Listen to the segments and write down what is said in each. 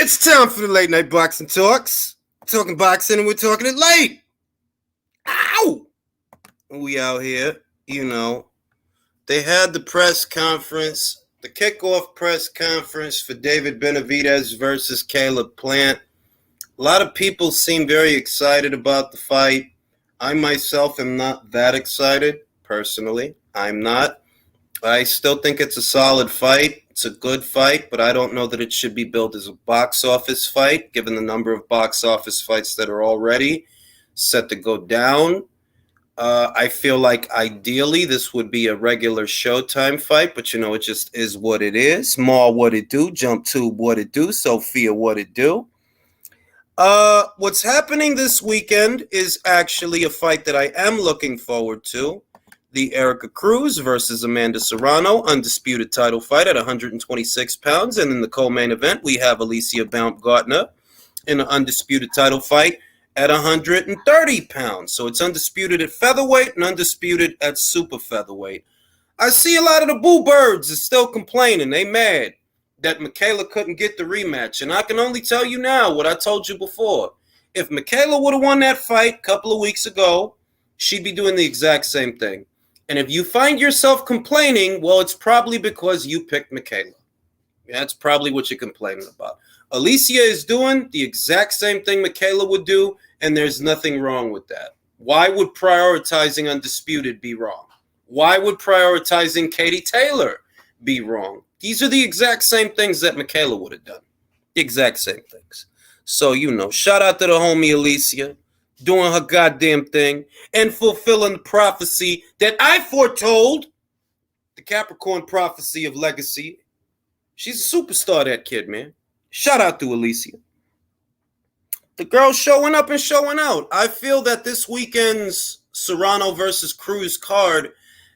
It's time for the late night boxing talks. We're talking boxing and we're talking it late. Ow! We out here, They had the press conference, the kickoff press conference for David Benavidez versus Caleb Plant. A lot of people seem very excited about the fight. I myself am not that excited, personally. I'm not. I still think it's a solid fight. It's a good fight, but I don't know that it should be billed as a box office fight, given the number of box office fights that are already set to go down. I feel like ideally this would be a regular Showtime fight, but it just is what it is. Maul what it do, Jump Tube what it do, Sophia what it do. What's happening this weekend is actually a fight that I am looking forward to. The Erica Cruz versus Amanda Serrano undisputed title fight at 126 pounds. And in the co-main event, we have Alicia Baumgartner in an undisputed title fight at 130 pounds. So it's undisputed at featherweight and undisputed at super featherweight. I see a lot of the boo birds is still complaining. They mad that Michaela couldn't get the rematch. And I can only tell you now what I told you before. If Michaela would have won that fight a couple of weeks ago, she'd be doing the exact same thing. And if you find yourself complaining, well, it's probably because you picked Michaela. That's probably what you're complaining about. Alicia is doing the exact same thing Michaela would do, and there's nothing wrong with that. Why would prioritizing Undisputed be wrong? Why would prioritizing Katie Taylor be wrong? These are the exact same things that Michaela would have done. The exact same things. So, shout out to the homie Alicia, doing her goddamn thing and fulfilling the prophecy that I foretold, the Capricorn prophecy of legacy. She's a superstar, that kid, man. Shout out to Alicia. The girl's showing up and showing out. I feel that this weekend's Serrano versus Cruz card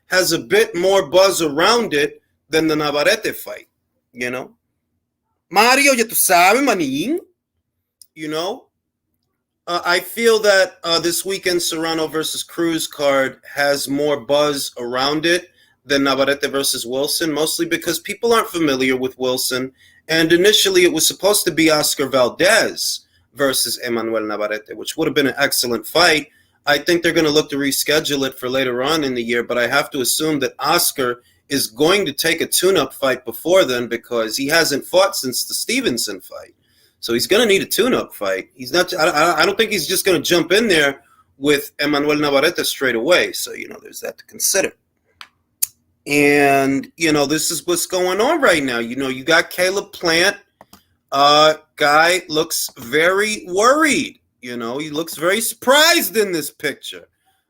has a bit more buzz around it than the Navarrete fight, Mario, ya tú sabes, manín. I feel that this weekend Serrano versus Cruz card has more buzz around it than Navarrete versus Wilson, mostly because people aren't familiar with Wilson. And initially it was supposed to be Oscar Valdez versus Emmanuel Navarrete, which would have been an excellent fight. I think they're going to look to reschedule it for later on in the year, but I have to assume that Oscar is going to take a tune-up fight before then because he hasn't fought since the Stevenson fight. So he's going to need a tune-up fight. He's not. I don't think he's just going to jump in there with Emmanuel Navarrete straight away. So, there's that to consider. And, this is what's going on right now. You got Caleb Plant. Guy looks very worried. He looks very surprised in this picture.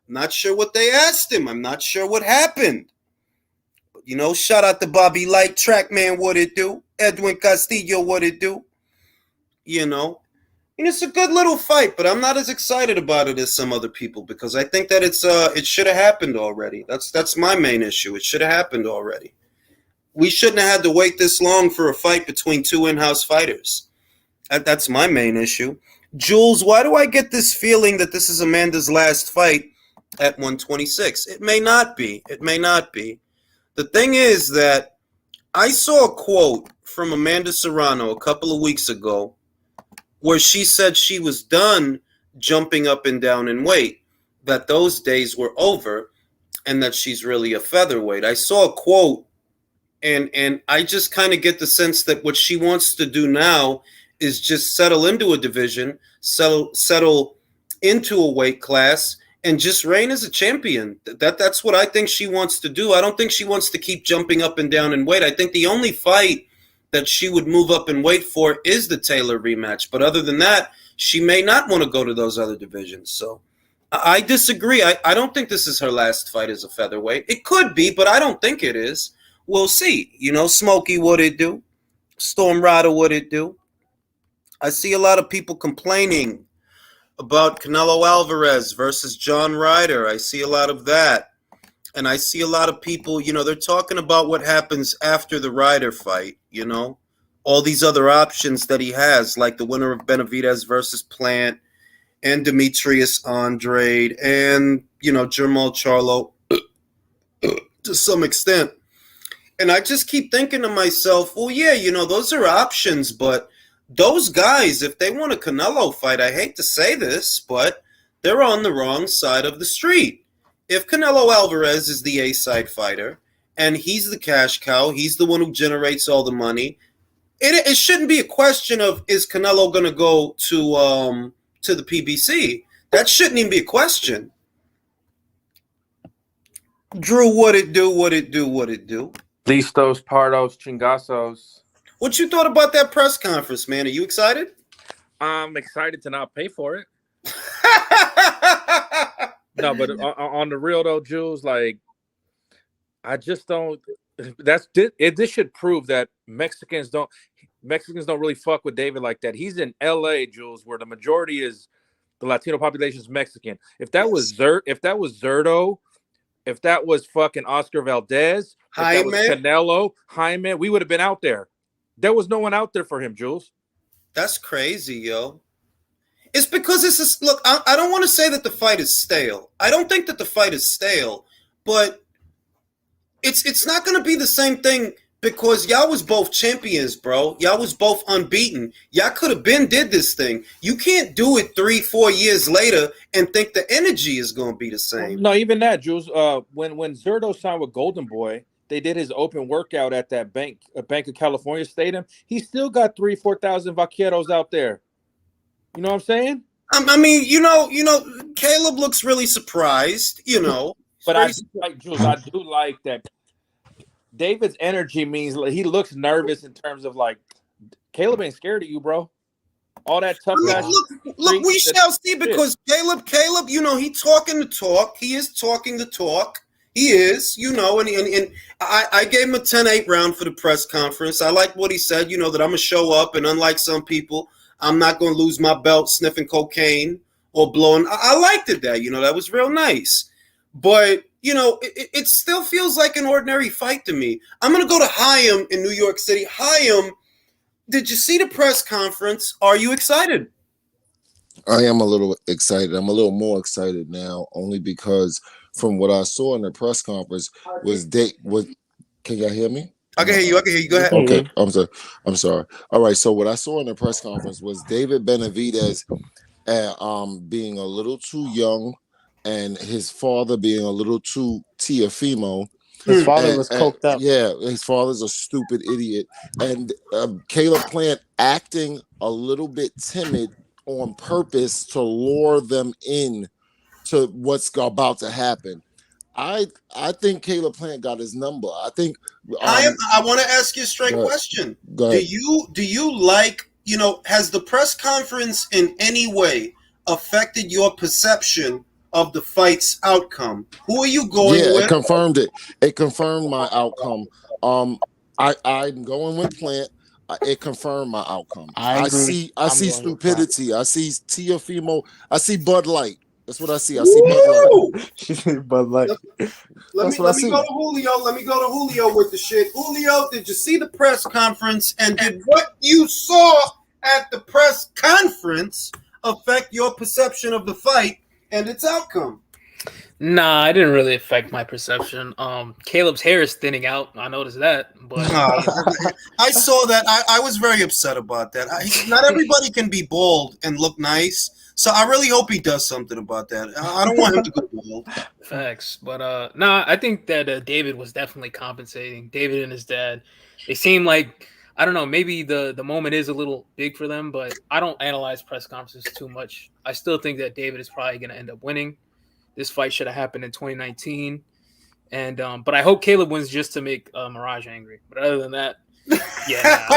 I'm not sure what they asked him. I'm not sure what happened. But, shout out to Bobby Light, Trackman, what it do? Edwin Castillo, what it do? And it's a good little fight, but I'm not as excited about it as some other people because I think that it should have happened already. That's my main issue. It should have happened already. We shouldn't have had to wait this long for a fight between two in-house fighters. That's my main issue. Jules, why do I get this feeling that this is Amanda's last fight at 126? It may not be. It may not be. The thing is that I saw a quote from Amanda Serrano a couple of weeks ago where she said she was done jumping up and down in weight, that those days were over, and that she's really a featherweight. I saw a quote, and I just kind of get the sense that what she wants to do now is just settle into a division, settle into a weight class, and just reign as a champion. That's what I think she wants to do. I don't think she wants to keep jumping up and down in weight. I think the only fight that she would move up and wait for is the Taylor rematch. But other than that, she may not want to go to those other divisions. So I disagree. I don't think this is her last fight as a featherweight. It could be, but I don't think it is. We'll see. Smokey, what it do? Storm Rider, what it do? I see a lot of people complaining about Canelo Alvarez versus John Ryder. I see a lot of that. And I see a lot of people, they're talking about what happens after the Ryder fight, all these other options that he has, like the winner of Benavidez versus Plant and Demetrius Andrade and, Jermall Charlo to some extent. And I just keep thinking to myself, well, yeah, those are options, but those guys, if they want a Canelo fight, I hate to say this, but they're on the wrong side of the street. If Canelo Alvarez is the A-side fighter and he's the cash cow, he's the one who generates all the money, it shouldn't be a question of is Canelo going to go to the PBC. That shouldn't even be a question. Drew, what it do, what it do, what it do. Listos, pardos, chingasos. What you thought about that press conference, man? Are you excited? I'm excited to not pay for it. No, but on the real though, Jules, like I just don't. This should prove that Mexicans don't really fuck with David like that. He's in L.A., Jules, where the majority is the Latino population is Mexican. If that was Zerto, if that was fucking Oscar Valdez, if that was Canelo, Jaime, we would have been out there. There was no one out there for him, Jules. That's crazy, yo. It's because it's just, look, I don't want to say that the fight is stale. I don't think that the fight is stale, but it's not going to be the same thing because y'all was both champions, bro. Y'all was both unbeaten. Y'all could have been did this thing. You can't do it 3-4 years later and think the energy is going to be the same. No, even that, Jules. When Zerto signed with Golden Boy, they did his open workout at that Bank of California Stadium. He still got 3,000-4,000 vaqueros out there. You know what I'm saying? I mean, you know, Caleb looks really surprised, you know. But I do like that. David's energy means he looks nervous in terms of like Caleb ain't scared of you, bro. All that tough guy. Look, we shall see because Caleb, you know, he talking the talk. He is talking the talk. He is, you know, and I gave him a 10-8 round for the press conference. I like what he said, you know, that I'm going to show up, and unlike some people, I'm not going to lose my belt sniffing cocaine or blowing. I liked it that, you know, that was real nice. But, you know, it still feels like an ordinary fight to me. I'm going to go to Chaim in New York City. Chaim, did you see the press conference? Are you excited? I am a little excited. I'm a little more excited now, only because from what I saw in the press conference can y'all hear me? I can hear you. Go ahead. Okay. I'm sorry. All right. So what I saw in the press conference was David Benavidez being a little too young and his father being a little too Tiafimo. His father was coked up. Yeah, his father's a stupid idiot. And Caleb Plant acting a little bit timid on purpose to lure them in to what's about to happen. I think Caleb Plant got his number. I think I want to ask you a straight question. Do you like, you know, has the press conference in any way affected your perception of the fight's outcome? Who are you going with? Yeah, it confirmed it. It confirmed my outcome. I'm going with Plant. It confirmed my outcome. I see stupidity. I see Tiafimo. I see Bud Light. That's what I see. I see Bud Light. Let me go to Julio. Let me go to Julio with the shit. Julio, did you see the press conference? And did what you saw at the press conference affect your perception of the fight and its outcome? Nah, it didn't really affect my perception. Caleb's hair is thinning out. I noticed that. But I saw that. I was very upset about that. Not everybody can be bald and look nice. So I really hope he does something about that. I don't want him to go bald. Facts. But I think that David was definitely compensating. David and his dad. They seem like, I don't know, maybe the moment is a little big for them, but I don't analyze press conferences too much. I still think that David is probably going to end up winning. This fight should have happened in 2019. And but I hope Caleb wins just to make Mirage angry. But other than that, yeah,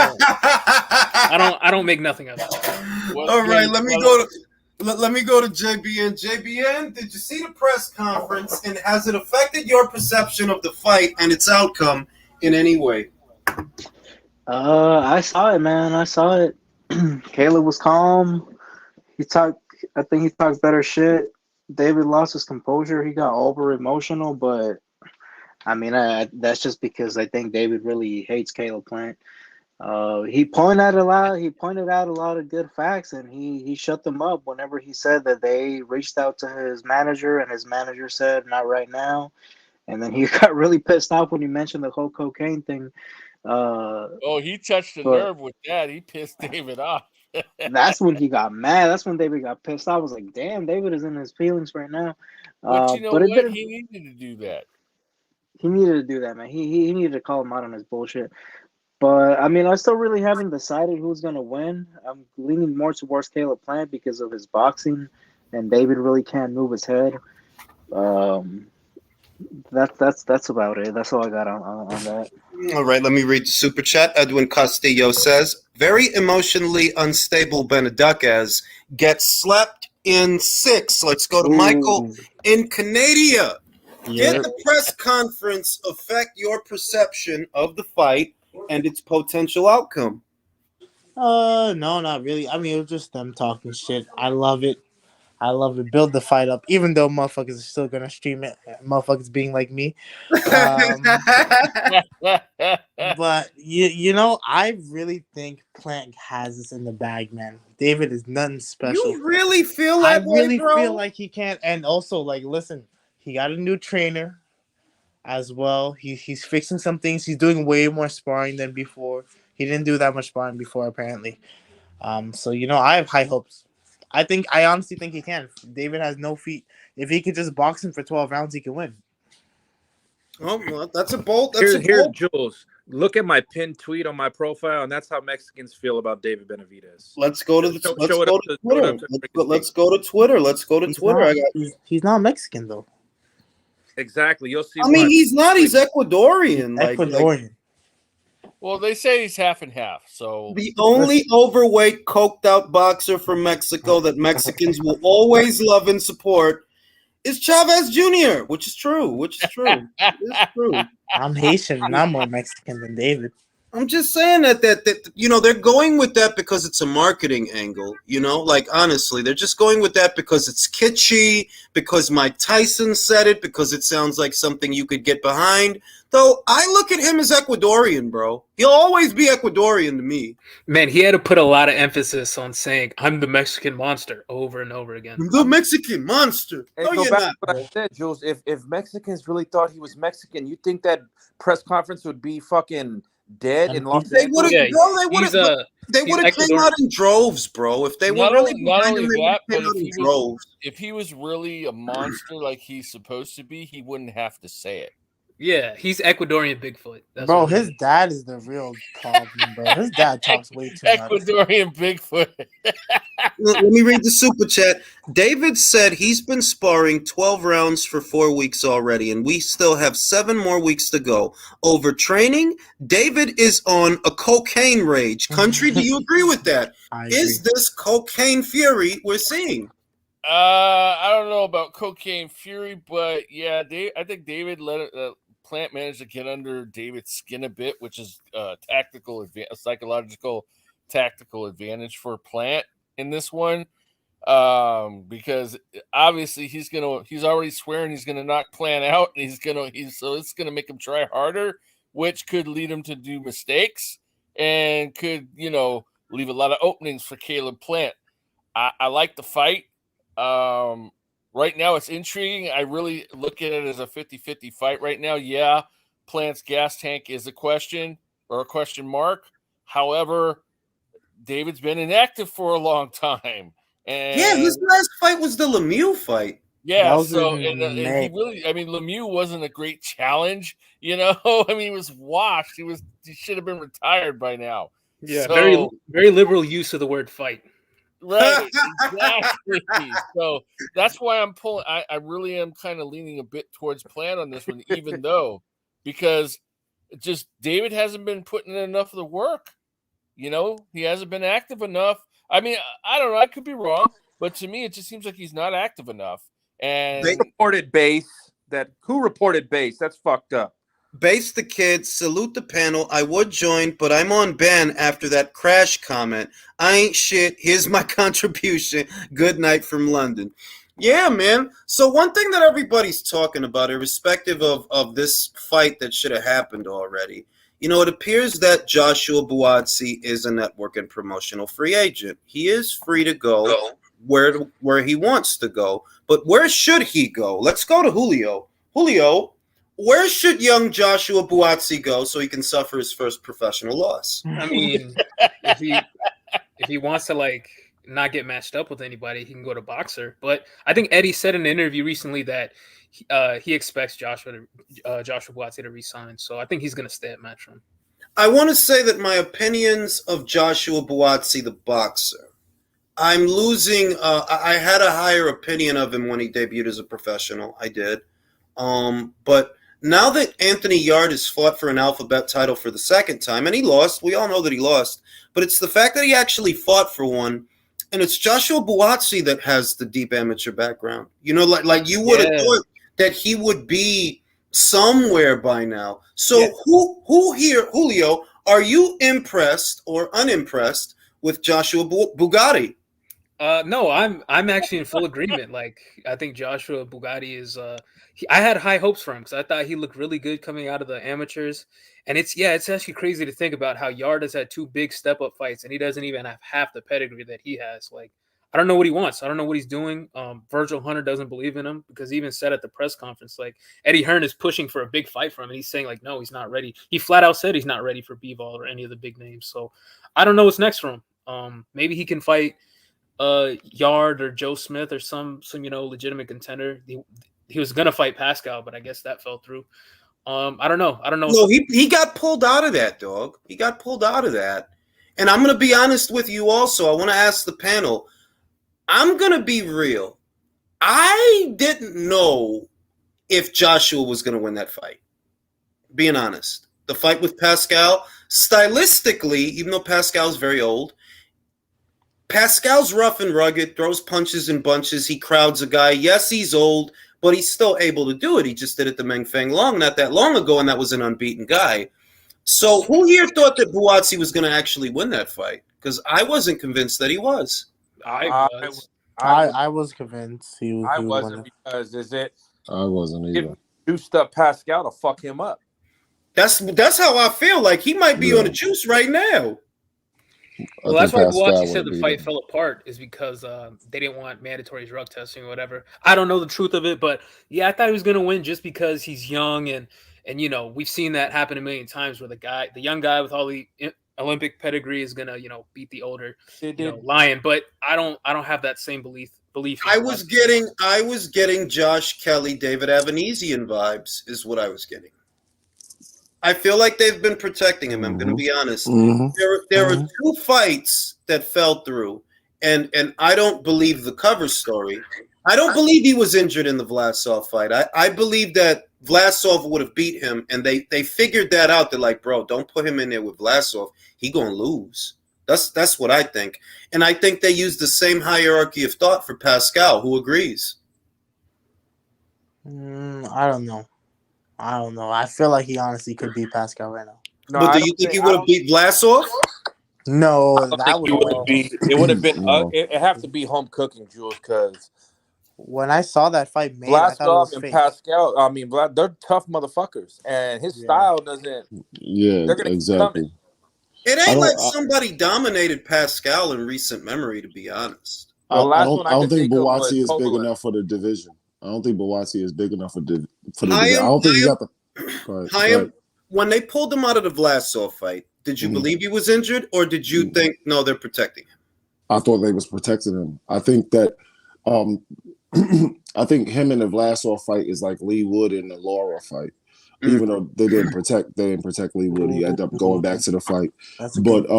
I don't make nothing of it. All right, let me go to JBN. JBN, did you see the press conference, and has it affected your perception of the fight and its outcome in any way? I saw it, man. I saw it. Caleb was calm. I think he talked better shit. David lost his composure. He got over emotional, but I mean, that's just because I think David really hates Caleb Plant. He pointed out a lot of good facts, and he shut them up whenever he said that they reached out to his manager, and his manager said not right now. And then he got really pissed off when he mentioned the whole cocaine thing. Oh, he touched a But nerve with that. He pissed David off. that's when he got mad. That's when David got pissed. I was like, damn, David is in his feelings right now. But you know But it what? didn't. He needed to do that. He needed to do that, man. He needed to call him out on his bullshit. But I mean, I still really haven't decided who's gonna win. I'm leaning more towards Caleb Plant because of his boxing, and David really can't move his head. Um, that's about it. That's all I got on that. All right, let me read the super chat. Edwin Castillo says, very emotionally unstable Beneducas gets slapped in 6. Let's go to Michael Ooh. in Canada. Yeah. Did the press conference affect your perception of the fight and its potential outcome? No, not really. I mean, it was just them talking shit. I love it. I love it. Build the fight up, even though motherfuckers are still gonna stream it. Motherfuckers being like me. But you know, I really think Plant has this in the bag, man. David is nothing special. You really feel I that way, really bro? feel like he can't. And also, like, listen, he got a new trainer as well. He's fixing some things. He's doing way more sparring than before. He didn't do that much sparring before, apparently. So you know, I have high hopes. I honestly think he can. David has no feet. If he could just box him for 12 rounds, he can win. Oh, well, that's a bold. Here, Jules. Look at my pinned tweet on my profile, and that's how Mexicans feel about David Benavidez. Let's go to the Show let's it go up to to- show it Twitter. up to Let's go to Twitter. Let's go to He's Twitter. Not, he's not Mexican though. Exactly. You'll see. I mean, why. he's not. He's Ecuadorian. Ecuadorian. Well, they say he's half and half. So The only overweight, coked out boxer from Mexico that Mexicans will always love and support is Chavez Jr., which is true. It's true. I'm Haitian and I'm more Mexican than David. I'm just saying that you know, they're going with that because it's a marketing angle, you know, like honestly, they're just going with that because it's kitschy, because Mike Tyson said it, because it sounds like something you could get behind. Though I look at him as Ecuadorian, bro. He'll always be Ecuadorian to me. Man, he had to put a lot of emphasis on saying "I'm the Mexican monster" over and over again. The Mexican monster. And No, go you're back not. to what I said, Jules. If Mexicans really thought he was Mexican, you think that press conference would be fucking dead in Los They would Angeles? have. Yeah, Bro, they would he's have. They would have came Ecuadorian. out in droves, bro. If they were Not really only- not behind him, only they would have that, but came out if in he was- droves. if he was really a monster like he's supposed to be, he wouldn't have to say it. Yeah, he's Ecuadorian Bigfoot. That's Bro, what he his is. dad is the real problem, bro. His dad talks way too much. Ecuadorian Bigfoot. Let me read the super chat. David said he's been sparring 12 rounds for 4 weeks already, and we still have 7 more weeks to go. Overtraining? David is on a cocaine rage. Country, do you agree with that? I agree. Is this cocaine fury we're seeing? I don't know about cocaine fury, but yeah, I think David Plant managed to get under David's skin a bit, which is a psychological tactical advantage for Plant in this one. Because obviously he's already swearing he's gonna knock Plant out, and so it's gonna make him try harder, which could lead him to do mistakes and could, leave a lot of openings for Caleb Plant. I like the fight. Right now it's intriguing. I really look at it as a 50-50 fight right now. Yeah, Plant's gas tank is a question or a question mark. However, David's been inactive for a long time. And Yeah, his last fight was the Lemieux fight. yeah, That was so in and he May. really, Lemieux wasn't a great challenge, he was washed. He should have been retired by now. Yeah, So- very very liberal use of the word fight. Right, exactly. So that's why I'm pulling. I really am kind of leaning a bit towards Plant on this one, even though, because just David hasn't been putting in enough of the work. He hasn't been active enough. I mean, I don't know. I could be wrong, but to me, it just seems like he's not active enough. And They- Reported base. Who reported base? That's fucked up. Base the kids, salute the panel. I would join, but I'm on ban after that crash comment. I ain't shit. Here's my contribution. Good night from London. Yeah, man. So one thing that everybody's talking about, irrespective of this fight that should have happened already, it appears that Joshua Buatsi is a network and promotional free agent. He is free to go where he wants to go. But where should he go? Let's go to Julio. Julio, where should young Joshua Buatsi go so he can suffer his first professional loss? I mean, if he wants to like not get matched up with anybody, he can go to boxer. But I think Eddie said in an interview recently that he expects Joshua Buatsi to resign. So I think he's going to stay at Matchroom. I want to say that my opinions of Joshua Buatsi, the boxer, I'm losing. I had a higher opinion of him when he debuted as a professional. I did. But now that Anthony Yard has fought for an alphabet title for the second time, and he lost, we all know that he lost, but it's the fact that he actually fought for one, and it's Joshua Buatsi that has the deep amateur background. You know, like you would have thought that he would be somewhere by now. So who here, Julio, are you impressed or unimpressed with Joshua Bugatti? No, I'm actually in full agreement. Like, I think Joshua Bugatti is. I had high hopes for him because I thought he looked really good coming out of the amateurs, and it's actually crazy to think about how Yard has had 2 big step up fights, and he doesn't even have half the pedigree that he has. Like, I don't know what he wants. I don't know what he's doing. Virgil Hunter doesn't believe in him because he even said at the press conference, like, Eddie Hearn is pushing for a big fight for him, and he's saying like, no, he's not ready. He flat out said he's not ready for Bivol or any of the big names. So I don't know what's next for him. Maybe he can fight Yard or Joe Smith or some legitimate contender. He was gonna fight Pascal, but I guess that fell through. I don't know. No, he got pulled out of that, dog. He got pulled out of that. And I'm gonna be honest with you also. I want to ask the panel. I'm gonna be real. I didn't know if Joshua was gonna win that fight. Being honest. The fight with Pascal, stylistically, even though Pascal's very old, Pascal's rough and rugged, throws punches and bunches. He crowds a guy. Yes, he's old, but he's still able to do it. He just did it to Meng Feng Long not that long ago, and that was an unbeaten guy. So who here thought that Buatsi was going to actually win that fight? Because I wasn't convinced that he was. I was convinced he was. I wasn't because I wasn't either. Juiced up Pascal to fuck him up. That's how I feel. Like he might be on the juice right now. Well, that's why Buatsi said the fight fell apart is because they didn't want mandatory drug testing or whatever. I don't know the truth of it, but yeah, I thought he was going to win just because he's young and we've seen that happen a million times where the young guy with all the Olympic pedigree is going to beat the older lion. But I don't have that same belief. I was getting Josh Kelly, David Avanesian vibes is what I was getting. I feel like they've been protecting him. I'm going to be honest. There are 2 fights that fell through, and I don't believe the cover story. I don't believe he was injured in the Vlasov fight. I believe that Vlasov would have beat him, and they figured that out. They're like, bro, don't put him in there with Vlasov. He gonna lose. That's what I think, and I think they used the same hierarchy of thought for Pascal. Who agrees? I don't know. I feel like he honestly could beat Pascal right now. No, but do you think he would have beat Vlasov? No, that would be. It would have been. It have to be home cooking, Jules, because when I saw that fight, Vlasov and Pascal. I mean, they're tough motherfuckers, and his style doesn't. Yeah, exactly. It ain't like somebody dominated Pascal in recent memory, to be honest. I don't think Buatsi is big enough for the division. I don't think Buatsi is big enough for the division. I don't think he got the. When they pulled him out of the Vlasov fight, did you believe he was injured, or did you think no, they're protecting him? I thought they was protecting him. I think that, I think him in the Vlasov fight is like Lee Wood in the Laura fight. Even though they didn't protect Lee Wood, he ended up going back to the fight. But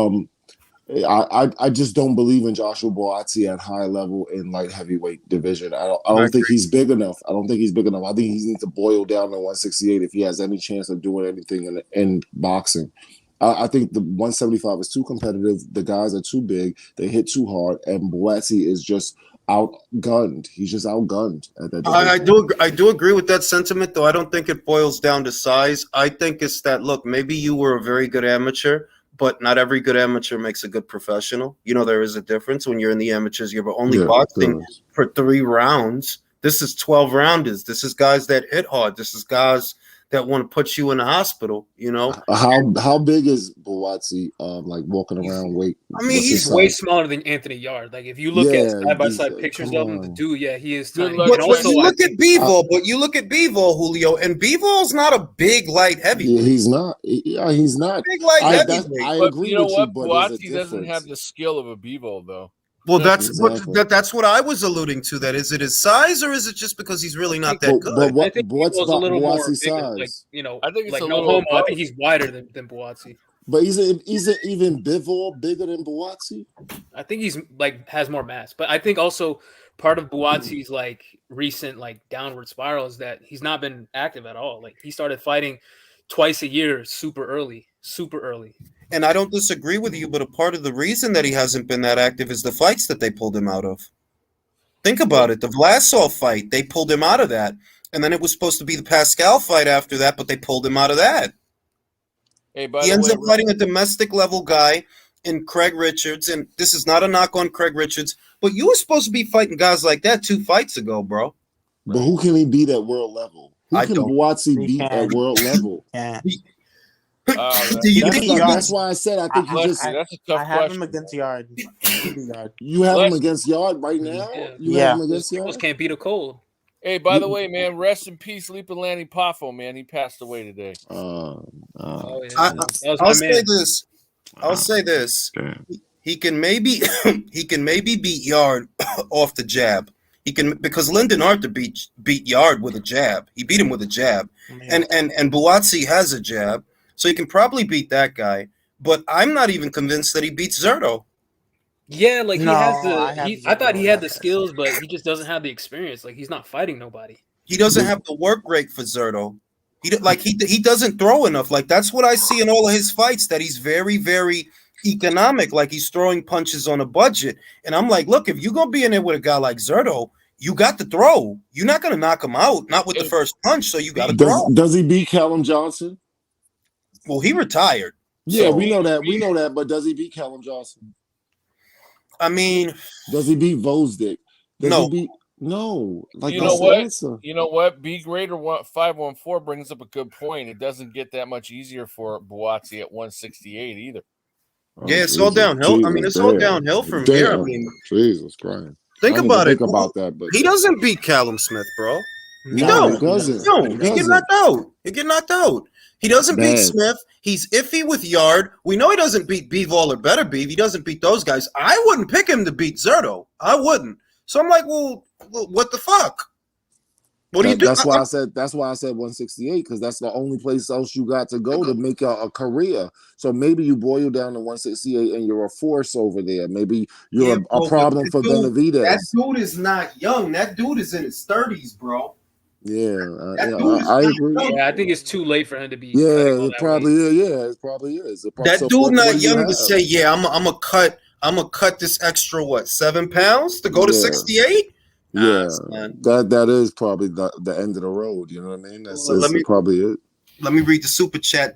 I just don't believe in Joshua Buatsi at high level in light heavyweight division. I don't think he's big enough. I think he needs to boil down to 168 if he has any chance of doing anything in boxing. I think the 175 is too competitive. The guys are too big. They hit too hard, and Buatsi is just outgunned. He's just outgunned at that. I do agree with that sentiment, though. I don't think it boils down to size. I think it's that look. Maybe you were a very good amateur, but not every good amateur makes a good professional. There is a difference when you're in the amateurs. You're only boxing for 3 rounds. This is 12 rounders. This is guys that hit hard. This is guys that want to put you in the hospital. You know, How big is Buatsi? Like walking around weight. I mean, what's his He's way size? smaller than Anthony Yard. Like if you look at side by side pictures come of him, the on. dude, yeah, he is Good tiny. luck And but also, you I look at think Bivol, Julio, and Bivol's not a big light heavyweight. Yeah, he's not. He's not. Big light I But agree you know with you, what? but there's a Buatsi doesn't have difference. the skill of a Bevo, though. Well, Exactly. that's what I was alluding to. That is it his size, or is it just because he's really not that But good? what I think what's Bivol's a little more Buatsi's bigger. Like size? I think it's like a no little homo. I above. think he's wider than Buatsi. But isn't even Bivol bigger than Buatsi? I think he's like has more mass, but I think also part of Buatsi's like recent like downward spiral is that he's not been active at all. Like he started fighting twice a year, super early. And I don't disagree with you, but a part of the reason that he hasn't been that active is the fights that they pulled him out of. Think about it. The Vlasov fight, they pulled him out of that. And then it was supposed to be the Pascal fight after that, but they pulled him out of that. Hey, by He the ends way, up fighting a domestic level guy in Craig Richards. And this is not a knock on Craig Richards, but you were supposed to be fighting guys like that 2 fights ago, bro. But who can he beat at world level? Who I can don't. Buatsi He beat can. at world level? Yeah. Do you That's, think not, you that's why I said I think you just that's a tough I have question. him against Yard. Yard. you have him Leslie. against Yard right now. Yeah. You Yeah. have him Those against Yard. can't beat a cold. Hey, by the way, man, rest in peace, Leapalani Poffo, man. He passed away today. Oh yeah, I- that was I'll my say man. this. I'll say this. Damn. He can maybe beat Yard off the jab. He can, because Lyndon Arthur beat Yard with a jab. He beat him with a jab. And Buatsi has a jab, so he can probably beat that guy. But I'm not even convinced that he beats Zerto. Yeah, like No, he has I the. have I thought he had the Zerto. skills, but he just doesn't have the experience. Like he's not fighting nobody. He doesn't have the work rate for Zerto. He doesn't throw enough. Like that's what I see in all of his fights. That he's very, very economic. Like he's throwing punches on a budget. And I'm like, look, if you're gonna be in there with a guy like Zerto, you got to throw. You're not gonna knock him out, not with the first punch. So you got to throw. Does he beat Callum Johnson? Well, he retired. Yeah, So, we know that. We know that. But does he beat Callum Johnson? I mean, Does he beat Vosdick? Does No. he beat? No. Like You that's know the what? answer. You know what? B Greater 514 brings up a good point. It doesn't get that much easier for Buatsi at 168 either. Oh, yeah, it's all downhill. I mean, it's all damn. downhill from here. I Damn. mean, Jesus Christ. think I didn't about even it. Think about that, but He doesn't beat Callum Smith, bro. He no, don't. he doesn't. No, He he get doesn't. knocked out. He get knocked out. He doesn't beat Bad. Smith. He's iffy with Yard. We know he doesn't beat Bivol or Better Beef. He doesn't beat those guys. I wouldn't pick him to beat Zerto. I wouldn't. So I'm like, well what the fuck? What do you do? That's why I said 168 because that's the only place else you got to go to make a career. So maybe you boil down to 168 and you're a force over there. Maybe you're Yeah, a bro, problem but for that Benavidez. dude is not young. That dude is in his 30s, bro. Yeah, That dude is I not agree. young. Yeah, I think it's too late for him to be. Yeah, cutting all it that probably weight. is. Yeah, it probably is. That So dude what not do you young to have? say, yeah, I'm gonna cut this extra 7 pounds to go to Yeah. 68. Yeah, man. that is probably the end of the road. You know what I mean? That's probably it. Let me read the super chat.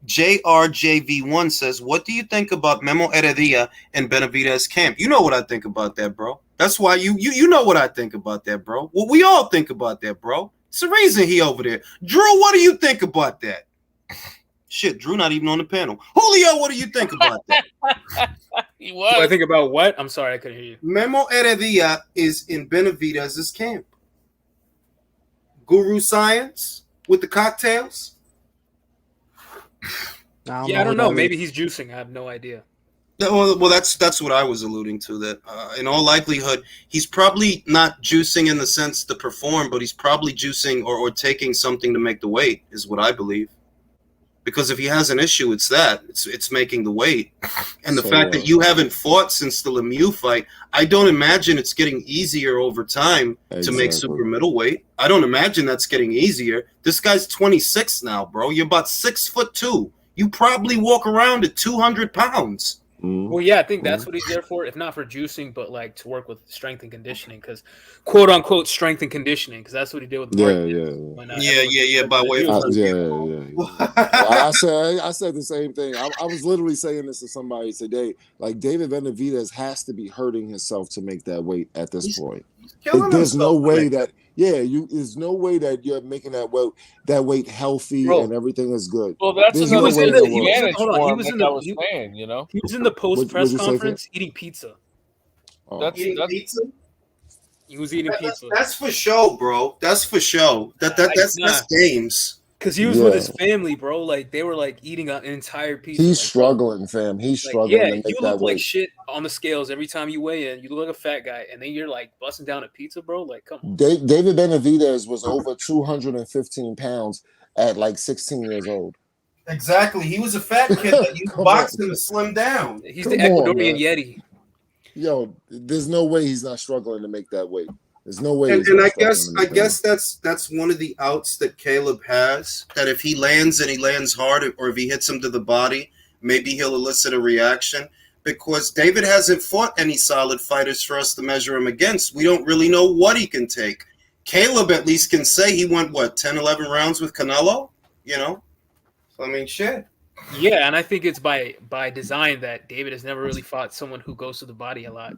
JRJV1 says, "What do you think about Memo Heredia and Benavidez camp?" You know what I think about that, bro. That's why you know what I think about that, bro. Well, we all think about that, bro. It's the reason he over there. Drew, what do you think about that? Shit, Drew not even on the panel. Julio, what do you think about that? He What do I was. think about what? I'm sorry, I couldn't hear you. Memo Heredia is in Benavidez's camp. Guru Science with the cocktails. Yeah, I don't know. Maybe he's juicing. I have no idea. Well, that's what I was alluding to. That in all likelihood, he's probably not juicing in the sense to perform, but he's probably juicing or taking something to make the weight, is what I believe. Because if he has an issue, it's that. It's making the weight. And the fact that you haven't fought since the Lemieux fight, I don't imagine it's getting easier over time to make super middleweight. I don't imagine that's getting easier. This guy's 26 now, bro. You're about 6'2". You probably walk around at 200 pounds. Well, yeah, I think that's what he's there for. If not for juicing, but like to work with strength and conditioning, because quote unquote strength and conditioning, because that's what he did with Mark. Yeah. By way of I said the same thing. I was literally saying this to somebody today. Like David Benavidez has to be hurting himself to make that weight at this point. There's no way that There's no way that you're making that weight healthy Bro. and everything is good. Well, that's There's another no way that works. disadvantage hold on, for he him, was like in the- I was he- saying, you know. He was in the post press What'd you say, Phil? conference eating pizza. Oh. That's pizza? He was eating pizza. That's for show, bro. That's for show. That's games. Because he was with his family, bro. Like they were like eating an entire pizza. He's like, struggling, fam. He's like, struggling yeah, to make you that look like weight. shit on the scales every time you weigh in. You look like a fat guy, and then you're like busting down a pizza, bro. Like, come on. David Benavidez was over 215 pounds at like 16 years old. Exactly. He was a fat kid that used boxing to slim down. He's the Ecuadorian Yeti. Yo, there's no way he's not struggling to make that weight. There's no way. And I guess that's one of the outs that Caleb has. That if he lands and he lands hard, or if he hits him to the body, maybe he'll elicit a reaction. Because David hasn't fought any solid fighters for us to measure him against. We don't really know what he can take. Caleb at least can say he went 10, 11 rounds with Canelo. You know, so, I mean, shit. Yeah, and I think it's by design that David has never really fought someone who goes to the body a lot.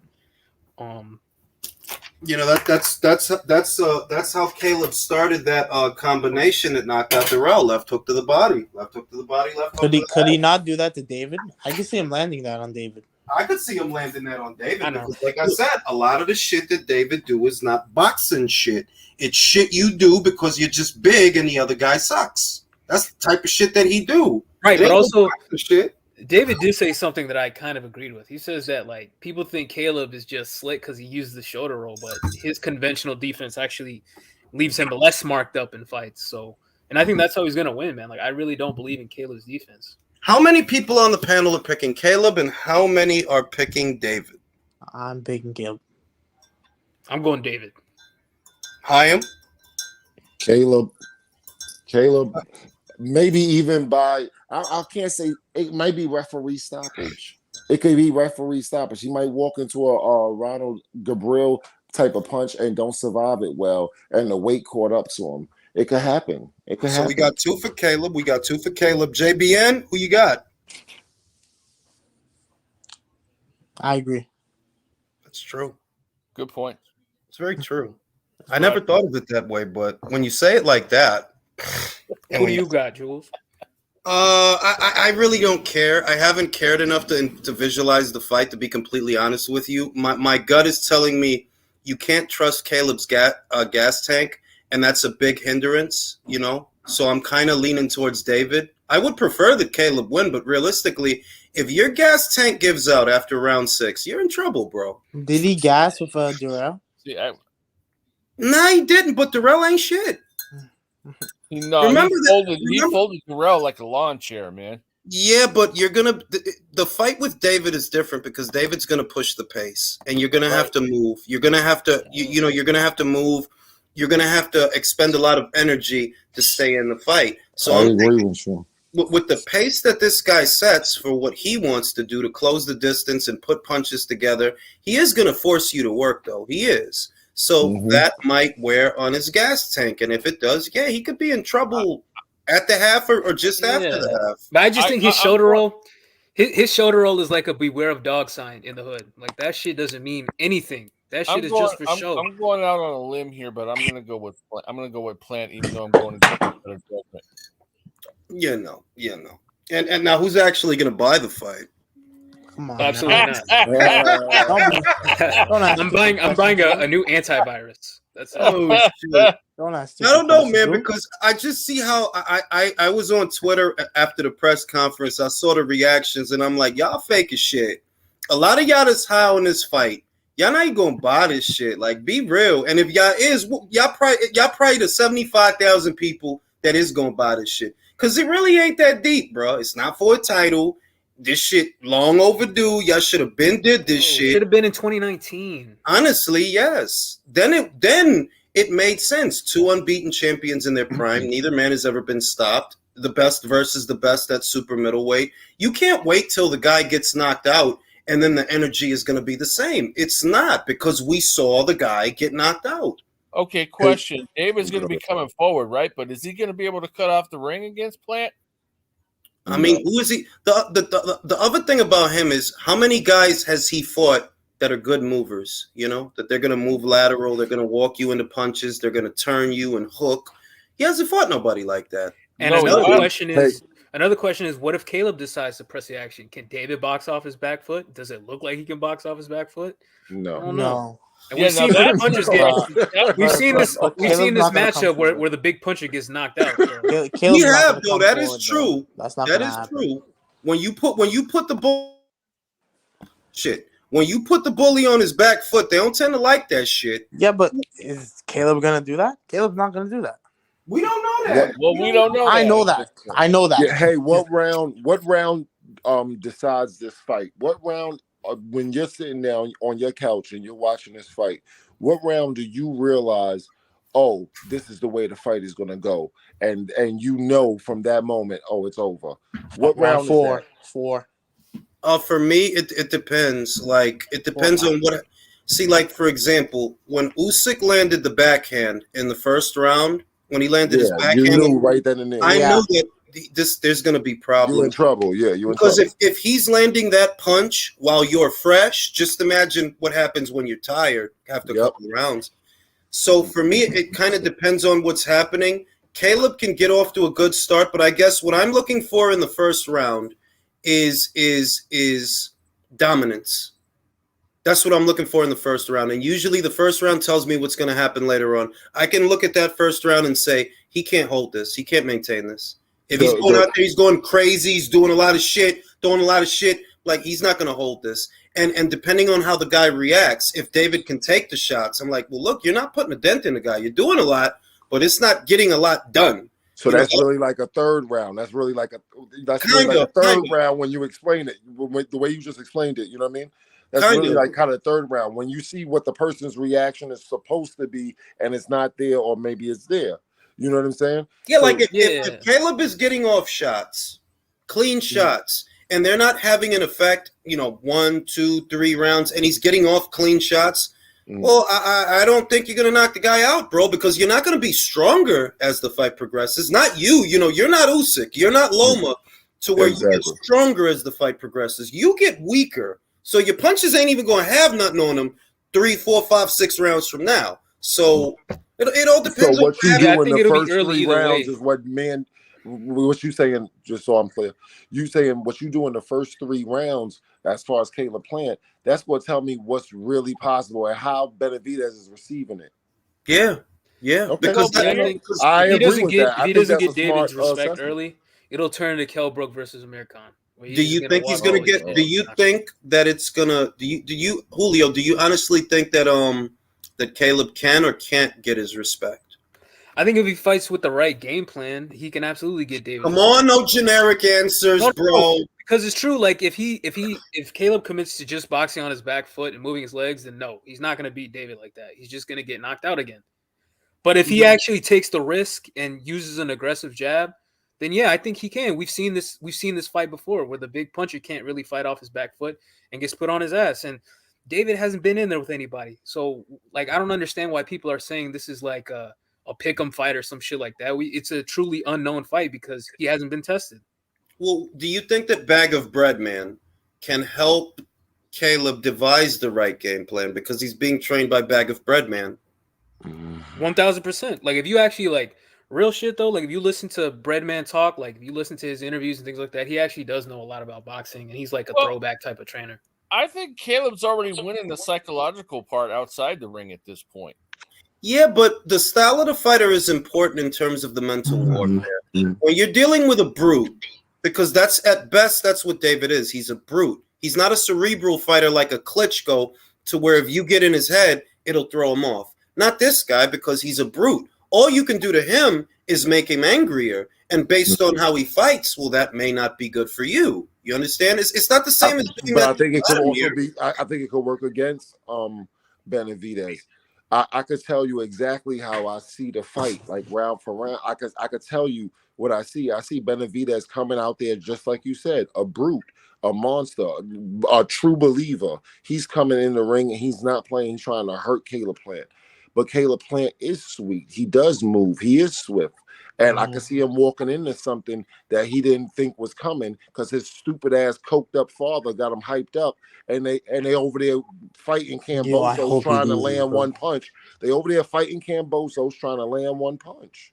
You know, that's how Caleb started that combination that knocked out Durrell. Left hook to the body, left hook to the body, left hook. Could he not do that to David? I could see him landing that on David. I could see him landing that on David because, like I Look. said, a lot of the shit that David do is not boxing shit. It's shit you do because you're just big and the other guy sucks. That's the type of shit that he do. Right, but also shit. David did say something that I kind of agreed with. He says that like people think Caleb is just slick because he uses the shoulder roll, but his conventional defense actually leaves him less marked up in fights. So, and I think that's how he's gonna win, man. Like I really don't believe in Caleb's defense. How many people on the panel are picking Caleb, and how many are picking David? I'm picking Caleb. I'm going David. Hyam? Caleb, maybe even by I can't say it might be referee stoppage. It could be referee stoppage. He might walk into a Ronald Gabriel type of punch and don't survive it well, and the weight caught up to him. It could happen. So we got 2 for Caleb. JBN, who you got? I agree. That's true. Good point. It's very true. I never thought of it that way, but when you say it like that, who do you got, Jules? I really don't care. I haven't cared enough to visualize the fight, to be completely honest with you. My gut is telling me you can't trust Caleb's gas tank, and that's a big hindrance, you know? So I'm kind of leaning towards David. I would prefer that Caleb win, but realistically, if your gas tank gives out after round 6, you're in trouble, bro. Did he gas with Durrell? See, Nah, he didn't, but Durrell ain't shit. he Remember folded Durrell like a lawn chair, man. Yeah, but the fight with David is different because David's gonna push the pace, and you're gonna have to move. You're gonna have to, you're gonna have to move. You're gonna have to expend a lot of energy to stay in the fight. So I agree with you. With the pace that this guy sets for what he wants to do to close the distance and put punches together, he is gonna force you to work, though. He is. So that might wear on his gas tank, and if it does, yeah, he could be in trouble at the half or just after the half. But I just think his shoulder roll, his shoulder roll is like a beware of dog sign in the hood. Like that shit doesn't mean anything. That shit is just for show. I'm going out on a limb here, but I'm gonna go with Plant, even though I'm going to better judgment. Yeah, no. And now who's actually gonna buy the fight? Come on, Absolutely not. I'm buying a new antivirus. That's it. Oh shit. Don't ask. I don't know, man, because I just see how I was on Twitter after the press conference. I saw the reactions, and I'm like, y'all fake as shit. A lot of y'all that's high on this fight. Y'all not even gonna buy this shit. Like, be real. And if y'all is, y'all probably the 75,000 people that is gonna buy this shit. Cause it really ain't that deep, bro. It's not for a title. This shit long overdue. Y'all should have been did this shit. Should have been in 2019. Honestly, yes. Then it made sense. 2 unbeaten champions in their prime. Neither man has ever been stopped. The best versus the best at super middleweight. You can't wait till the guy gets knocked out and then the energy is going to be the same. It's not, because we saw the guy get knocked out. Okay, question. David's going to be coming forward, right? But is he going to be able to cut off the ring against Plant? I mean, who is he? The other thing about him is how many guys has he fought that are good movers, you know, that they're going to move lateral, they're going to walk you into punches, they're going to turn you and hook. He hasn't fought nobody like that. And No, another I- question is, what if Caleb decides to press the action? Can David box off his back foot? Does it look like he can box off his back foot? I No. don't know. No. And Yeah, we've now seen big that's- punchers that- we've seen this But we've seen Caleb's this not gonna come matchup where, forward. the big puncher gets knocked out. So. Caleb's We not have gonna though. come That is forward, true. though. That's not That gonna is happen. true. When you put the bull shit. When you put the bully on his back foot, they don't tend to like that shit. Yeah, but is Caleb gonna do that? Caleb's not gonna do that. We don't know that. Well, we don't know. I know that. I know that. Yeah, hey, what round decides this fight? What round when you're sitting down on your couch and you're watching this fight, what round do you realize, oh, this is the way the fight is gonna go? And you know from that moment, oh, it's over. What round four? is that? Four. For me, it depends. Like, it depends on what. See, like, for example, when Usyk landed the backhand in the first round, when he landed his Yeah, you backhand, knew right then and there. I Yeah. knew that there's going to be You're in problems. trouble. Yeah, you're in Because trouble. if he's landing that punch while you're fresh, just imagine what happens when you're tired after a Yep. couple of rounds. So for me, it kind of depends on what's happening. Caleb can get off to a good start, but I guess what I'm looking for in the first round is dominance. That's what I'm looking for in the first round. And usually the first round tells me what's going to happen later on. I can look at that first round and say, he can't hold this. He can't maintain this. If he's going out there, he's going crazy, he's doing a lot of shit, like he's not going to hold this. And depending on how the guy reacts, if David can take the shots, I'm like, well, look, you're not putting a dent in the guy. You're doing a lot, but it's not getting a lot done. So that's really like a third round. That's really like a third round when you explain it, the way you just explained it. You know what I mean? That's really like kind of third round when you see what the person's reaction is supposed to be, and it's not there, or maybe it's there. You know what I'm saying? Yeah, so, like if Caleb is getting off shots, clean shots, and they're not having an effect, 1, 2, 3 rounds, and he's getting off clean shots. Well, I don't think you're going to knock the guy out, bro, because you're not going to be stronger as the fight progresses. Not you. You're not Usyk. You're not Loma to where you get stronger as the fight progresses. You get weaker. So your punches ain't even going to have nothing on them 3, 4, 5, 6 rounds from now. So it all depends. So what you do in the first 3 way. rounds is what you saying, just so I'm clear, you saying what you do in the first 3 rounds as far as Caleb Plant, that's what tell me what's really possible and how Benavidez is receiving it. Yeah. Okay. Because I agree with that. If he doesn't get David's respect early, it'll turn to Kell Brook versus Amir Khan. Do you think he's gonna get? Do you think that it's gonna? Do you Julio? Do you honestly think that that Caleb can or can't get his respect? I think if he fights with the right game plan, he can absolutely get David. Come on, no generic answers, bro. Because it's true. Like if Caleb commits to just boxing on his back foot and moving his legs, then no, he's not gonna beat David like that. He's just gonna get knocked out again. But if he actually takes the risk and uses an aggressive jab, then yeah, I think he can. We've seen this fight before where the big puncher can't really fight off his back foot and gets put on his ass. And David hasn't been in there with anybody. So like I don't understand why people are saying this is like a pick'em fight or some shit like that. It's a truly unknown fight because he hasn't been tested. Well, do you think that Bag of Bread Man can help Caleb devise the right game plan because he's being trained by Bag of Bread Man? 1000%. Like if you actually like real shit though, like if you listen to Breadman talk, like if you listen to his interviews and things like that, he actually does know a lot about boxing, and he's like a throwback type of trainer. I think Caleb's already winning the psychological part outside the ring at this point. Yeah, but the style of the fighter is important in terms of the mental warfare. When you're dealing with a brute, because that's at best that's what David is. He's a brute. He's not a cerebral fighter like a Klitschko, to where if you get in his head, it'll throw him off. Not this guy, because he's a brute. All you can do to him is make him angrier. And based on how he fights, well, that may not be good for you. You understand? It's not the same as being. But I think it could also be. I think it could work against Benavidez. I could tell you exactly how I see the fight, like round for round. I could tell you what I see. I see Benavidez coming out there just like you said, a brute, a monster, a true believer. He's coming in the ring and he's not playing. He's trying to hurt Caleb Plant. But Caleb Plant is sweet. He does move. He is swift. And I could see him walking into something that he didn't think was coming because his stupid ass coked up father got him hyped up, and they over there fighting Yo, I Cambosos hope he trying to loses, land bro. one punch. They over there fighting Cambosos trying to land one punch.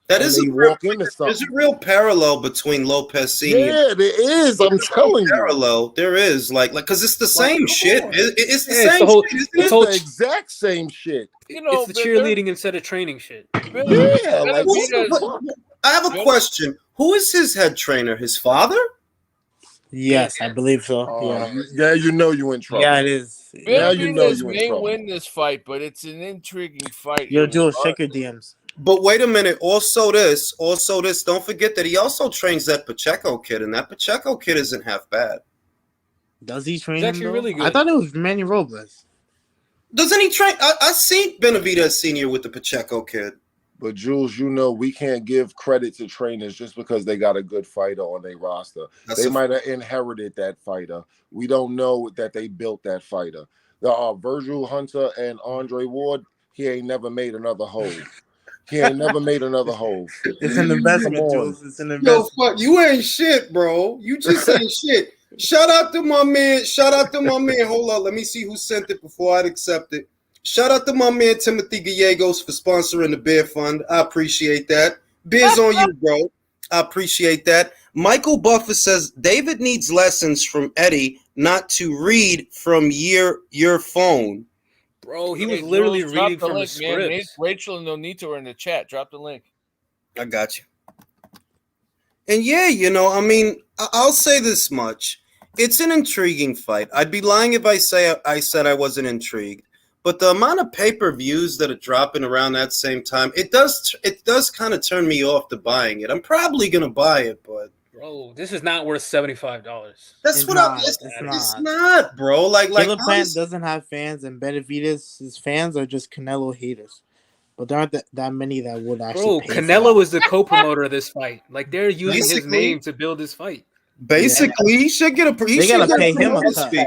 That And is they a real, walk into there's something. a real parallel between Lopez Senior. Yeah, there is. I'm telling you. Parallel, there is like because it's the same shit. It's the Yeah, it's same the whole- shit, isn't it's it? whole- The exact same shit. You know, It's the cheerleading instead of training shit. Yeah, like what the Benavidez- fuck? I have a question. Who is his head trainer? His father? Yes, I believe so. Yeah, you know you in trouble. Yeah, it is. Now you know Benavidez you in may trouble. win this fight, but it's an intriguing fight. Yo, It Jules, will- check your DMs. But wait a minute. Also this. Don't forget that he also trains that Pacheco kid, and that Pacheco kid isn't half bad. Does he train He's him, actually though? really I good. thought it was Manny Robles. Doesn't he train? I seen Benavidez Senior with the Pacheco kid. But Jules, you know we can't give credit to trainers just because they got a good fighter on their roster. That's They a- might have inherited that fighter. We don't know that they built that fighter. The Virgil Hunter and Andre Ward, he ain't never made another hole. He ain't never made another hole. It's an investment, Come on. Jules. It's an Yo, investment. fuck, you ain't shit, bro. You just ain't shit. Shout out to my man. Hold on, let me see who sent it before I'd accept it. Shout out to my man Timothy Gallegos for sponsoring the Beer Fund. I appreciate that. Beer's on you, bro. I appreciate that. Michael Buffer says David needs lessons from Eddie not to read from your phone. Bro, he Hey, was literally Jules, drop reading the from the link, man. scripts. Rachel and Nonito are in the chat. Drop the link. I got you. And yeah, you know, I mean, I'll say this much. It's an intriguing fight. I'd be lying if I said I wasn't intrigued. But the amount of pay-per-views that are dropping around that same time, it does kind of turn me off to buying it. I'm probably gonna buy it, but Bro, this is not worth $75. that's It's what not, it's not, bro. Like Caleb Plant honestly, doesn't have fans, and Benavidez' fans are just Canelo haters. But there aren't that many that would actually Bro, pay for Canelo that. is the co-promoter of this fight. Like they're using his Basically- name to build this fight. basically, he should get a. He They should gotta get pay him a promoter's cut. fee.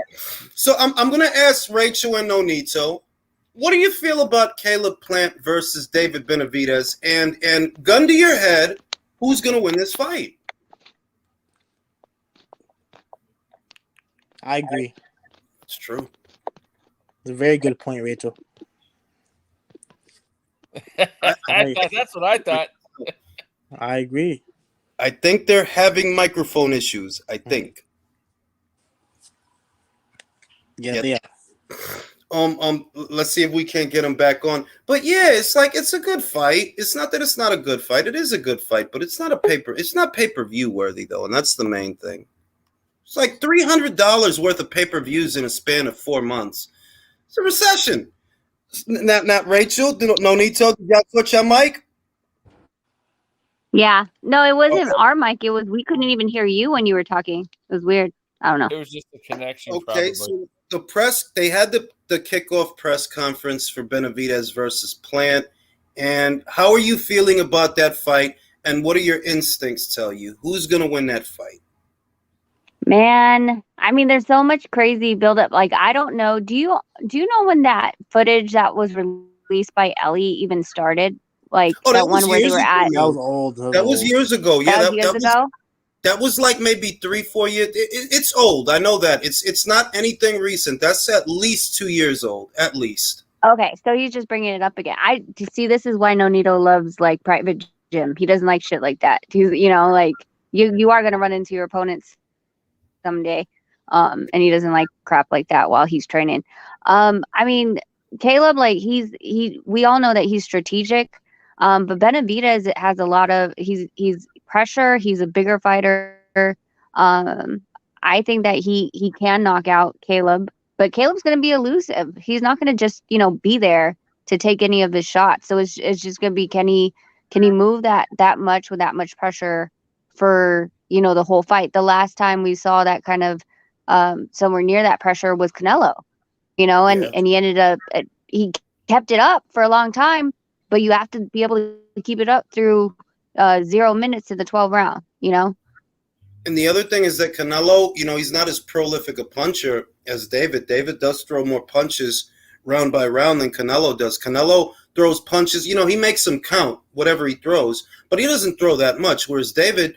So I'm gonna ask Rachel and Nonito, what do you feel about Caleb Plant versus David Benavidez? And gun to your head, who's gonna win this fight? I agree. It's true. It's a very good point, Rachel. That's what I thought. I agree. I think they're having microphone issues. I think. Yeah, Yep. they are. Let's see if we can't get them back on. But yeah, it's like it's a good fight. It's not that it's not a good fight. It is a good fight, but it's not pay-per-view worthy though, and that's the main thing. It's like $300 worth of pay-per-views in a span of 4 months. It's a recession. Not Rachel. No need to. Y'all switch your mic. Yeah. No, it wasn't our mic. It was we couldn't even hear you when you were talking. It was weird. I don't know. It was just a connection. Okay, probably. so the press, they had the kickoff press conference for Benavidez versus Plant. And how are you feeling about that fight? And what do your instincts tell you? Who's going to win that fight? Man, I mean, there's so much crazy buildup. Like, I don't know. Do you know when that footage that was released by Ellie even started? Like Oh, that one where they were at. That was old. That was years ago. Yeah, That was years ago. That was like maybe 3-4 years. It's old. I know that. It's not anything recent. That's at least 2 years old, at least. Okay, so he's just bringing it up again. See, this is why Nonito loves like private gym. He doesn't like shit like that. He's, like you are gonna run into your opponents someday, and he doesn't like crap like that while he's training. I mean, Caleb, like we all know that he's strategic, but Benavidez has a lot of he's pressure. He's a bigger fighter. I think that he can knock out Caleb. But Caleb's going to be elusive. He's not going to just, be there to take any of his shots. So it's just going to be, can he move that much with that much pressure for, the whole fight? The last time we saw that kind of somewhere near that pressure was Canelo, and he ended up, he kept it up for a long time, but you have to be able to keep it up through 0 minutes to the 12th round, And the other thing is that Canelo, he's not as prolific a puncher as David. David does throw more punches round by round than Canelo does. Canelo throws punches. You know, he makes them count, whatever he throws, but he doesn't throw that much. Whereas David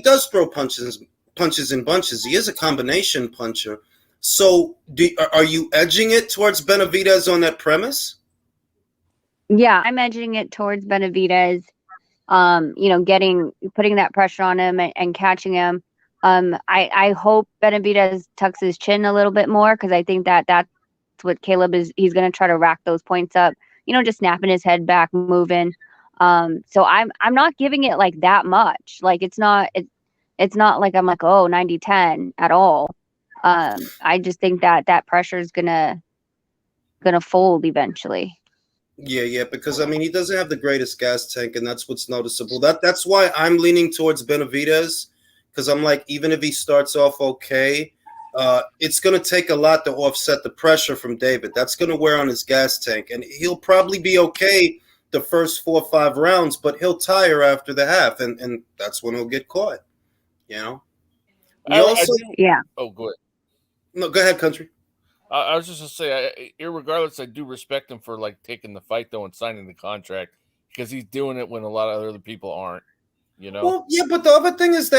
does throw punches in bunches. He is a combination puncher. So are you edging it towards Benavidez on that premise? Yeah, I'm edging it towards Benavidez. You know, putting that pressure on him and catching him. I hope Benavidez tucks his chin a little bit more, because I think that's what Caleb is. He's going to try to rack those points up. You know, just snapping his head back, moving. So I'm not giving it like that much. Like it's not like I'm like, oh, 90-10 at all. I just think that pressure is gonna fold eventually. Yeah, because I mean he doesn't have the greatest gas tank, and that's what's noticeable. That's why I'm leaning towards Benavidez, because I'm like, even if he starts off okay, it's going to take a lot to offset the pressure from David. That's going to wear on his gas tank, and he'll probably be okay the first 4 or 5 rounds, but he'll tire after the half, and that's when he'll get caught. You know. Yeah. Oh, go ahead. No, go ahead, Country. I was just gonna say, irregardless, I do respect him for like taking the fight though and signing the contract, because he's doing it when a lot of other people aren't. You know. Well, yeah, but the other thing is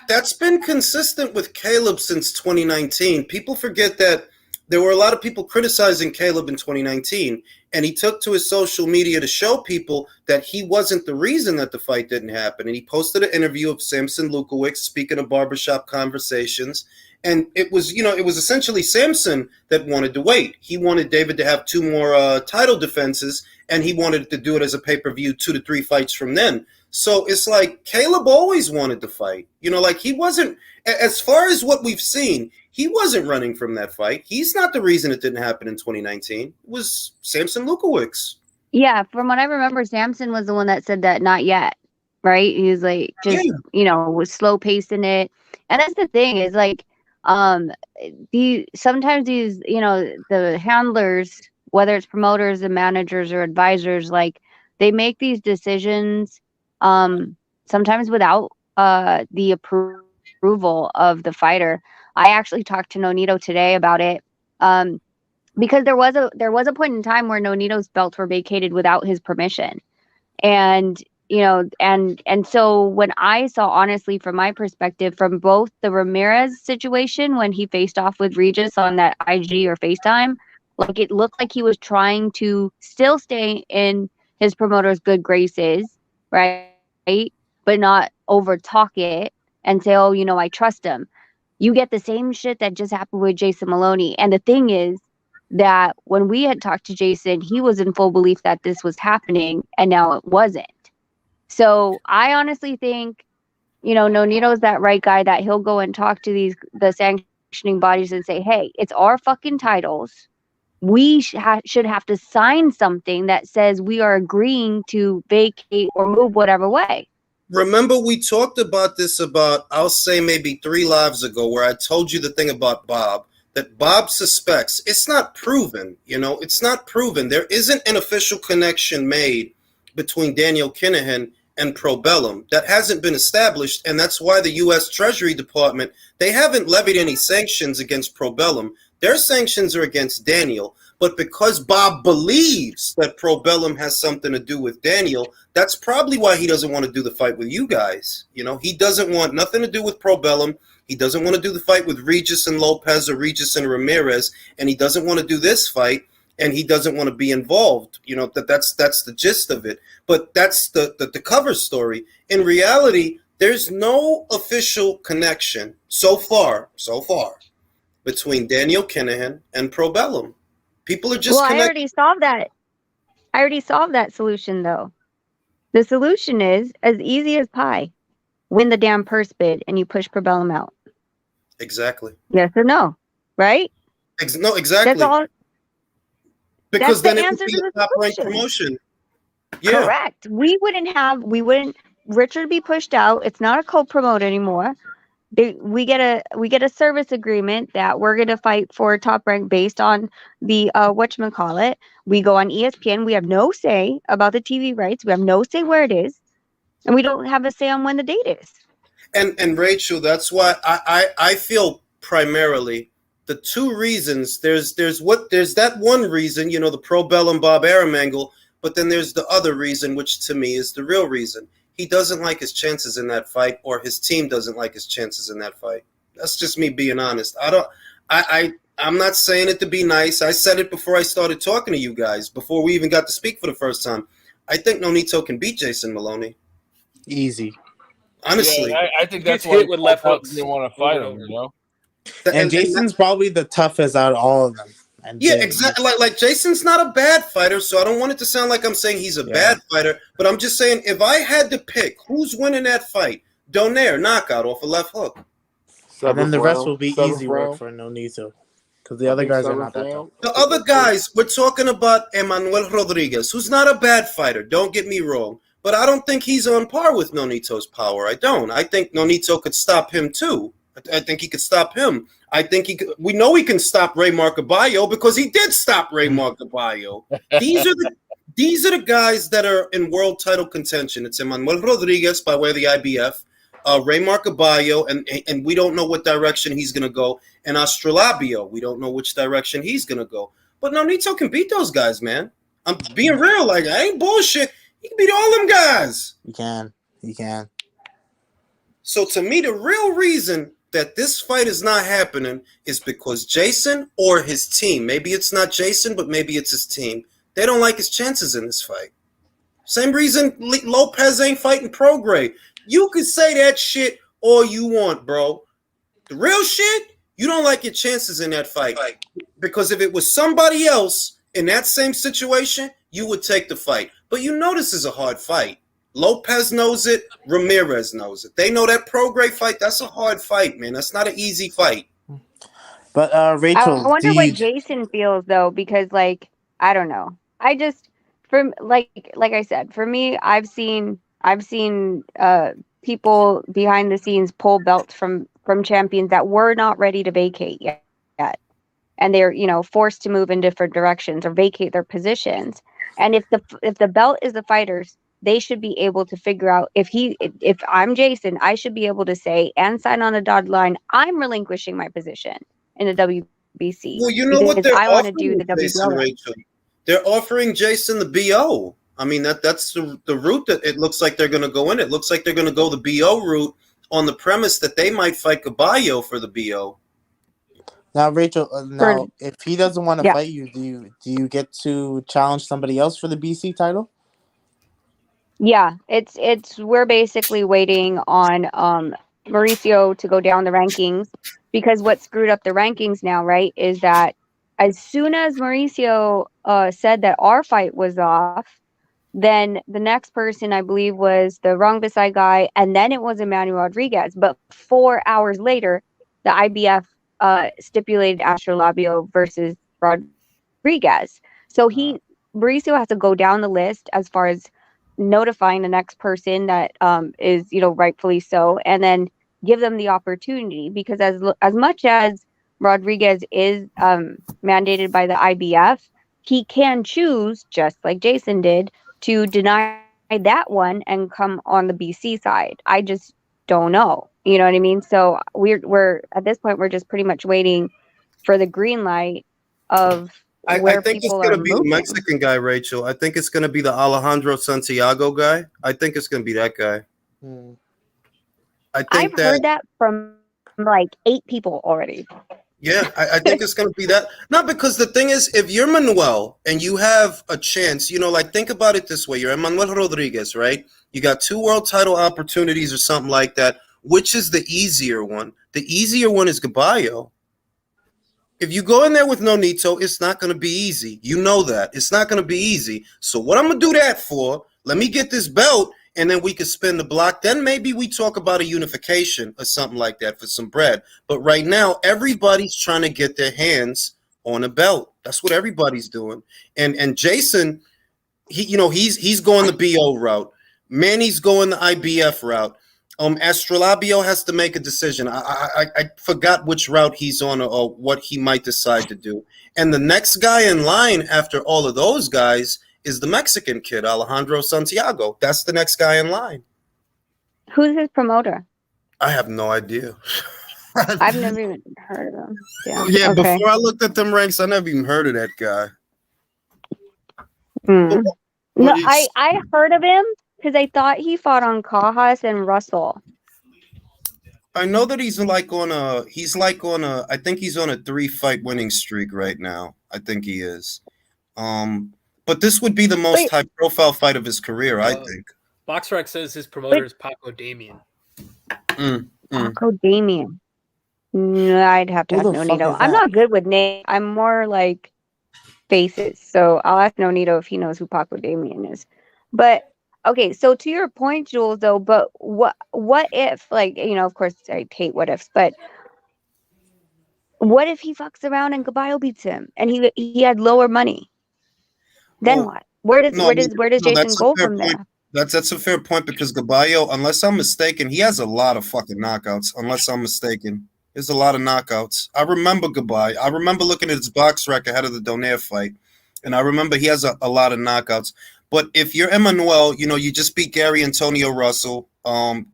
that's been consistent with Caleb since 2019. People forget that there were a lot of people criticizing Caleb in 2019, and he took to his social media to show people that he wasn't the reason that the fight didn't happen. And he posted an interview of Samson Lukowicz speaking of barbershop conversations. And it was essentially Samson that wanted to wait. He wanted David to have 2 more title defenses, and he wanted to do it as a pay-per-view 2 to 3 fights from then. So it's like Caleb always wanted to fight. You know, like he wasn't, as far as what we've seen, he wasn't running from that fight. He's not the reason it didn't happen in 2019. It was Samson Lukowicz. Yeah, from what I remember, Samson was the one that said that not yet, right? He was like, just, you know, was slow pacing it. And that's the thing, is like, sometimes these, you know, the handlers, whether it's promoters and managers or advisors, like they make these decisions sometimes without the approval of the fighter. I actually talked to Nonito today about it, because there was a point in time where Nonito's belts were vacated without his permission. And you know, and so when I saw, honestly, from my perspective, from both the Ramirez situation when he faced off with Regis on that IG or FaceTime, like it looked like he was trying to still stay in his promoter's good graces, right? But not over talk it and say, oh, you know, I trust him. You get the same shit that just happened with Jason Maloney. And the thing is that when we had talked to Jason, he was in full belief that this was happening, and now it wasn't. So I honestly think, you know, Nonito's that right guy that he'll go and talk to the sanctioning bodies and say, hey, it's our fucking titles. We should have to sign something that says we are agreeing to vacate or move whatever way. Remember, we talked about this I'll say maybe 3 lives ago, where I told you the thing about Bob, that Bob suspects. It's not proven, you know, it's not proven. There isn't an official connection made between Daniel Kinahan and Probellum. That hasn't been established, and that's why the U.S. Treasury Department, they haven't levied any sanctions against Probellum. Their sanctions are against Daniel, but because Bob believes that Probellum has something to do with Daniel, that's probably why he doesn't want to do the fight with you guys. You know, he doesn't want nothing to do with Probellum. He doesn't want to do the fight with Regis and Lopez or Regis and Ramirez, and he doesn't want to do this fight, and he doesn't want to be involved. You know, that's the gist of it. But that's the cover story. In reality, there's no official connection so far between Daniel Kinahan and Probellum. People are just I already solved that solution, though. The solution is as easy as pie. Win the damn purse bid and you push Probellum out. Exactly. Yes or no, right? No, exactly. That's all. Because that's then the it would be a top-ranked promotion. Yeah. Correct. We wouldn't Richard be pushed out. It's not a co-promote anymore. We get a service agreement that we're gonna fight for top rank based on the whatchamacallit. We go on ESPN. We have no say about the TV rights. We have no say where it is, and we don't have a say on when the date is. And Rachel, that's why I feel primarily the two reasons. There's that one reason, you know, the Pro Bellum Bob Arum angle, but then there's the other reason, which to me is the real reason. He doesn't like his chances in that fight, or his team doesn't like his chances in that fight. That's just me being honest. I'm not saying it to be nice. I said it before I started talking to you guys, before we even got to speak for the first time. I think Nonito can beat Jason Maloney. Easy. Honestly. Yeah, I think He that's gets why hit with left hooks didn't want to over fight and him, over. you know? And Jason's probably the toughest out of all of them. And yeah, exactly. Like Jason's not a bad fighter, so I don't want it to sound like I'm saying he's a bad fighter, but I'm just saying if I had to pick who's winning that fight, Donaire, knockout off a left hook. And then the rest will be Seventh easy work round. for Nonito. Because the other guys are not that tough. The other guys, we're talking about Emmanuel Rodriguez, who's not a bad fighter, don't get me wrong, but I don't think he's on par with Nonito's power. I don't. I think Nonito could stop him too. I think he could stop him. I think he could. We know he can stop Ray Marcaballo because he did stop Ray Marcaballo. These are the guys that are in world title contention. It's Emmanuel Rodriguez by way of the IBF, Ray Marcaballo, and we don't know what direction he's going to go, and Astrolabio. We don't know which direction he's going to go. But Nonito can beat those guys, man. I'm being real. Like, I ain't bullshit. He can beat all them guys. He can. So to me, the real reason that this fight is not happening is because Jason or his team, maybe it's not Jason, but maybe it's his team, they don't like his chances in this fight. Same reason Lopez ain't fighting Prograis. You can say that shit all you want, bro. The real shit, you don't like your chances in that fight. Because if it was somebody else in that same situation, you would take the fight. But you know this is a hard fight. Lopez knows it. Ramirez knows it. They know that Prograis fight, that's a hard fight, man. That's not an easy fight. But Rachel, I wonder what Jason feels though, because like I don't know. I just like I said, for me, I've seen people behind the scenes pull belts from champions that were not ready to vacate yet. And they're, forced to move in different directions or vacate their positions. And if the belt is the fighter's, they should be able to figure out if I'm Jason, I should be able to say and sign on a dotted line, I'm relinquishing my position in the WBC. Well, you know what they're I want to offering do the Jason, WBO. Rachel. They're offering Jason the BO. I mean, that's the route that it looks like they're going to go in. It looks like they're going to go the BO route on the premise that they might fight Caballo for the BO. Now, Rachel, if he doesn't want to fight you, do you get to challenge somebody else for the BC title? Yeah, we're basically waiting on Mauricio to go down the rankings, because what screwed up the rankings now, right, is that as soon as Mauricio said that our fight was off, then the next person, I believe, was the Wrong Beside guy, and then it was Emmanuel Rodriguez. But 4 hours later, the IBF stipulated Astrolabio versus Rodriguez. So Mauricio has to go down the list as far as notifying the next person that is, rightfully so, and then give them the opportunity, because as much as Rodriguez is mandated by the IBF, he can choose, just like Jason did, to deny that one and come on the BC side. I just don't know. You know what I mean? So we're at this point, we're just pretty much waiting for the green light of where I think people it's going are to be moving. the Mexican guy, Rachel. I think it's going to be the Alejandro Santiago guy. I think it's going to be that guy. I've heard that from like 8 people already. Yeah, I think it's going to be that. Not because the thing is, if you're Manuel and you have a chance, think about it this way. You're Emmanuel Rodriguez, right? You got 2 world title opportunities or something like that. Which is the easier one? The easier one is Caballo. If you go in there with Nonito, it's not going to be easy. You know that. It's not going to be easy. So what I'm going to do that for, let me get this belt, and then we can spin the block. Then maybe we talk about a unification or something like that for some bread. But right now, everybody's trying to get their hands on a belt. That's what everybody's doing. And Jason, he's going the BO route. Manny's going the IBF route. Astrolabio has to make a decision. I forgot which route he's on or what he might decide to do. And the next guy in line after all of those guys is the Mexican kid, Alejandro Santiago. That's the next guy in line. Who's his promoter? I have no idea. I've never even heard of him. Yeah. Yeah, Okay. before I looked at them ranks, I never even heard of that guy. Hmm. Well, No, I heard of him because I thought he fought on Kajas and Russell. I know that he's like on a I think he's on a 3-fight winning streak right now. I think he is. But this would be the most Wait. high profile fight of his career, I think. BoxRec says his promoter is Paco Damien. Paco Damien. No, I'd have to Who ask the fuck Nonito. is I'm that? not good with names. I'm more like faces. So I'll ask Nonito if he knows who Paco Damien is. But okay, so to your point, Jules, though, but what if, like, of course I hate what ifs, but what if he fucks around and Caballo beats him and he had lower money? Then Well, what? Where does No, I mean, Jason that's a go fair from point. there? That's a fair point because Gaballo, unless I'm mistaken, he has a lot of fucking knockouts. Unless I'm mistaken, there's a lot of knockouts. I remember Gaballo. I remember looking at his box rec ahead of the Donaire fight, and I remember he has a lot of knockouts. But if you're Emmanuel, you just beat Gary Antonio Russell, one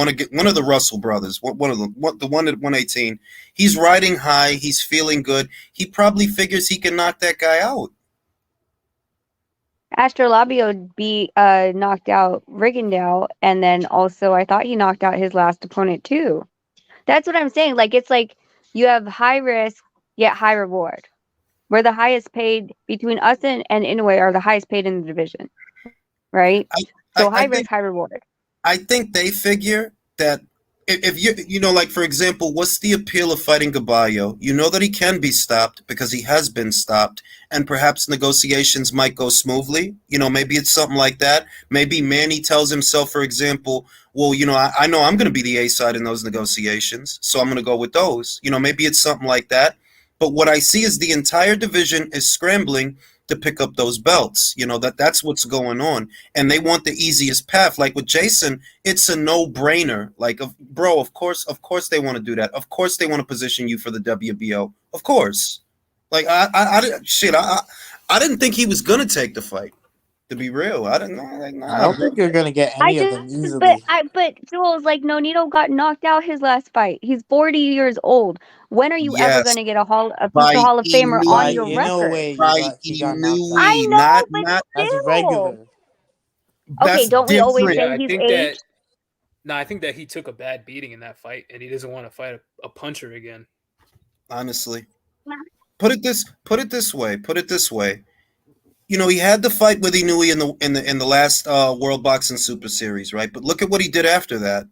of the Russell brothers, one of them, the one at 118. He's riding high. He's feeling good. He probably figures he can knock that guy out. Astrolabio knocked out Rigondeaux, and then also I thought he knocked out his last opponent too. That's what I'm saying. Like, it's like you have high risk yet high reward. We're the highest paid between us and Inoue are the highest paid in the division, right? So high risk, high reward. I think they figure that if like, for example, what's the appeal of fighting Gaballo? You know that he can be stopped because he has been stopped, and perhaps negotiations might go smoothly. Maybe it's something like that. Maybe Manny tells himself, for example, well, I know I'm going to be the A side in those negotiations, so I'm going to go with those. Maybe it's something like that. But what I see is the entire division is scrambling to pick up those belts. That's what's going on, and they want the easiest path. Like with Jason, it's a no-brainer. Like, bro, of course they want to do that. Of course they want to position you for the WBO. Of course. Like, I didn't think he was gonna take the fight. To be real, I didn't know. Like, nah, I don't think you're gonna get any of them easily. But Jules, like, Nonito got knocked out his last fight. He's 40 years old. When are you ever gonna get a future Hall of Famer on your record? He got knocked out. I know, but That's still. regular. Okay, don't we always say I he's think aged? I think that he took a bad beating in that fight, and he doesn't want to fight a puncher again. Honestly, put it this way. He had the fight with Inoue in the last World Boxing Super Series, right? But look at what he did after that.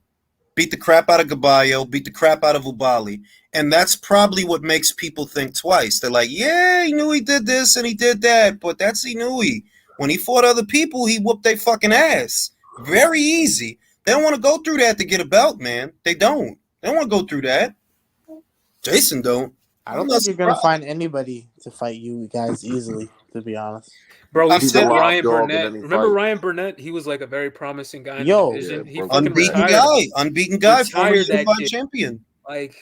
Beat the crap out of Gaballo, beat the crap out of Ubali. And that's probably what makes people think twice. They're like, yeah, Inoue did this and he did that, but that's Inoue. When he fought other people, he whooped their fucking ass. Very easy. They don't want to go through that to get a belt, man. They don't. They don't want to go through that. Jason don't. I don't think you're gonna find anybody to fight you guys easily, to be honest. Bro, we He's said a live Ryan dog in Burnett. any Remember fight. Ryan Burnett? He was like a very promising guy in Yo. the division. He Yeah, fucking Unbeaten guy, former Retired that Ubali kid. champion. Like,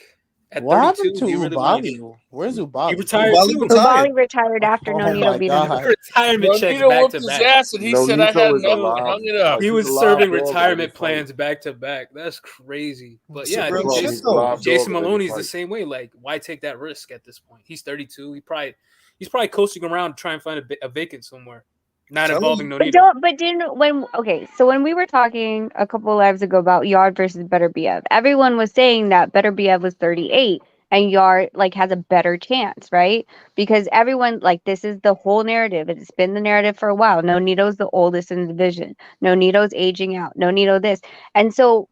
at What 32, happened to he really wanted Ubali? Where's Ubali? He retired Ubali too. retired. Ubali retired after Oh Nonito my beat him. God. Retirement checks Nonito back whooped to his back. ass, and he said, "I Nonito had is enough." alive. Hung it up. He He's was a live serving dog in retirement any plans fight. back to back. That's crazy. But It's yeah, a I real think shit, Jason, though. Live Jason dog in any Maloney's the fight. same way. Like, why take that risk at this point? He's 32. He's probably coasting around to try and find a vacant somewhere, not Tell involving him. Nonito. So when we were talking a couple of lives ago about Yard versus Better BF, everyone was saying that Better BF was 38 and Yard like has a better chance, right? Because everyone, like, this is the whole narrative. It's been the narrative for a while. Nonito's the oldest in the division. Nonito's aging out. Nonito this. And so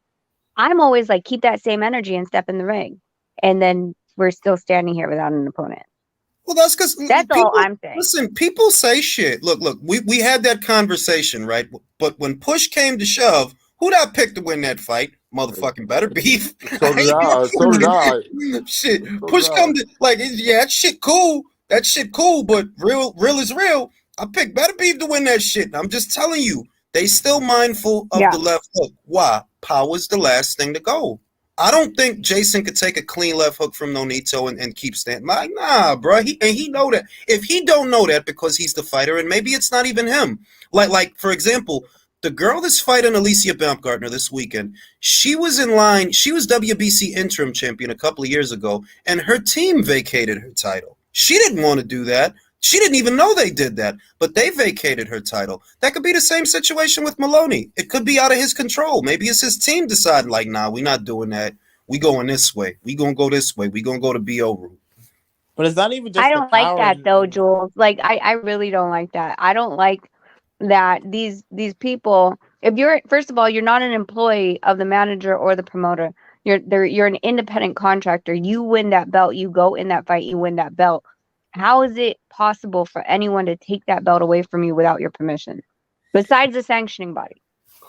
I'm always like, keep that same energy and step in the ring. And then we're still standing here without an opponent. Well, that's because That's all I'm saying. Listen, people say shit. Look, we had that conversation, right? But when push came to shove, who'd I pick to win that fight? Motherfucking Better Beef. So did I. So did I. Shit. So Push did come I. to like, yeah, that shit cool. That shit cool, but real is real. I picked Better Beef to win that shit. I'm just telling you, they still mindful of the left hook. Why? Power's the last thing to go. I don't think Jason could take a clean left hook from Nonito and keep standing. Like, nah, bro. He know that. If he don't know that because he's the fighter, and maybe it's not even him. Like for example, The girl that's fighting Alicia Baumgartner this weekend, she was in line. She was WBC interim champion a couple of years ago, and her team vacated her title. She didn't want to do that. She didn't even know they did that, but they vacated her title. That could be the same situation with Maloney. It could be out of his control. Maybe it's his team deciding, like, nah, we're not doing that. We going this way. We gonna go this way. We gonna go to BO route. But it's not even just I the don't like power. that though, Jules. Like I really don't like that. I don't like that these people, if you're, first of all, you're not an employee of the manager or the promoter. You're an independent contractor. You win that belt, you go in that fight, you win that belt. How is it possible for anyone to take that belt away from you without your permission? Besides the sanctioning body.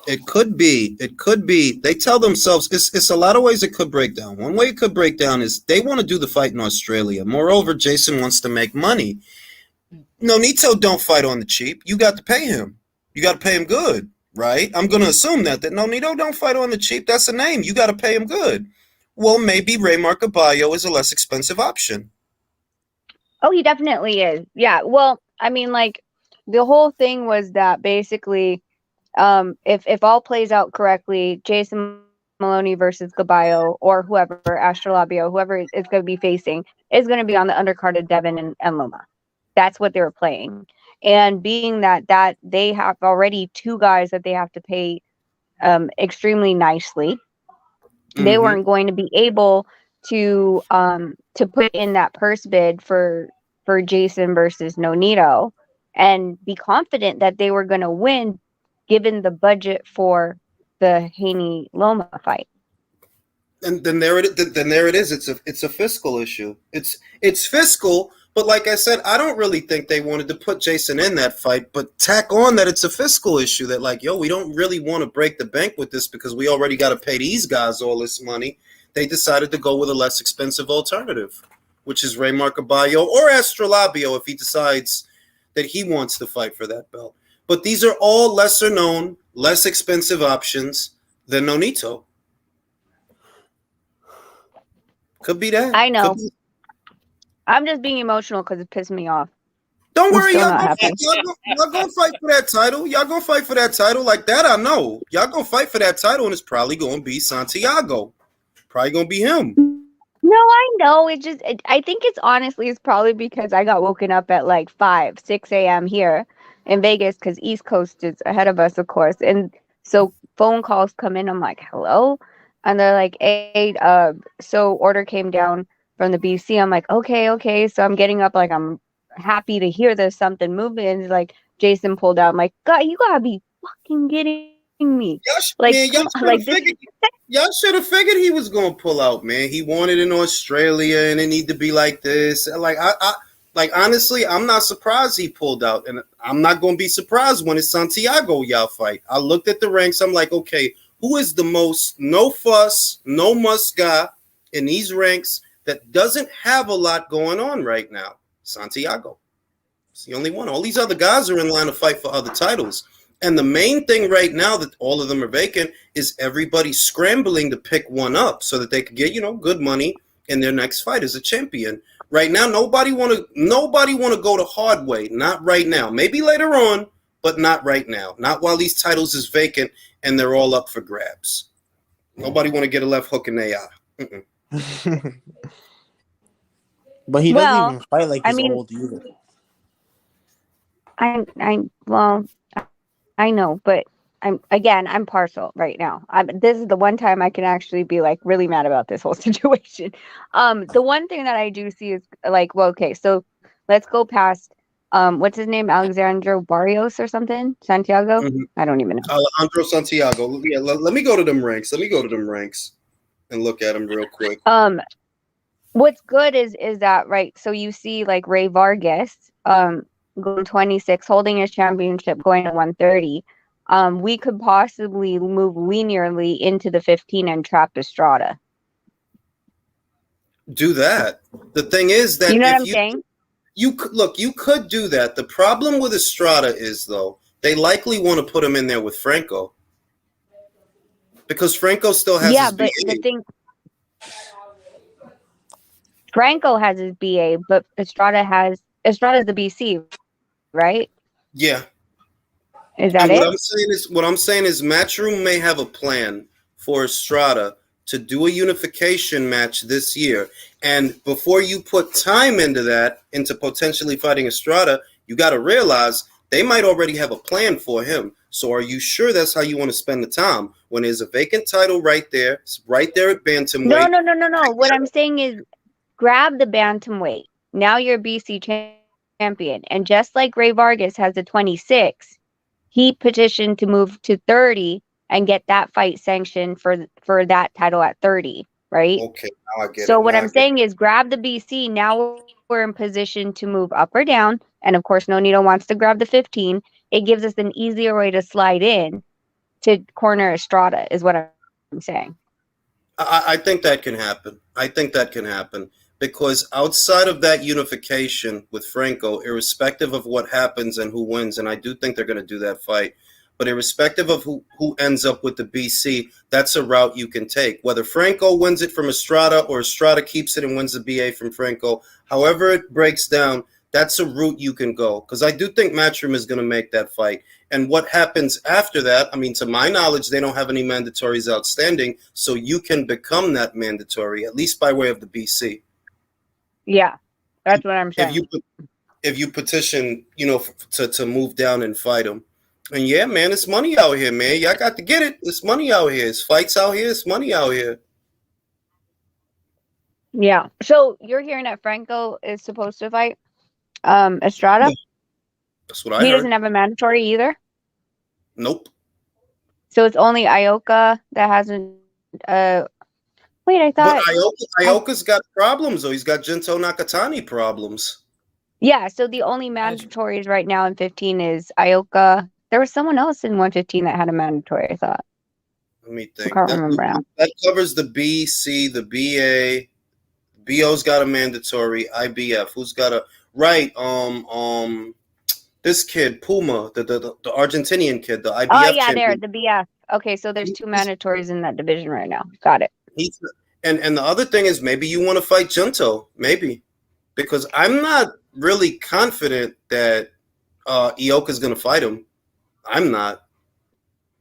It could be. It could be. They tell themselves it's a lot of ways it could break down. One way it could break down is they want to do the fight in Australia. Moreover, Jason wants to make money. Nonito don't fight on the cheap. You got to pay him. You got to pay him good, right? I'm going to assume that Nonito don't fight on the cheap. That's a name. You got to pay him good. Well, maybe Raymar Caballo is a less expensive option. Oh, he definitely is. Yeah. Well, I mean, like, the whole thing was that basically, if all plays out correctly, Jason Maloney versus Caballo or whoever, Astrolabio, whoever is going to be facing, is going to be on the undercard of Devin and Loma. That's what they were playing. And being that they have already two guys that they have to pay extremely nicely, they weren't going to be able to put in that purse bid for Jason versus Nonito and be confident that they were going to win given the budget for the Haney Loma fight. And then there it is. It's a fiscal issue. It's fiscal, but like I said, I don't really think they wanted to put Jason in that fight, but tack on that it's a fiscal issue that, like, yo, we don't really want to break the bank with this because we already got to pay these guys all this money. They decided to go with a less expensive alternative, which is Raymar Caballo or Astrolabio if he decides that he wants to fight for that belt. But these are all lesser known, less expensive options than Nonito. Could be that. I know. I'm just being emotional because it pissed me off. Don't worry, still y'all not gonna, happy. y'all gonna fight for that title. Y'all gonna fight for that title like that. I know. Y'all gonna fight for that title, and it's probably gonna be Santiago. Probably gonna be him. No, I know. I think it's probably because I got woken up at like 5, 6 a.m. here in Vegas because East Coast is ahead of us, of course. And so phone calls come in. I'm like, hello? And they're like, hey, so order came down from the BC. I'm like, okay. So I'm getting up, like, I'm happy to hear there's something moving. And like, Jason pulled out. I'm like, God, you gotta be fucking kidding me. Y'all should have figured he was gonna pull out, man. He wanted in Australia, and it need to be like this. Like honestly, I'm not surprised he pulled out, and I'm not gonna be surprised when it's Santiago y'all fight. I looked at the ranks. I'm like, okay, who is the most no fuss, no muss guy in these ranks that doesn't have a lot going on right now? Santiago. It's the only one. All these other guys are in line to fight for other titles. And the main thing right now that all of them are vacant is everybody scrambling to pick one up so that they could get, good money in their next fight as a champion. Right now, nobody want to go the hard way. Not right now. Maybe later on, but not right now. Not while these titles is vacant and they're all up for grabs. Nobody want to get a left hook in their eye. But he doesn't even fight like he's old either. I know, but I'm partial right now. This is the one time I can actually be like really mad about this whole situation. The one thing that I do see is like, well, okay, so let's go past what's his name? Alexandro Barrios or something? Santiago? Mm-hmm. I don't even know. Alejandro Santiago. Yeah, let me go to them ranks. And look at them real quick. What's good is that, right, so you see like Ray Vargas going 26, holding his championship, going to 130. We could possibly move linearly into the 15 and trap Estrada. Do that. The thing is that you know what I'm saying? You could do that. The problem with Estrada is, though, they likely want to put him in there with Franco because Franco still has his BA. But the thing, Franco has his BA, but Estrada's the BC, right? Yeah. Is that And it? what I'm saying is Matchroom may have a plan for Estrada to do a unification match this year. And before you put time into that, into potentially fighting Estrada, you got to realize they might already have a plan for him. So are you sure that's how you want to spend the time when there's a vacant title right there? It's right there at bantamweight. No. What I'm saying is grab the bantamweight. Now you're BC champion. And just like Ray Vargas has a 26, he petitioned to move to 30 and get that fight sanctioned for that title at 30, right? Okay, now I get So it. what Now I I'm get saying is grab the BC. Now we're in position to move up or down. And of course, Nonito wants to grab the 15. It gives us an easier way to slide in to corner Estrada, is what I'm saying. I think that can happen. I think that can happen because outside of that unification with Franco, irrespective of what happens and who wins, and I do think they're going to do that fight, but irrespective of who ends up with the BC, that's a route you can take. Whether Franco wins it from Estrada or Estrada keeps it and wins the BA from Franco, however it breaks down, that's a route you can go. Because I do think Matchroom is going to make that fight. And what happens after that, I mean, to my knowledge, they don't have any mandatories outstanding, so you can become that mandatory, at least by way of the BC. Yeah, that's what I'm saying. If you petition, to move down and fight them. And yeah, man, it's money out here, man. Y'all got to get it. It's money out here. It's fights out here. It's money out here. Yeah. So you're hearing that Franco is supposed to fight Estrada? That's what I He heard. doesn't have a mandatory either? Nope. So it's only Ioka that hasn't wait, I thought But Ioka's got problems, though. He's got Gento Nakatani problems. yeah, so the only mandatories right now in 15 is Ioka. There was someone else in 115 that had a mandatory, I thought. Let me I think. can't remember now. That covers the B, C, the BA. BO's got a mandatory. IBF. Who's got a right? This kid Puma, the Argentinian kid, the IBF. Oh yeah, champion. there, the BF. Okay, so there's two mandatories in that division right now. Got it. And the other thing is maybe you want to fight Junto, maybe, because I'm not really confident that Ioka's going to fight him. I'm not.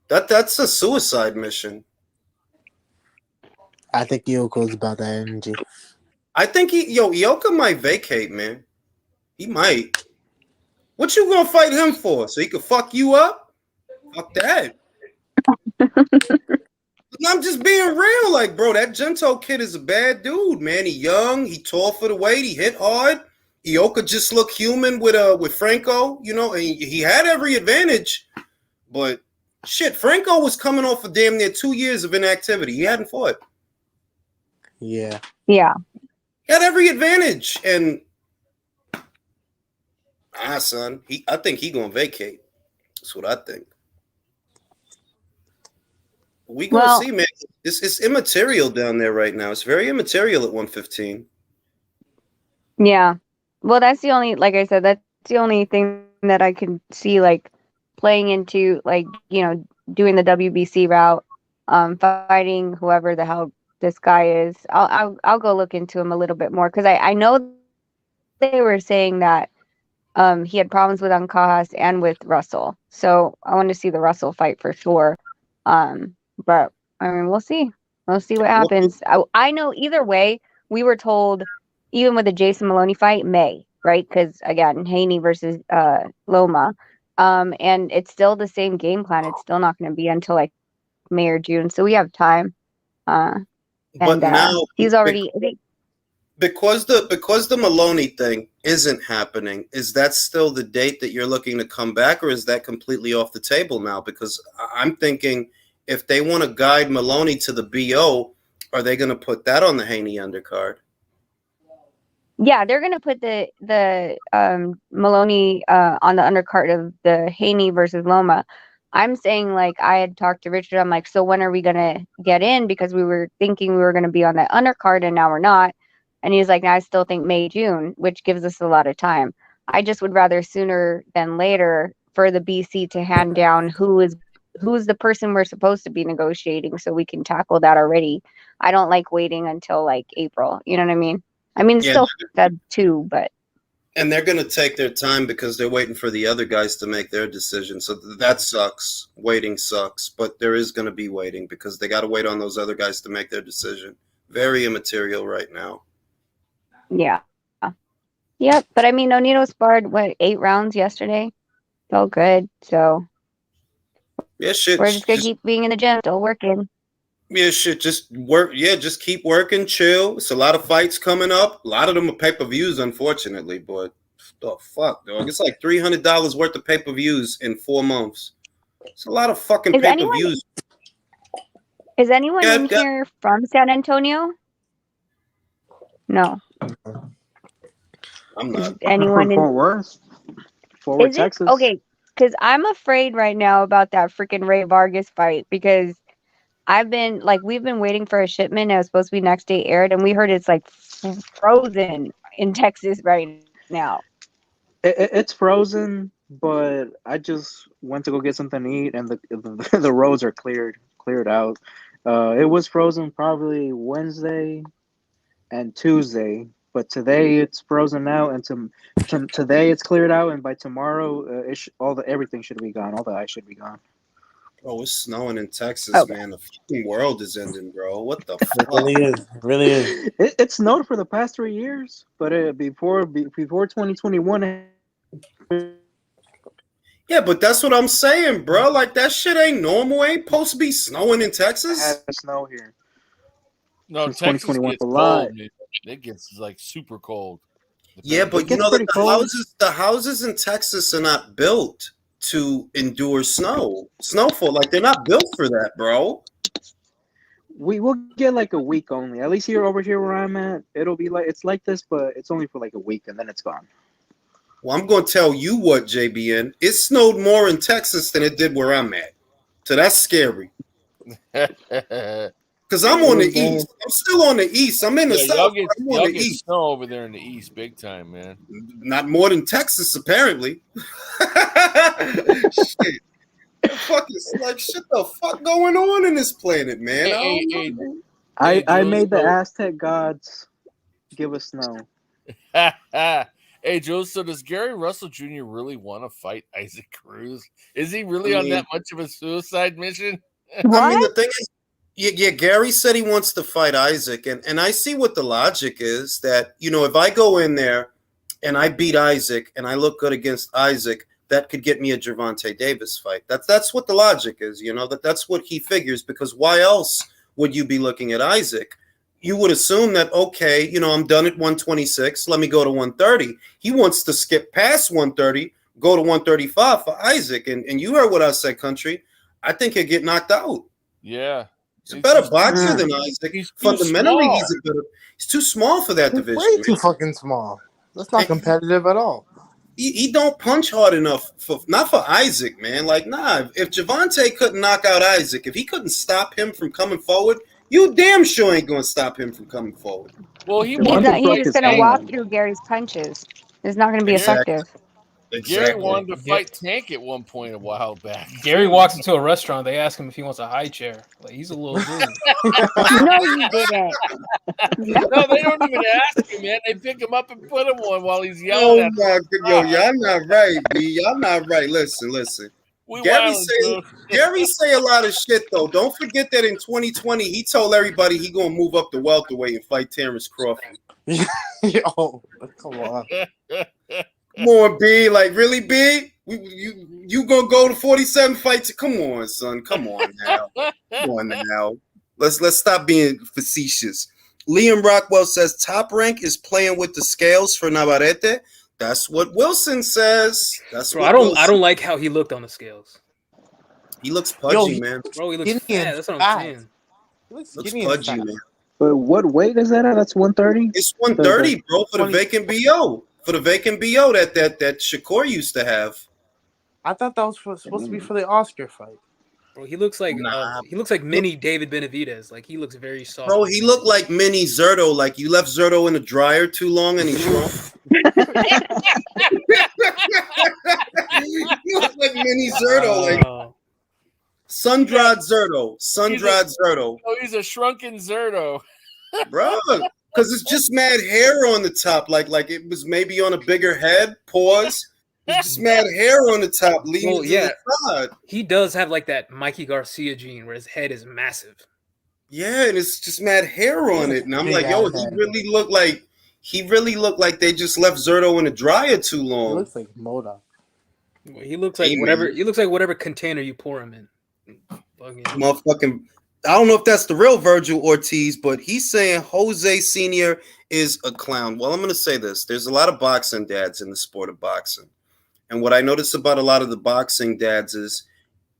That's a suicide mission. I think Yoko's about that energy. I think Ioka might vacate, man. He might. What you gonna fight him for? So he can fuck you up? Fuck that. I'm just being real, like, bro. That Gento kid is a bad dude, man. He young, he tall for the weight, he hit hard. Ioka just looked human with Franco, and he had every advantage. But shit, Franco was coming off for damn near 2 years of inactivity. He hadn't fought. Yeah. Yeah. He had every advantage, and son, I think he gonna vacate. That's what I think. We gonna see, man. It's immaterial down there right now. It's very immaterial at 115. Yeah. Well, that's the only, like I said, that's the only thing that I can see, like, playing into, like, doing the WBC route, fighting whoever the hell this guy is. I'll go look into him a little bit more because I know they were saying that he had problems with Ancajas and with Russell. So I want to see the Russell fight for sure. But I mean, we'll see. We'll see what happens. I know either way, we were told, even with the Jason Maloney fight, May, right? Because again, Haney versus Loma. And it's still the same game plan. It's still not going to be until like May or June. So we have time. But now he's already because the Maloney thing isn't happening. Is that still the date that you're looking to come back, or is that completely off the table now? Because I'm thinking if they want to guide Maloney to the BO, are they going to put that on the Haney undercard? Yeah, they're going to put the Maloney on the undercard of the Haney versus Loma. I'm saying, like, I had talked to Richard. I'm like, so when are we going to get in? Because we were thinking we were going to be on that undercard, and now we're not. And he's like, I still think May, June, which gives us a lot of time. I just would rather sooner than later for the BC to hand down who's the person we're supposed to be negotiating so we can tackle that already. I don't like waiting until like April. You know what I mean? I mean, it's still Feb too, but And they're going to take their time because they're waiting for the other guys to make their decision. So that sucks. Waiting sucks. But there is going to be waiting because they got to wait on those other guys to make their decision. Very immaterial right now. Yeah. Yep. But I mean, Nonito sparred, 8 rounds yesterday? Felt good. So Yeah, shit. we're just going to keep being in the gym, still working. Yeah, shit. Just work. Yeah, just keep working, chill. It's a lot of fights coming up. A lot of them are pay-per-views, unfortunately. But the fuck, dog. It's like $300 worth of pay-per-views in 4 months. It's a lot of fucking Is anyone- pay-per-views. Is anyone Yeah, in yeah. here from San Antonio? No. I'm Is not. anyone From in? Fort Worth? Fort Worth, Is it Texas. okay? Because I'm afraid right now about that freaking Ray Vargas fight because we've been waiting for a shipment. It was supposed to be next day aired, and we heard it's like frozen in Texas right now. It's frozen, but I just went to go get something to eat, and the roads are cleared out. It was frozen probably Wednesday and Tuesday, but today it's frozen out, and today it's cleared out, and by tomorrow, everything should be gone. All the ice should be gone. Oh, it's snowing in Texas, Okay. man. The fucking world is ending, bro. What the It fuck? really is. It really is. It snowed for the past 3 years, but before 2021. Yeah, but that's what I'm saying, bro. Like, that shit ain't normal. Ain't supposed to be snowing in Texas. Had snow here. No, Since Texas 2021 gets a lot. cold. Dude. It gets like super cold. Yeah, but It you gets know that pretty cold. the houses in Texas are not built to endure snowfall. Like, they're not built for that, bro. We will get like a week only. At least over here where I'm at, it'll be like it's like this, but it's only for like a week and then it's gone. Well, I'm going to tell you what, JBN. It snowed more in Texas than it did where I'm at. So that's scary. Because I'm on the east. I'm still on the east. I'm in the south. I'm on the east. Snow over there in the east, big time, man. Not more than Texas, apparently. Shit. Shit the fuck going on in this planet, man? I made the Aztec gods give us snow. Hey, Joe, so does Gary Russell Jr. really want to fight Isaac Cruz? Is he really on that much of a suicide mission? I mean, the thing is, yeah, Gary said he wants to fight Isaac, and I see what the logic is that, you know, if I go in there and I beat Isaac and I look good against Isaac, that could get me a Gervonta Davis fight. That's what the logic is, you know, that's what he figures, because why else would you be looking at Isaac? You would assume that, okay, you know, I'm done at 126. Let me go to 130. He wants to skip past 130, go to 135 for Isaac. And you heard what I said, country. I think he'll get knocked out. Yeah. He's a better boxer than Isaac. Fundamentally, he's too small for that division. Way too fucking small. That's not competitive at all. He don't punch hard enough not for Isaac, man. Like, nah, if Gervonta couldn't knock out Isaac, if he couldn't stop him from coming forward, you damn sure ain't gonna stop him from coming forward. Well, he's just gonna walk through Gary's punches. It's not gonna be effective. Gary wanted to fight Tank at one point a while back. Gary walks into a restaurant. They ask him if he wants a high chair. Like, he's a little dude. No, you didn't. No, they don't even ask him, man. They pick him up and put him on while he's yelling at them. Yo, y'all not right, B. Y'all not right. Listen. Gary say a lot of shit, though. Don't forget that in 2020, he told everybody he gonna move up to welterweight and fight Terrence Crawford. Yo, come on. Come on, B. Like, really, B? You gonna go to 47 fights? Come on, son. Come on now. Come on now. Let's stop being facetious. Liam Rockwell says Top Rank is playing with the scales for Navarrete. That's what Wilson says. That's Bro, what I don't like how he looked on the scales. He looks pudgy, man. Bro, he looks fat. That's what I'm saying. He looks pudgy, man. But what weight is that at? That's 130? It's 130, bro, for the vacant BO. For the vacant BO that Shakur used to have. I thought that was supposed to be for the Oscar fight. Bro, he looks like mini David Benavidez. Like, he looks very soft. Bro, he looked like mini Zerto. Like, you left Zerto in the dryer too long and he shrunk. You look like mini Zerto. Like, sun-dried Zerto. Sun-dried Zerto. Oh, he's a shrunken Zerto. Bro, because it's just mad hair on the top, like it was maybe on a bigger head. Pause. There's just mad hair on the top, leading Well, to yeah. the side. He does have like that Mikey Garcia gene where his head is massive. Yeah, and it's just mad hair on it, and I'm Big like, yo, ass head. he really looked like they just left Zerto in the dryer too It long. looks like Moda. He looks like Hey, whatever. man. He looks like whatever container you pour him in. Fucking- Motherfucking, I don't know if that's the real Virgil Ortiz, but he's saying Jose Sr. is a clown. Well, I'm going to say this. There's a lot of boxing dads in the sport of boxing. And what I notice about a lot of the boxing dads is,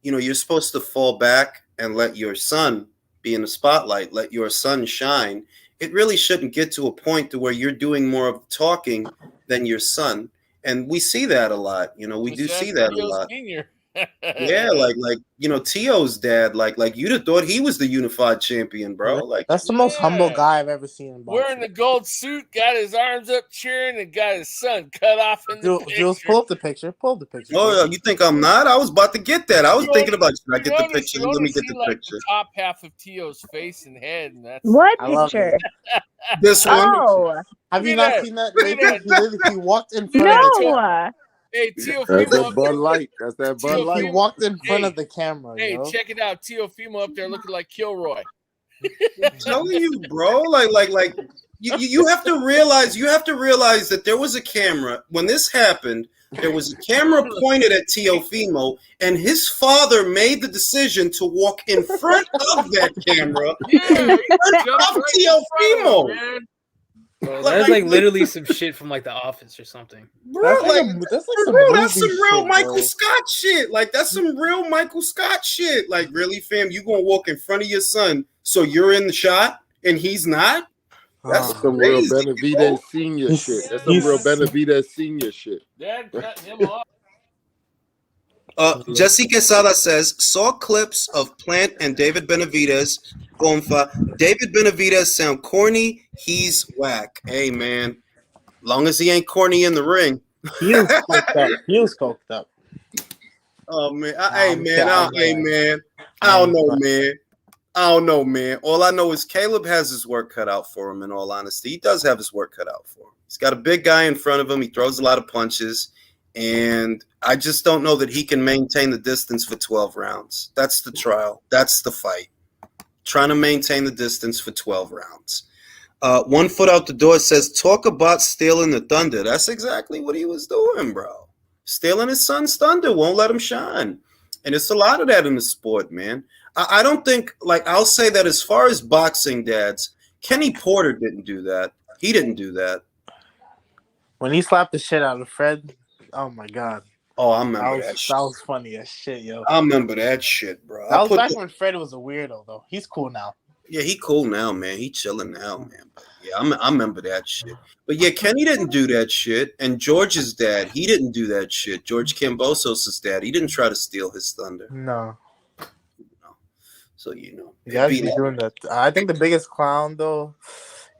you're supposed to fall back and let your son be in the spotlight, let your son shine. It really shouldn't get to a point to where you're doing more of talking than your son. And we see that a lot. We do see that a lot. Senior. Yeah, like Tio's dad, like you'd have thought he was the unified champion, bro. Like That's the most humble guy I've ever seen in boxing. Wearing the gold suit, got his arms up cheering, and got his son cut off in the picture. Jules, pull up the picture. Pull up the picture. Oh, you think I'm not? I was about to get that. I was thinking about, should I You get the only- picture? you Let me only get see, the like, picture. The top half of Tio's face and head, and that's What I love picture? it. This one. Oh Have you Look at not that. seen that? Look at He walked in front of the camera. no! Hey, Tio That's Fimo that up Bud there. Light. That's that Bud Tio He Light. Fimo- walked in front Hey, of the camera. Hey, yo. check it out. Tio Fimo up there looking like Kilroy. I'm telling you, bro. Like you have to realize that there was a camera when this happened. There was a camera pointed at Teofimo, and his father made the decision to walk in front of that camera. Yeah, he jumped Of right in front of Teofimo. him, man. Bro, that's like literally some shit from like The Office or something. Bro, That's like some bro, that's movie some real shit, Michael bro. Scott shit. Like, that's some real Michael Scott shit. Like, really, fam, you gonna walk in front of your son so you're in the shot and he's not? That's Ah. Some real crazy, bro. Benavidez Senior He's- shit. That's some he's- real Benavidez Senior shit. Dad cut him off. Jesse Quesada says, saw clips of Plant and David Benavidez. Gonfa. David Benavidez sound corny. He's whack. Hey, man. Long as he ain't corny in the ring. He was coked up. He was coked up. Oh, man. I'm kidding. I don't know, man. I don't know, man. All I know is Caleb has his work cut out for him, in all honesty. He does have his work cut out for him. He's got a big guy in front of him. He throws a lot of punches. And I just don't know that he can maintain the distance for 12 rounds. That's the trial. That's the fight. Trying to maintain the distance for 12 rounds. 1 foot out the door says, talk about stealing the thunder. That's exactly what he was doing, bro. Stealing his son's thunder, won't let him shine. And it's a lot of that in the sport, man. I don't think, I'll say that as far as boxing dads, Kenny Porter didn't do that. He didn't do that. When he slapped the shit out of Fred, oh my god. Oh, I remember that shit. That was funny as shit, yo. I remember that shit, bro. That was back when Fred was a weirdo, though. He's cool now. Yeah, he cool now, man. He chilling now, man. But yeah, I remember that shit. But yeah, Kenny didn't do that shit. And George's dad, he didn't do that shit. George Kambosos' dad, he didn't try to steal his thunder. No. So, You guys beat be it. doing that. I think the biggest clown, though,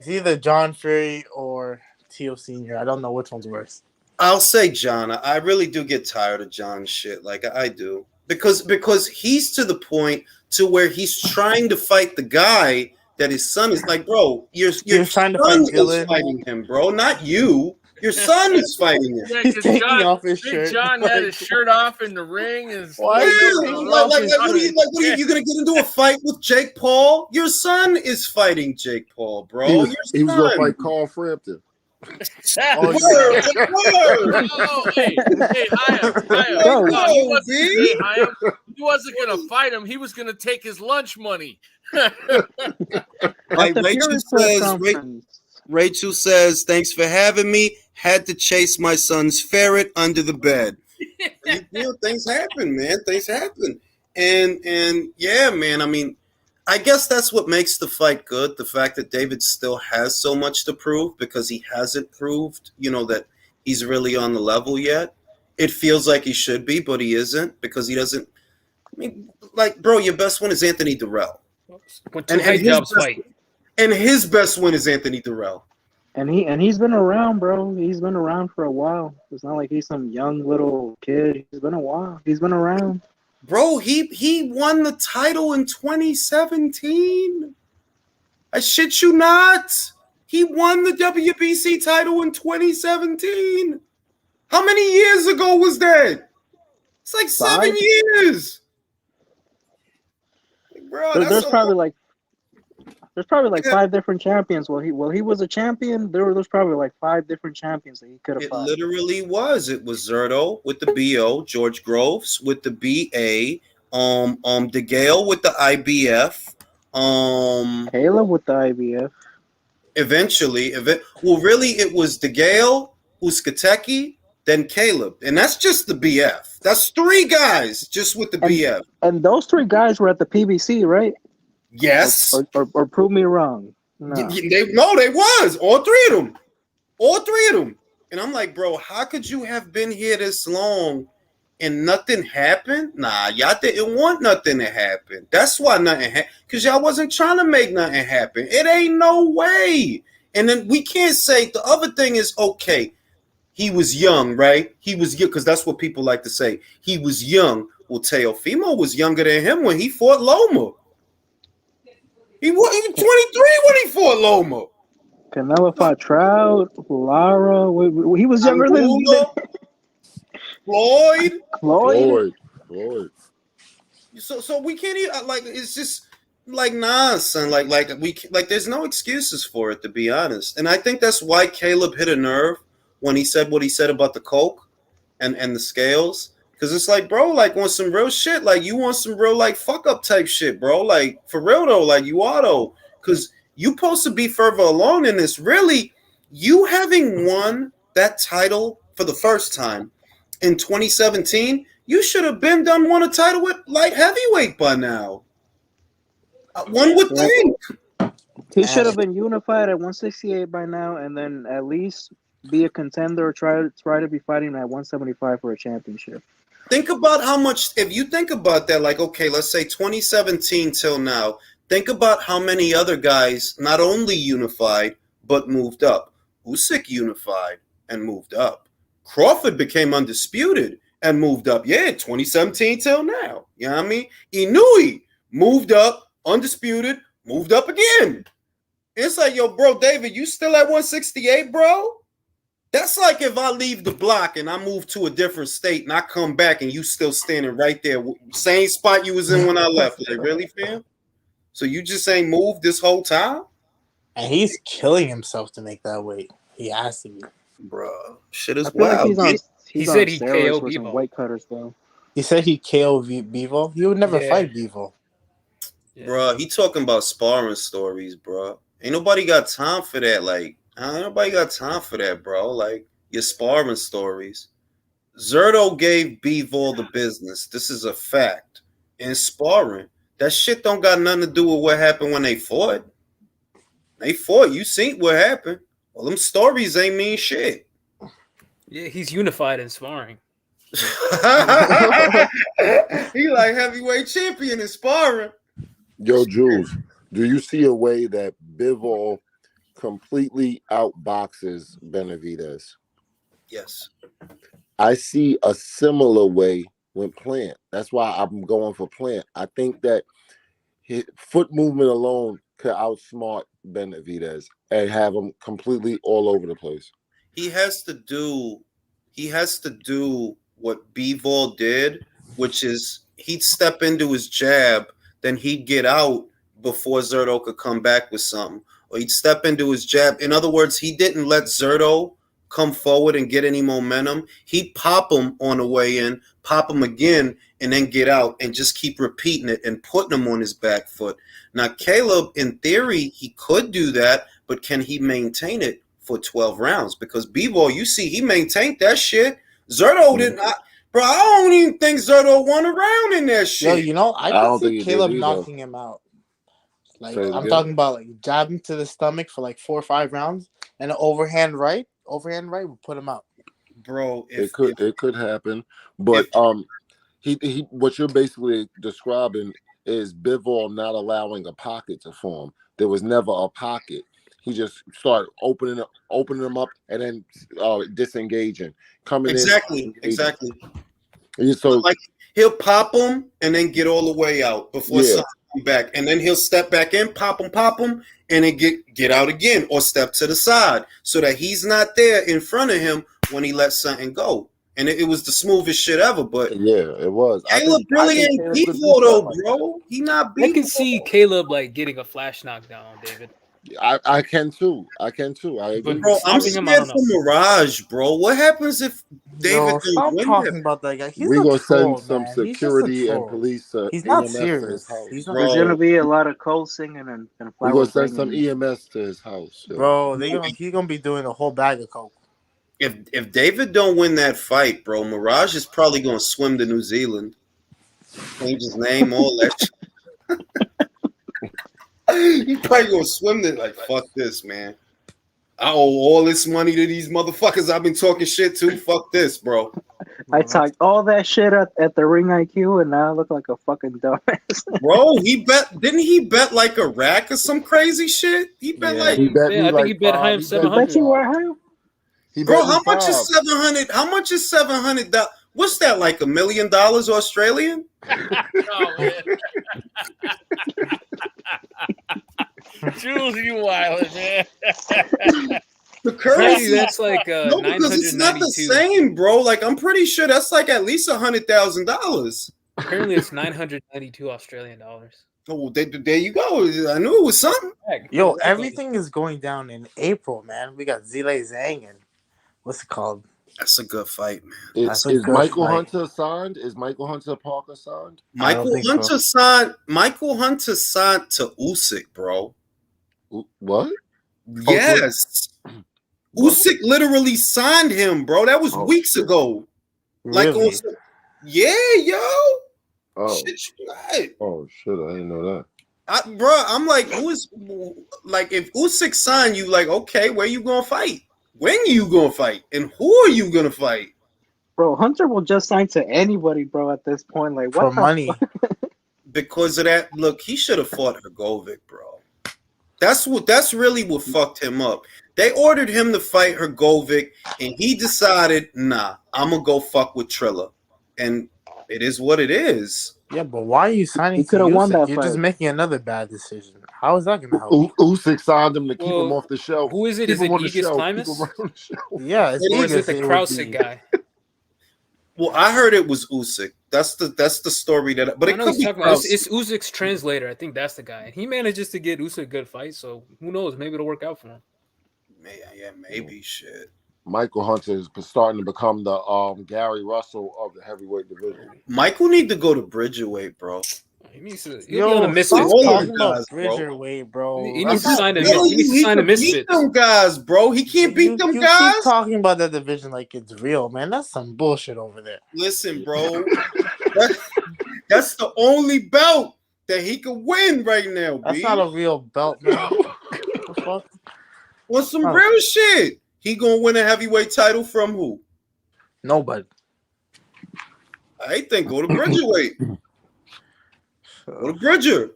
is either John Fury or Tio Sr. I don't know which one's worse. I'll say John. I really do get tired of John's shit. I do. Because he's to the point to where he's trying to fight the guy that his son is like, bro, your trying to son fight Dylan. is fighting him, bro, not you. Your son is fighting him. Yeah, He's 'cause taking John, off his Big shirt. John had his shirt off in the ring. And Why Yeah, is he taking off his what are you gonna get into a fight with Jake Paul? Your son is fighting Jake Paul, bro. He was Your going to son. fight Carl Frampton. Oh, Word. Oh, hey, Hayam. Yo, B. He wasn't gonna fight him. He was gonna take his lunch money. Like The Rachel says, thanks for having me. Had to chase my son's ferret under the bed. Things happen, man. Things happen. And yeah, man, I mean, I guess that's what makes the fight good. The fact that David still has so much to prove because he hasn't proved, that he's really on the level yet. It feels like he should be, but he isn't because he doesn't. I mean, bro, your best one is Anthony Durrell. And his best win is Anthony Durrell. And he's been around, bro. He's been around for a while. It's not like he's some young little kid. He's been a while. He's been around. Bro, he won the title in 2017. I shit you not. He won the WBC title in 2017. How many years ago was that? It's like 7 5? years. Bro, There, that's there's a probably like there's probably like 5 different champions. While he was a champion, there's probably like 5 different champions that he could have It fought. literally was. It was Zerto with the BO, George Groves with the BA, DeGale with the IBF, Caleb with the IBF. eventually, really, it was DeGale, Uskateki, then Caleb, and that's just the BF. That's 3 guys just with the BF. And those 3 guys were at the PBC, right? Yes, Or prove me wrong. No. They was all 3 of them, all 3 of them. And I'm like, bro, how could you have been here this long and nothing happened? Nah, y'all didn't want nothing to happen. That's why nothing happened, because y'all wasn't trying to make nothing happen. It ain't no way. And then we can't say, the other thing is, okay, he was young, right? He was young, because that's what people like to say. He was young. Well, Teofimo was younger than him when he fought Loma. He was 23 when he fought Loma. Canelo fought Trout, Lara. He was younger than Floyd. Floyd. So we can't even, like, it's just like, nah, son. Like there's no excuses for it, to be honest. And I think that's why Caleb hit a nerve when he said what he said about the coke and the scales. Because it's like, bro, like, on some real shit, like, you want some real, like, fuck up type shit, bro. Like, for real though, like, you are though. Because you supposed to be further along in this. Really, you having won that title for the first time in 2017, you should have been won a title with light heavyweight by now. One would think. He should have been unified at 168 by now, and then at least be a contender or try to be fighting at 175 for a championship. Think about how much, if you think about that, like, okay, let's say 2017 till now, think about how many other guys not only unified, but moved up. Usyk unified and moved up. Crawford became undisputed and moved up. Yeah, 2017 till now. You know what I mean? Inouye moved up, undisputed, moved up again. It's like, yo, bro, David, you still at 168, bro? That's like if I leave the block and I move to a different state and I come back and you still standing right there, same spot you was in when I left. Like, really, fam? So you just ain't moved this whole time? And he's killing himself to make that weight. He has to be. Bro, shit is I feel wild. like He on said he steroids KO with some Bivol. weight cutters, though. He said he KO Bivol. He would never Yeah. fight Bivol. Yeah. Bro, he talking about sparring stories, bro. Ain't nobody got time for that. Like, ain't nobody got time for that, bro. Like, your sparring stories. Zerto gave Bivol the business. This is a fact. In sparring, that shit don't got nothing to do with what happened when they fought. They fought. You seen what happened. Well, them stories ain't mean shit. Yeah, he's unified in sparring. He like heavyweight champion in sparring. Yo, Jules, do you see a way that Bivol completely outboxes Benavidez? Yes. I see a similar way with Plant. That's why I'm going for Plant. I think that his foot movement alone could outsmart Benavidez and have him completely all over the place. He has to do what Bivol did, which is he'd step into his jab, then he'd get out before Zerto could come back with something. Or he'd step into his jab. In other words, he didn't let Zerto come forward and get any momentum. He'd pop him on the way in, pop him again, and then get out and just keep repeating it and putting him on his back foot. Now, Caleb, in theory, he could do that, but can he maintain it for 12 rounds? Because Bivol, you see, he maintained that shit. Zerto did not. Bro, I don't even think Zerto won a round in that shit. Yo, you know, I don't can think see he Caleb did either. knocking him out. Like, Say it I'm again. talking about like jabbing to the stomach for like 4 or 5 rounds, and an overhand right will put him out. Bro, It could happen, but he what you're basically describing is Bivol not allowing a pocket to form. There was never a pocket. He just started opening them up and then disengaging, coming exactly, in. Exactly. So like he'll pop them and then get all the way out before Yeah. something come back, and then he'll step back in, pop him, and then get out again, or step to the side so that he's not there in front of him when he lets something go. And it was the smoothest shit ever. But Yeah, it was. Caleb really ain't Caleb could do Devo though, something like bro. He not I beat. can see Caleb like getting a flash knockdown on David. I can too. I agree. But Bro, I'm stopping him, I scared don't for know. Mirage, bro. What happens if David Yo, stop win talking that? about that guy. He's We're a gonna troll, send some man. He's just a security and troll. police He's not EMS to serious. his house. He's not. Bro. There's gonna be a lot of cold singing and We're gonna flower send some bringing. EMS to his house. Yo. Bro, he's gonna be doing a whole bag of coke. If David don't win that fight, bro, Mirage is probably gonna swim to New Zealand, change his name, all that shit. He probably gonna swim there like, fuck this, man. I owe all this money to these motherfuckers I've been talking shit to. Fuck this, bro. I talked all that shit at the Ring IQ, and now I look like a fucking dumbass. Bro, didn't he bet like a rack or some crazy shit? He bet Yeah. like, He bet Yeah, me I think he like bet five. him He I 700. bet you were high. He bro, bet me how much five. is 700? How much is $700? What's that, like $1 million Australian? Oh, man. Jules, you wildin', man. The Crazy, currency. that's like No, because it's not the 992. same, bro. Like, I'm pretty sure that's like at least $100,000. Apparently, it's 992 Australian dollars. Oh, there you go. I knew it was something. Yo, everything is going down in April, man. We got Zile Zhang and what's it called? That's a good fight, man. That's a Is good Michael fight. Hunter signed? Is Michael Hunter Parker signed? I don't Michael think so. Hunter signed. Michael Hunter signed to Usyk, bro. What? Yes. Usyk literally signed him, bro. That was Oh, weeks shit. ago. Like, Really? yeah, yo. Oh, Shit, right. oh shit! I didn't know that. Bro, I'm like, if Usyk signed you, like, okay, where you gonna fight? When you gonna fight? And who are you gonna fight? Bro, Hunter will just sign to anybody, bro, at this point. Like, what For the money. Because of that, look, he should have fought Hrgovic, bro. That's really what fucked him up. They ordered him to fight Hrgovic, and he decided, nah, I'm gonna go fuck with Triller. And it is what it is. Yeah, but why are you signing He to coulda won Usyk? that You're just fight. making another bad decision. How is that gonna help you? Usyk signed him to keep him Well, off the shelf. who is it? Keep Is him it on the Aegis shelf. Climas? Keep him right on the shelf. Yeah, it's Or Or is it Aegis, the it would Krausick be. guy? Well, I heard it was Usyk. That's the story but I it know could he's be talking about. Krausick. It's Usyk's translator. I think that's the guy. And he manages to get Usyk a good fight. So who knows? Maybe it'll work out for him. Yeah, maybe shit. Michael Hunter is starting to become the Gary Russell of the heavyweight division. Michael need to go to Bridgerweight, bro. He needs to. He'll be Yo, on the stop Misfits. all bro. talking about guys, bro. Bridger weight, bro. He needs to That's sign not the. real. He needs to sign the can beat Misfits. them guys, bro. He can't beat them you guys. keep talking about that division like it's real, man. That's some bullshit over there. Listen, bro. That's the only belt that he could win right now, That's B. not a real belt, man. What the fuck? On some Oh. real shit. He gonna win a heavyweight title from who? Nobody. I think go to Bridgerweight. Go to Bridger.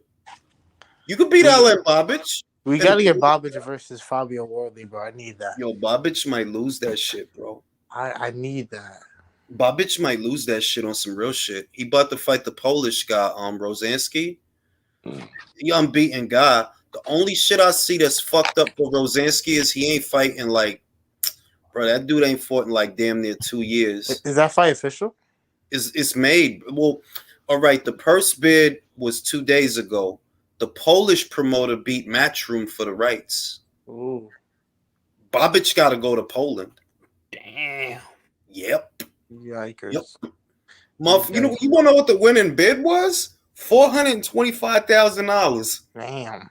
You could beat Alan Bobic. We gotta get Bobic versus Fabio Wardley, bro. I need that. Yo, Bobic might lose that shit, bro. I need that. Bobic might lose that shit on some real shit. He about to fight the Polish guy, Rosansky. The unbeaten guy. The only shit I see that's fucked up for Rosansky is he ain't fighting like, bro, that dude ain't fought in like damn near 2 years. Is that fight official? It's made. Well, all right, the purse bid was 2 days ago. The Polish promoter beat Matchroom for the rights. Ooh. Bobic got to go to Poland. Damn. Yep. Yikers. Yep. You want to know what the winning bid was? $425,000. Damn.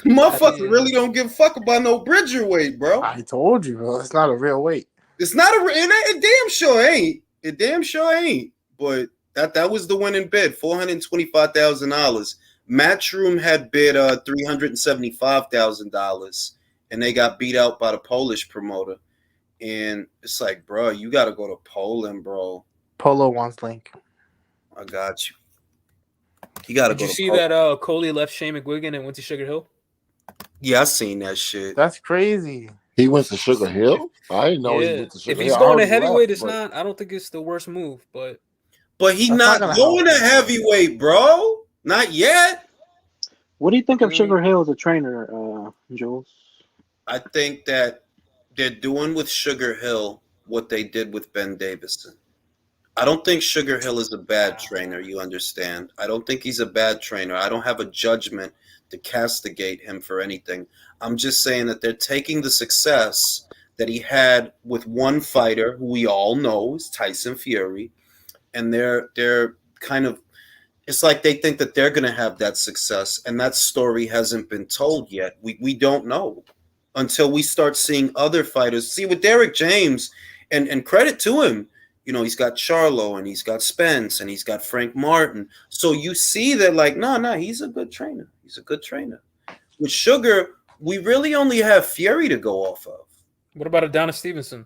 Motherfucker really don't give a fuck about no Bridger weight, bro. I told you, bro. It's not a real weight. It's not it damn sure ain't. It damn sure ain't. But that was the winning bid, $425,000. Matchroom had bid $375,000, and they got beat out by the Polish promoter. And it's like, bro, you got to go to Poland, bro. Polo wants Link. I got you. You got to Did go you to see Poland. that Coley left Shane McGuigan and went to Sugar Hill? Yeah, I seen that shit. That's crazy. He went to Sugar Hill. I didn't know he Yeah. went to Sugar If Hill. he's I going to heard he left, heavyweight, it's but- not. I don't think it's the worst move, but But he That's not not gonna going help. to heavyweight, bro. Not yet. What do you think of Mm. Sugar Hill as a trainer, Jules? I think that they're doing with Sugar Hill what they did with Ben Davison. I don't think Sugar Hill is a bad trainer, you understand. I don't think he's a bad trainer. I don't have a judgment to castigate him for anything. I'm just saying that they're taking the success that he had with one fighter who we all know is Tyson Fury, and they're kind of, it's like they think that they're going to have that success, and that story hasn't been told yet. We don't know until we start seeing other fighters. See, with Derek James, and credit to him, he's got Charlo, and he's got Spence, and he's got Frank Martin. So you see that, like, no, he's a good trainer. He's a good trainer. With Sugar, we really only have Fury to go off of. What about Adonis Stevenson?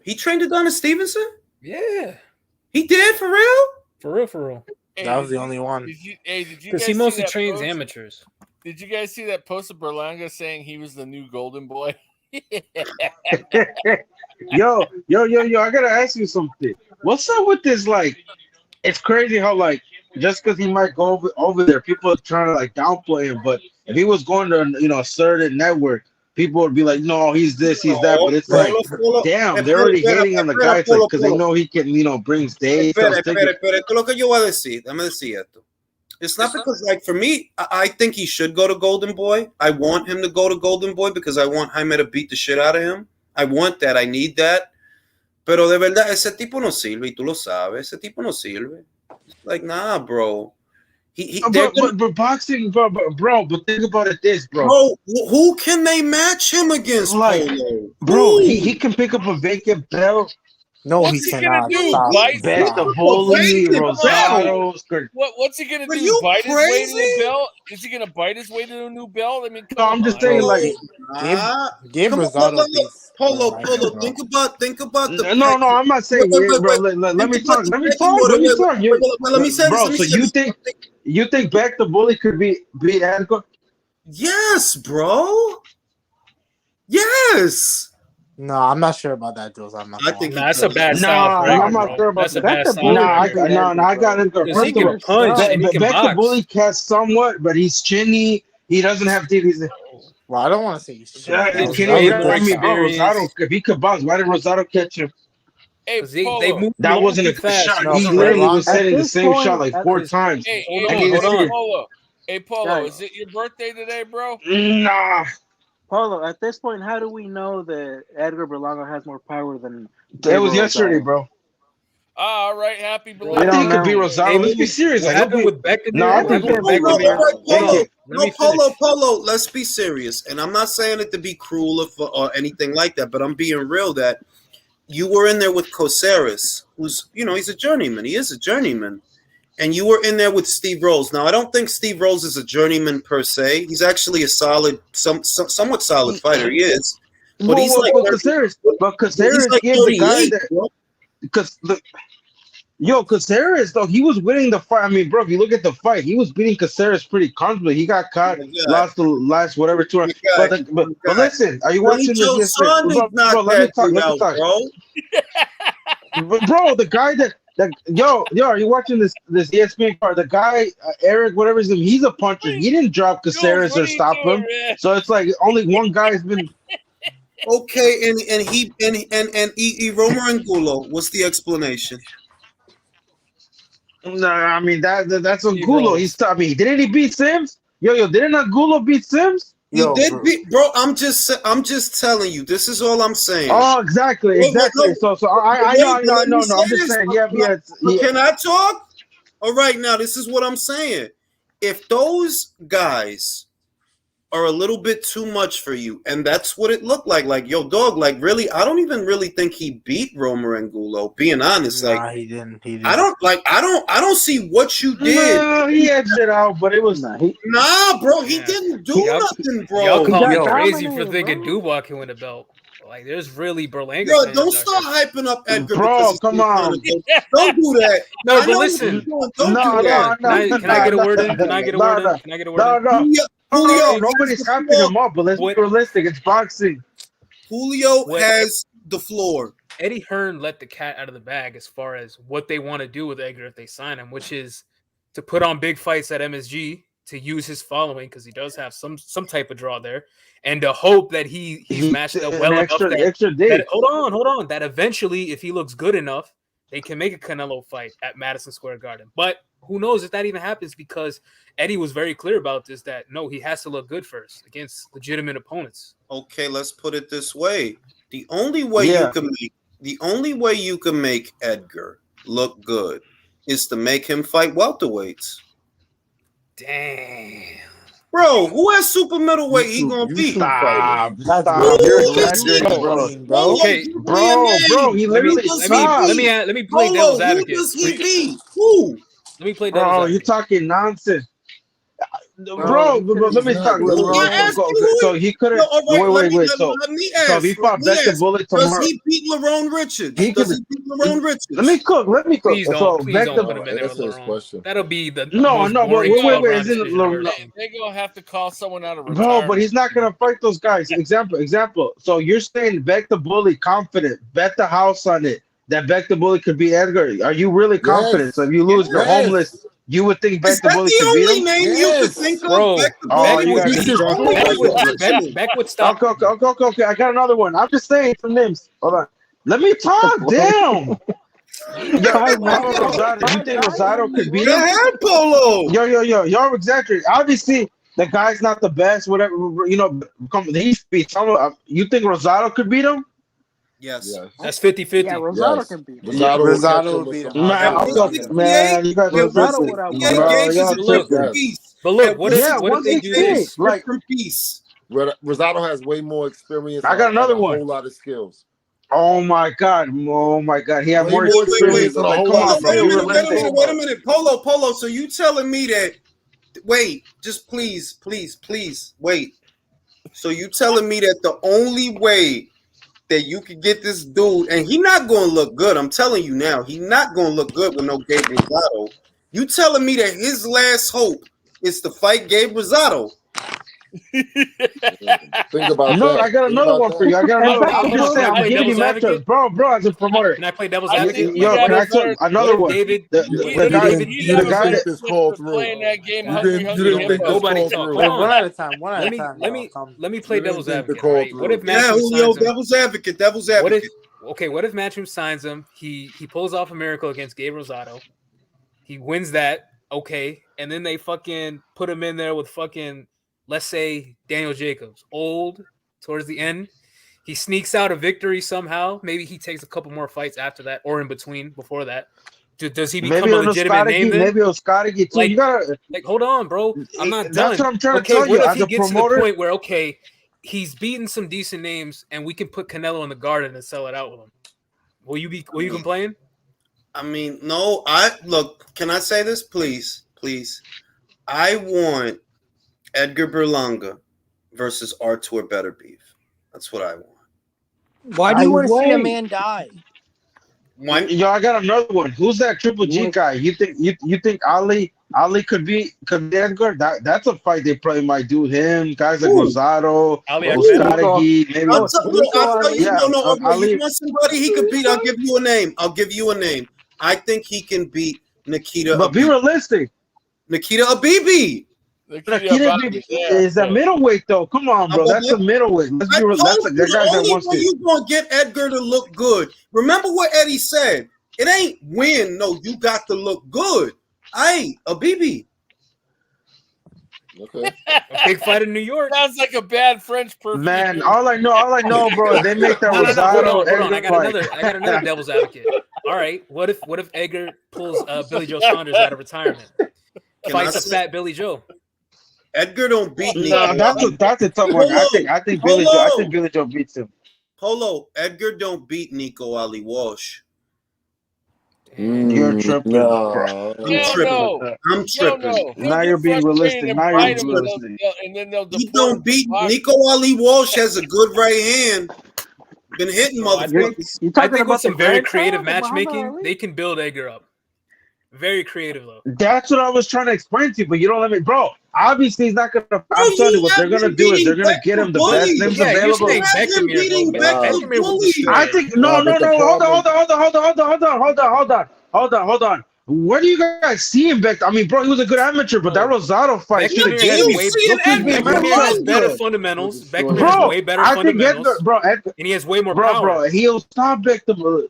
He trained Adonis Stevenson? Yeah. He did, for real? For real. Hey, That was the only one. Did you guys Because he see mostly that trains post? amateurs. Did you guys see that post of Berlanga saying he was the new golden boy? Yo, I gotta ask you something. What's up with this? Like, it's crazy how, like, just because he might go over there, people are trying to, like, downplay him. But if he was going to, a certain network, people would be like, no, he's this, he's that. But it's like, damn, they're already hating on the guy because they know he can, bring stage. Espera, esto es lo que yo voy a decir. Déjame decir esto. It's not because, like, for me, I think he should go to Golden Boy. I want him to go to Golden Boy because I want Jaime to beat the shit out of him. I want that. I need that. Pero de verdad, ese tipo no sirve, y tú lo sabes. Ese tipo no sirve. Like, nah, bro. But boxing, bro, but think about it this, bro. Bro, who can they match him against, Like, Polo? bro, he can pick up a vacant belt. No, What's he he cannot. gonna do? Stop. Bite- Bet the Stop. bully, Vacant Rosado. What's he gonna Are do? you Bite his way to crazy? the belt? Is he gonna bite his way to a new belt? I mean, No, I'm just saying, bro. like, Give Come on, Rosado look, beats. Polo, Right, Polo. bro. Think about the. no, I'm not saying it, bro. Wait. Let me Think about talk. the Let me pecking talk. order. Let me Wait, talk. let me say this. Bro, Let me so say you think Beck the bully could beat Edgar? Yes, bro. Yes. No, I'm not sure about that, Jules. I'm not. I gonna think lie. Nah, that's a bad Nah, style for I'm Edgar, not bro. sure about That's a that. bad Beck the style. Bully Nah, could beat Edgar, I got bro. Edgar. Because he First of all, can punch and he can Beck the box. bully cast somewhat, but he's chinny. He doesn't have TVs. Well, I don't want to say he's shit. That was, Can that was he? a good I mean, bro, shot. Rosado. If he could box, why did Rosado catch him? Hey, Because they Polo. move That him wasn't a too good fast. shot. No, He for literally was Berlanga. setting At the this same point- shot like at 4 this- times. Hey, Hold hey, on, hey, hold on. Polo. Hey, Polo. Guys. Is it your birthday today, bro? Nah, Polo, at this point, how do we know that Edgar Berlanga has more power than that was Gabriel yesterday, Rosado? bro. All right, happy We belated. I think don't it could be know. Rosado. Hey, Let's be serious. what Like, he'll happened be. with Beckamir? No, I What think happened with it- No, all Beckamir? right, Hold Polo. on. Let me finish. Polo. Let's be serious. And I'm not saying it to be cruel or anything like that, but I'm being real that you were in there with Coceres, who's, he's a journeyman. He is a journeyman. And you were in there with Steve Rose. Now, I don't think Steve Rose is a journeyman per se. He's actually a somewhat solid fighter. He is. But he's like, Caceres he's like gave the guy 38, that. bro. Because Caceres though, he was winning the fight. I mean, bro, if you look at the fight, he was beating Caceres pretty comfortably. He got caught, lost the last whatever 2 rounds. But listen, are you watching this? Joe Saunders knocked Let me that talk. dude Let me out, talk. bro. But bro, the guy that yo, are you watching this ESPN card? The guy Eric, whatever his name, he's a puncher. He didn't drop Caceres or stop him. So it's like only one guy's been. Okay, and he Romer Angulo. What's the explanation? No, I mean that's Steve Angulo. Rose. He's. I mean, didn't he beat Sims? Yo, didn't Angulo beat Sims? He Yo, did bro. beat, bro. I'm just telling you. This is all I'm saying. Oh, exactly. No. So I know. No. I'm just saying. Yeah. Can I talk? All right, now this is what I'm saying. If those guys are a little bit too much for you, and that's what it looked like. Like, yo, dog, like, really, I don't even really think he beat Romer Angulo. Being honest, Nah, he didn't. I don't see what you did. No, he edged it out, but it was. Nah, Bro, he Yeah. didn't do Y'all- nothing, Y'all bro. call me Yo. crazy for Dominated, thinking bro. Dubois can win a belt. Like, there's really Berlanga Yo, fans don't out start here. hyping up Edgar. Bro, because he's come trying on. to go. Don't do that. No, I but know what listen. you're doing. Don't No, do that. Can I get a word in? Can I get a word in? Can I get a word in? No. Julio, Nobody's has the hyping floor. him up, but let's be What- realistic. It's boxing. Julio What- has the floor. Eddie Hearn let the cat out of the bag as far as what they want to do with Edgar if they sign him, which is to put on big fights at MSG to use his following because he does have some type of draw there, and to hope that he's matched up well enough that hold on that eventually, if he looks good enough, they can make a Canelo fight at Madison Square Garden. But who knows if that even happens, because Eddie was very clear about this, that no, he has to look good first against legitimate opponents. Okay, let's put it this way. The only way you can make Edgar look good is to make him fight welterweights. Damn. Bro, who has super middleweight he gonna beat? Stop. You're exaggerating, bro. Okay, bro, he literally let me play devil's advocate. Who does he beat? Who? Let me play devil's advocate. You're talking nonsense. Bro, let me talk. So he couldn't. Wait. So if he fought Vector Bullet tomorrow, does he beat Lerone Richards? Does he beat Lerone Richards? Let me cook. Please don't put him in there with That's Lerone. That'll be the no. Wait. They're gonna have to call someone out of retirement. Bro, but he's not gonna fight those guys. Example. So you're saying Vector Bully confident, bet the house on it that Vector Bully could beat Edgar. Are you really confident? So if you lose, you're homeless. You would think Vector Bully could beat him? Name you could think of? Bro, Beck would stop. Okay. I got another one. I'm just saying some names. Hold on. Let me talk. Damn. You think Rosado could beat him? Polo. Yo. Y'all exaggerating. Obviously, the guy's not the best. Whatever. He beats someone. You think Rosado could beat him? Yes. That's 50-50. Yeah, Rosado can beat him. Rosado would beat him. Man, you guys are But look, what if they do this? Like from peace. Rosado has way more experience. I got another one. A whole lot of skills. Oh my god. He had more experience. Wait a minute. Polo. So you telling me that? Wait, just please, wait. So you telling me that the only way that you could get this dude, and he not going to look good. I'm telling you now, he not going to look good with no Gabe Rosado. You telling me that his last hope is to fight Gabe Rosado? Think about that. I got another one for you. I'm just saying, I'm giving you matchups, bro. As a promoter, can I play devil's advocate? Can I tell another one? David, the guy that's called through. Playing that game, nobody talk. One at a time. Let me play devil's advocate. Right? What if devil's advocate? What if Matchroom signs him? He pulls off a miracle against Gabe Rosado. He wins that. Okay, and then they fucking put him in there with fucking, let's say, Daniel Jacobs, old towards the end. He sneaks out a victory somehow. Maybe he takes a couple more fights after that, or in between before that. Does he become a legitimate name then? Maybe Oscar too. Like, you gotta, hold on, bro. I'm not done. That's what I'm trying to tell you. What if As he a gets promoter, to the point where, okay, he's beaten some decent names, and we can put Canelo in the Garden and sell it out with him? Will you complain? I mean, no. Can I say this, please? I want Edgar Berlanga versus Artur Beterbiev. That's what I want. Why do you want to see a man die? Yo, I got another one. Who's that Triple G guy? You think Ali could be Edgar? That's a fight they probably might do him. Guys like Rosado, Oskadegi, maybe. I'll tell you, you want somebody he could beat? I'll give you a name. I think he can beat Nikita. But be realistic. Nikita Abibi. Is that middleweight though? Come on, bro. That's a middleweight. The only way you gonna get Edgar to look good. Remember what Eddie said. It ain't win. No, you got to look good. Abibi. Okay. A big fight in New York. Sounds like a bad French person. Man, all I know, bro, they make that Rosado. Hold on. I got another devil's advocate. All right. What if Edgar pulls Billy Joe Saunders out of retirement? Fights a fat Billy Joe. Edgar don't beat me. No, that's a tough one. I think Billy Joe beats him. Polo, Edgar don't beat Nico Ali Walsh. You're tripping. No. I'm tripping. Now you're being realistic. And then they'll he don't beat Nico Ali Walsh has a good right hand. Been hitting motherfuckers. I think with some very creative matchmaking, they can build Edgar up. Very creative though. That's what I was trying to explain to you, but you don't let me, bro. Obviously, he's not gonna. I'm telling you, what they're gonna do is they're gonna get him the best names available. I think no. Hold on. What do you guys see in Beck? I mean, bro, he was a good amateur, but that Rosado fight should have Beckman gave has me. way Look who's being Beckman has better Berlanga. fundamentals. Beckman Bro, has way better I think fundamentals, Edgar, bro, and he has way more bro, power. he'll stop Beck the bro.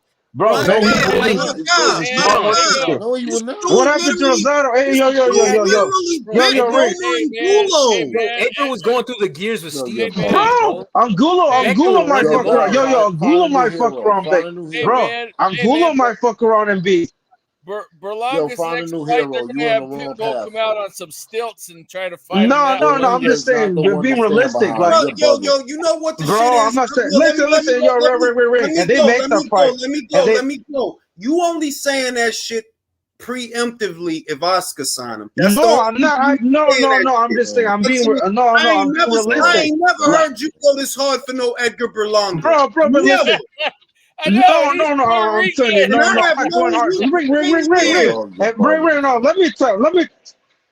My Beck, God, like, my God, he's my smart on God. everything. No, he This would not. dude What happened to literally, Rosado? Hey, this yo, dude literally yo, bit Rick. Roma Angulo. Bro, Edgar was going through the gears with Steve. Bro, Angulo Beckman might runs him fuck around. over. Yo, Find Angulo a new might fuck hero. around Beck. Find a new Hey, hero. Bro, man. Angulo might fuck around and beat. Yo, Berlanga's find a next new fight, hero. they're You gonna on have the wrong Pitbull path. come out on some stilts and try to fight him No, that no, way. no. I'm Berlanga just is not saying, the you're one being to stand realistic. behind. Like, You're Yo, bugging. you know what the bro, shit I'm is? not saying. Let me Listen, yo, Rick. And they make that fight. Let me go. You only saying that shit preemptively if Oscar sign him. That's the No, only I'm not. reason you saying that I'm shit. just saying. I'm But being. see, No, I I'm being I realistic. ain't never Like, heard you go this hard for no Edgar Berlanga. bro, but Never. listen. I know. No, He's I'm telling you, And I I'm have not no going hard. idea. Ring. No, let me.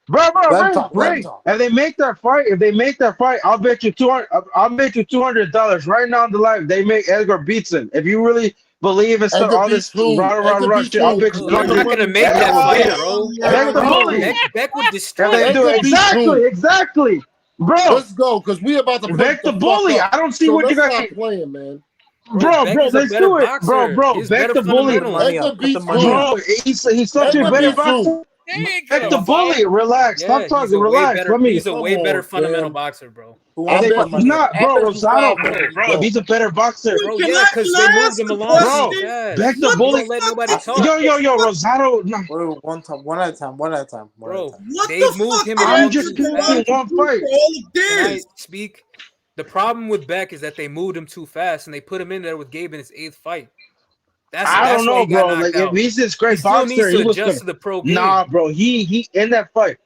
Let him Ring. talk. If they make that fight, I'll bet you $200 right now in the live. They make Edgar beats him. If you really believe in stuff, Edgar all beats this who? rah Beats shit, I'll who? bet you Bro, they're not 200. gonna make Edgar that will fight, beat bro. Beck the bully. Beck would If destroy they him. do Edgar beats who? exactly, bro. Let's go, because we about to break Beck the the fuck bully. up. I don't see So what you let's guys. stop playing, man. Bro, Beck is a Let's better do it, boxer. bro. He has Beck better the bully. fundamentals. Edgar beats money who? up. He's such a Edgar better beats who? boxer. They ain't Beck gonna the fight. bully. Relax. Yeah, Stop talking. Relax. Let me. he's a Come way better on, fundamental fam. boxer, bro. Who I wants to bet put He's money up? not, bro. I bet you Rosado, 500. bro. If he's a better boxer, Bro, Can yeah, I because they moved him ask a along too bro. question? fast. Beck the What They bully. don't let the nobody fuck? talk. Yo, Rosado. No, Wait, one at a time. Bro, What they've the moved fuck him did I'm along Edgar just too picking fast. Berlanga one do fight. for all of Can I this? speak? The problem with Beck is that they moved him too fast and they put him in there with Gabe in his 8th fight. I That's don't why know, he got bro. knocked Like, if out. he's this He great still boxer, needs to he was adjust to the pro game. nah, bro. He in that fight.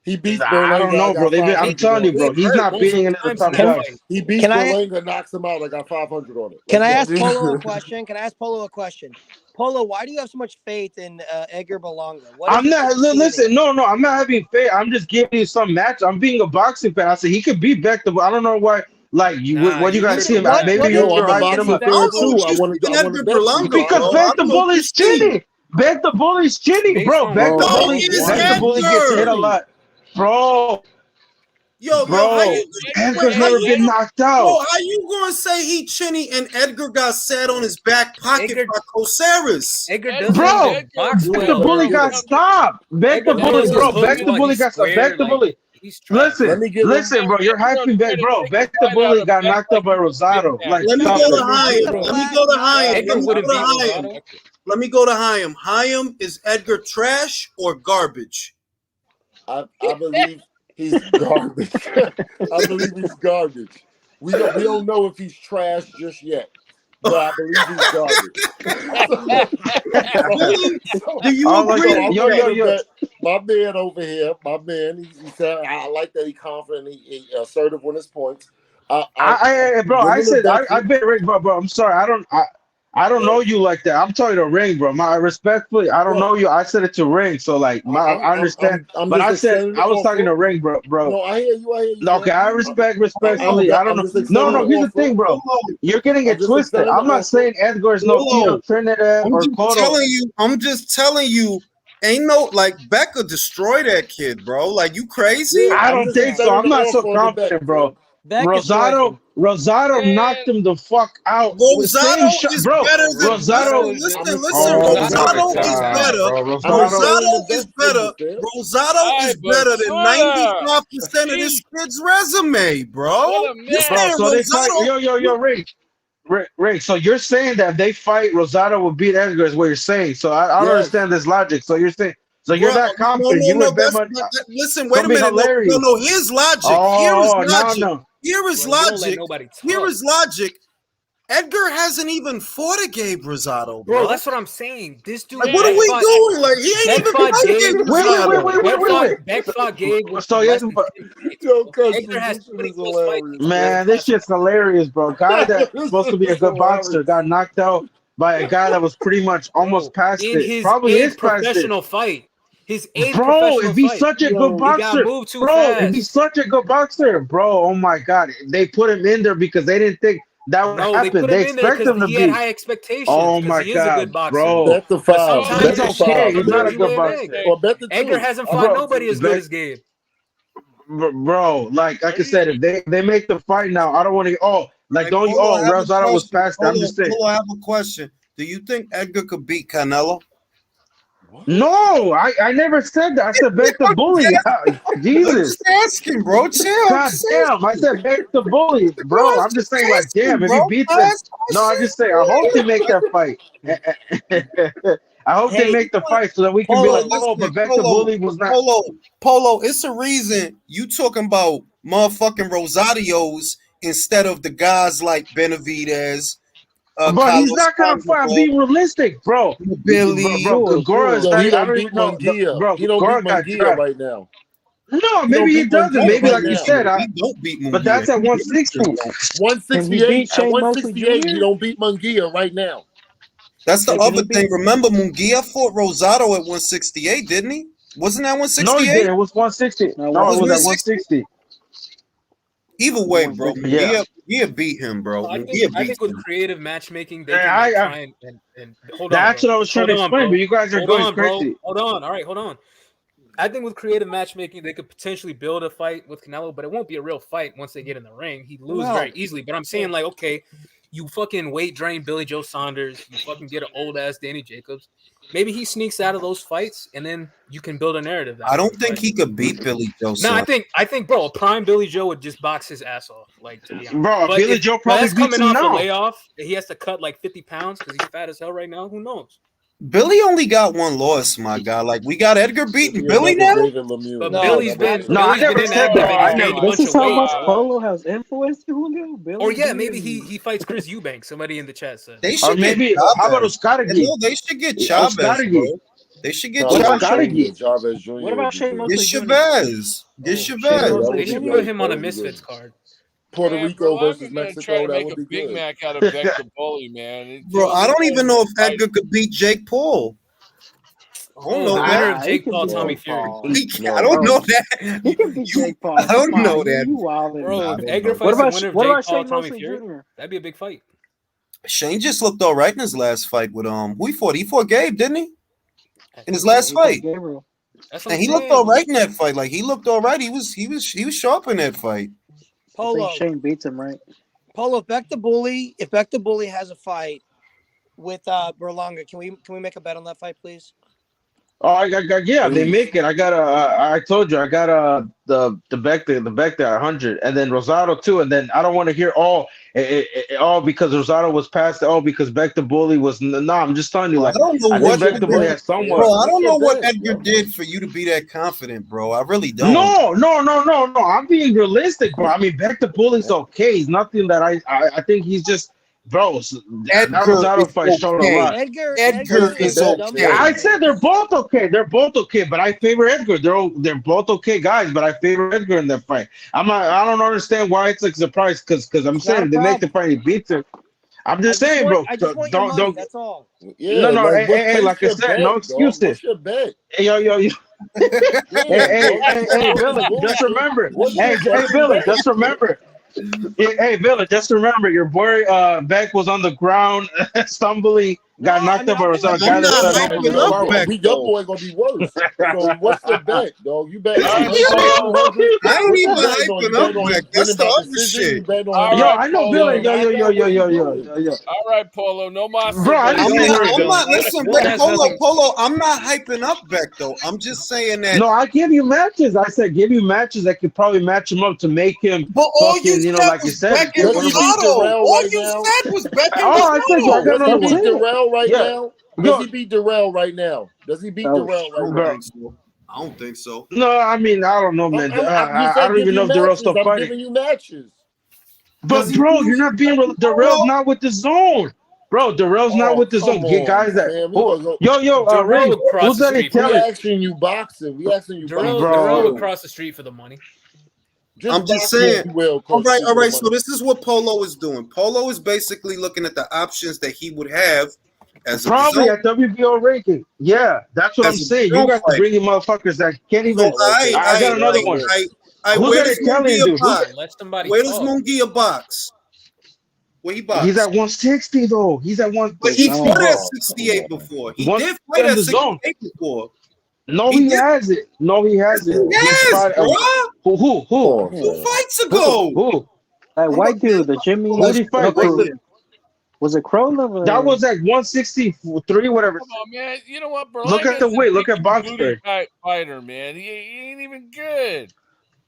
He beats I Berlanga. don't know, bro. I'm 500 telling you, on bro. it. Gabe He's hurt not beating multiple any of the times in top that guys. fight. He beats Can I- Berlanga, knocks him out. I got 500 on it. Can I Let's ask go. Polo a question? Polo, why do you have so much faith in Edgar Berlanga? What is I'm it not. that you're seeing in Listen, him? no. I'm not having faith. I'm just giving you some match. I'm being a boxing fan. I said he could beat Beck. I don't know why. Like, what you guys see him? What Maybe Yo, you're I'm a hyping him boxing up. I fan don't know too. what I you want see in to Edgar bet you. Berlanga, Because bro. I Beck the don't know what bully's you see. chinny. Beck the bully's chinny, Based bro. on Beck the what? No, bully. it's Beck the bully gets hit a Edgar. lot, bro. How Bro, you Edgar's how never you been knocked bro, out. how you gonna say he chinny and Edgar got sat on his back pocket Edgar- by Coceres? Edgar doesn't Bro, even box Beck the well. bully got stopped. Beck the Edgar bully, throws his bro. hooks Beck the while bully he's got stopped. square. Beck the Like, bully. he's trash. Listen, bro. You're hyping Beck, bro. Beck the bully got knocked out by Rosado. Like, Let me stop go it. to Hayam. Let me go to Hayam. Edgar Let me go wouldn't to beat Hayam. Rosado. Let me go to Hayam. Hayam, is Edgar trash or garbage? I believe he's garbage. I believe he's garbage. We don't know if he's trash just yet, but I believe he's garbage. Do you agree? Yo. My man over here, he said, I like that he's confident, he assertive on his points. Bro, I said I bet Rick, bro. I'm sorry. I don't know you like that. I'm talking to Ring, bro. Respectfully, I don't know you. I said it to Ring, so like, I understand. But I was talking to Ring, bro. No, I hear you. Okay, I respectfully. I don't know. No. Here's the thing, bro. You're getting it twisted. I'm not saying Edgar is no Tito Trinidad or Cotto. I'm just telling you. Ain't no like Becca destroy that kid, bro. Like, you crazy? I don't think so. I'm not so confident, bro. Rosado knocked him the fuck out. Rosado is better than Rosado. Listen. Rosado is better. Rosado is better. Rosado is better than 95% of this kid's resume, bro. So they fight. Yo, Rick. So you're saying that if they fight, Rosado will beat Edgar, is what you're saying. So I don't understand this logic. So you're saying. So you're that confident. You would bet money. Listen, wait a minute. No, here's logic. Here is logic. Edgar hasn't even fought a Gabe Rosado, bro. That's what I'm saying. This dude. Like, what are we doing? Like, he ain't even fought Gabe Rosado. Wait. Beck fought Gabe. Edgar has too many close fights. Man, this shit's hilarious, bro. Guy that's supposed to be a good boxer got knocked out by a guy that was pretty much almost past it. Probably is professional fight. His if he's such a good boxer, if he's such a good boxer, bro. Oh my god, they put him in there because they didn't think that would No, they happen. put They him in there expect because him to he had beat. high expectations Oh because my he is a good god, boxer. bro. Bet the But five. sometimes Bet He's the that shit okay. five. He's comes not out a you good lay back. boxer. Or bet the Edgar two. hasn't fought Bro, nobody as good Beck, as Gabe. bro, like I said, if they make the fight now, I don't want to. Oh, like Hey, don't you? Polo, I Oh, have a Rosado was question. past. I'm Polo, just saying. Polo, I have a question. Do you think Edgar could beat Canelo? What? No, I never said that. I said Beck the bully. I'm Jesus, just asking, bro. Chill. I'm god just damn! I asking. said Beck the bully, Bro, bro. I'm I'm just just saying, like, asking, damn, if bro. he beats I him. ask No, I questions. just say I hope they make that fight. I hope they Hey, make the fight so that we can be Bro, like, Polo. oh, listen, but Beck the Polo, bully was not. Polo. It's a reason you talking about motherfucking Rosarios instead of the guys like Benavidez, But he's Carlos not gonna fight. Condor, Be realistic, bro. Billy. Gora is Yo, he like I don't don't beat even know, Mungia. bro. He don't beat Gora got Mungia trapped. right now. No, He don't maybe he beat doesn't. Mungia Maybe right like you now. said, He don't beat but Munguia. that's at He 160. don't. Can he beat 168 at Shane Mosley 168, he Jr.? don't beat Mungia right now. That's the Hey, can he other thing. beat? Remember, Munguia fought Rosado at 168, didn't he? Wasn't that No, he 168? didn't. It was 160. No, No, it Was was at 160? 160. Either way, bro, 160. Yeah. Munguia beat him, bro. I Munguia think beat with him. creative matchmaking, they And can like I try and hold on, that's bro. what I was trying Hold to on, explain, bro. but you guys are Hold going on, bro. crazy. Hold on. All right, hold on. I think with creative matchmaking, they could potentially build a fight with Canelo, but it won't be a real fight once they get in the ring. He'd lose No. very easily. But I'm saying, like, okay, you fucking weight drain Billy Joe Saunders, you fucking get an old ass Danny Jacobs. Maybe he sneaks out of those fights, and then you can build a narrative. That I way. don't think But he could beat Billy Joe. no, I think, bro, a prime Billy Joe would just box his ass off, like to be honest. Bro, But Billy if Joe probably that's beats coming him off a now. layoff, he has to cut like 50 pounds because he's fat as hell right now. Who knows? Billy only got one loss, my guy. Like we got Edgar beating Billy now. David Lemieux. But No, Billy's been No, I never said inactive that. and I he's gained never. a This bunch is of how weight. much bro. Polo has influenced Julio. Billy Or yeah, beat maybe him. he fights Chris Eubank. Somebody in the chat said. They Or should get maybe how about Chavez. Oscarigi? No, they should get Chavez, Oscarigi. bro. They should get What about Chavez. Shane? Chavez Jr. What about Shane Get Mosley Jr.? Chavez. Get Oh, Shane Chavez. Mosley they should Jr. put him on a Misfits card. Puerto Man, Rico bro, versus I'm gonna Mexico, try to that make would a be Big good. Mac out of Beck the Bully, man. He Bro, I doesn't don't even know know if fight. Edgar could beat Jake Paul. I don't know The that. winner of He Jake can Paul, beat Tommy Jake Fury. Paul. I don't know He that. can beat Jake Paul. I don't Come know on, that. You wildin'. Bro, I if don't Edgar know. fights the winner of What Jake about Paul, Shane Tommy Mosley Fury, Jr.? that'd be a big fight. Shane just looked all right in his last fight with who he fought? He fought Gabe, didn't he? In his last He fought fight. Gabriel. That's what And I'm he looked saying. all right in that fight. Like he looked all right. He was sharp in that fight. I Polo. think Shane beats him, right? Polo, if Beck the Bully has a fight with Berlanga, can we make a bet on that fight, please? Oh, yeah, they make it. I got I told you I got the Beck there 100, and then Rosado too, and then I don't want to hear all because Rosado was past. All because Beck the Bully was no. I'm just telling you, Bro, like I don't know I what think Beck the Bully has somewhat. Bro, I don't know what bet, Edgar bro. did for you to be that confident, bro. I really don't. No. I'm being realistic, bro. I mean, Beck the Bully's okay. He's nothing that I think he's just. Bro, that Rosado fight showed a lot. Edgar is okay. I said they're both okay. They're both okay, but I favor Edgar. They're both okay guys, but I favor Edgar in that fight. I don't understand why it's like a surprise because I'm saying if they make the fight, he beats him. I'm just saying, bro. I just want your money. That's all. Yeah, No. like, Hey, like I what's your said, bet, no dog? excuses. What's your bet? Hey, yo. Hey, Billy, just remember. Hey, Billy, just remember. Hey, Billy, just remember your boy Beck was on the ground, stumbling, got knocked up or something. I'm not hyping up Beck, Your boy gonna be worse. So what's your bet, dog? You bet. I ain't even hyping up Beck. That's the other shit. I know Billy. Yo. All right, Polo. No more. Bro, I I'm didn't hear it. not listen, Beck, Polo. I'm not hyping up Beck though. I'm just saying that. No, I give you matches. I said give you matches that could probably match him up to make him. But all you fucking, said like you was said, Beck and Rosado. All you said was Beck and Oh, I said I got Does another he beat one. Darrell right Yeah. now? Does he beat Darrell right now? Does he beat Oh, Darrell right now? I don't think so. No, I mean I don't know, man. I don't even know if Darrell's Darrell's still I'm fighting. giving you matches. But bro, you're not being Darrell's not with the zone. Bro, Darrell's not with the zone. Get guys that Ray, would cross who's the that street. We Italian? asking you boxing. We asking you boxing. Darrell would cross the street for the money. I'm just boxing, saying. you will, All right. money. So this is what Polo is doing. Polo is basically looking at the options that he would have as Probably a at WBO ranking. Yeah, that's what I'm saying. You guys are bringing motherfuckers that can't even. I got another one. Who's Who's where that does Italian Munguia dude? box? Let somebody Where does talk. Munguia box? What he He's boxed? at 160 though. He's at one. But he zone. fought at 68 before. He One did fight in at the zone. 68 before. No, He he did. hasn't. No, he hasn't. He's Yes, fought. bro. Who? Pause. 2 fights ago. Who? That white dude, the Jimmy. Who did he fight? What's the? Was it Krolov or That was at 163, whatever. Come on, man. You know what, bro? Look at the weight. Look at Boxford. Fighter, man. He ain't even good.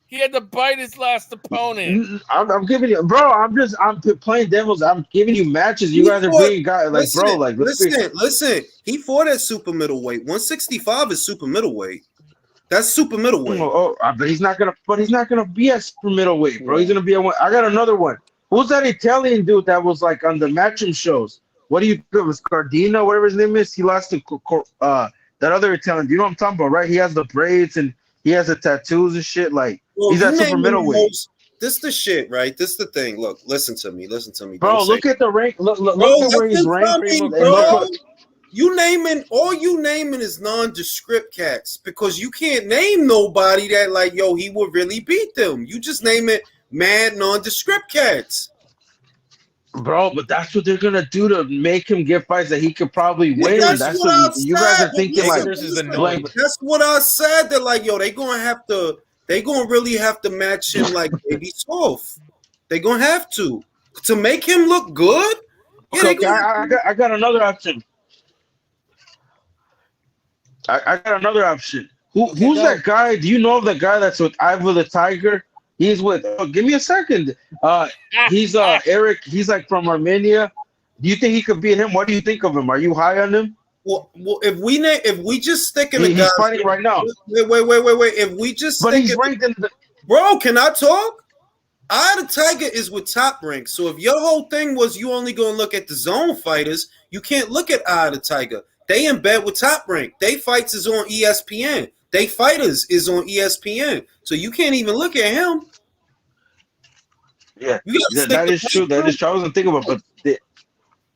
He had to bite his last opponent. I'm giving you, bro. I'm playing devils. I'm giving you matches. You He guys are fought- being guys like, Listen, bro. Like, let's be. listen. He fought at super middleweight. 165 is super middleweight. That's super middleweight. But he's not gonna be at super middleweight, bro. He's gonna be at one. I got another one. Who's that Italian dude that was like on the matchroom shows? What do you think it was Cardino, whatever his name is? He lost to that other Italian. You know what I'm talking about, right? He has the braids and he has the tattoos and shit. Like, he's at super middleweight. This the shit, right? This the thing. Look, listen to me. Bro, Don't look say- at the rank. Look Bro, at where he's listen ranked. to me, And bro. look what- All you naming is nondescript cats because you can't name nobody that like, yo, he would really beat them. You just name it mad nondescript cats. Bro, but that's what they're gonna do to make him get fights that he could probably win. That's That's what I what you guys said. are thinking. Like, That's what I said. That like, yo, they gonna really have to match him like Baby Soft. They gonna have to make him look good. Yeah, okay, I got another option. I got another option. Who's that guy? Do you know of the guy that's with Ivor the Tiger? He's with. Give me a second. He's Eric. He's like from Armenia. Do you think he could beat him? What do you think of him? Are you high on him? Well, if we just stick in the he's guys, fighting right now. Wait. If we just But stick he's in ranked in the. Bro, can I talk? Eye of the Tiger is with Top Rank. So if your whole thing was you only gonna look at the zone fighters, you can't look at Eye of the Tiger. They in bed with Top Rank. They fights is on ESPN. They fighters is on ESPN. So you can't even look at him. Yeah, that is true. That is true. I wasn't thinking about, but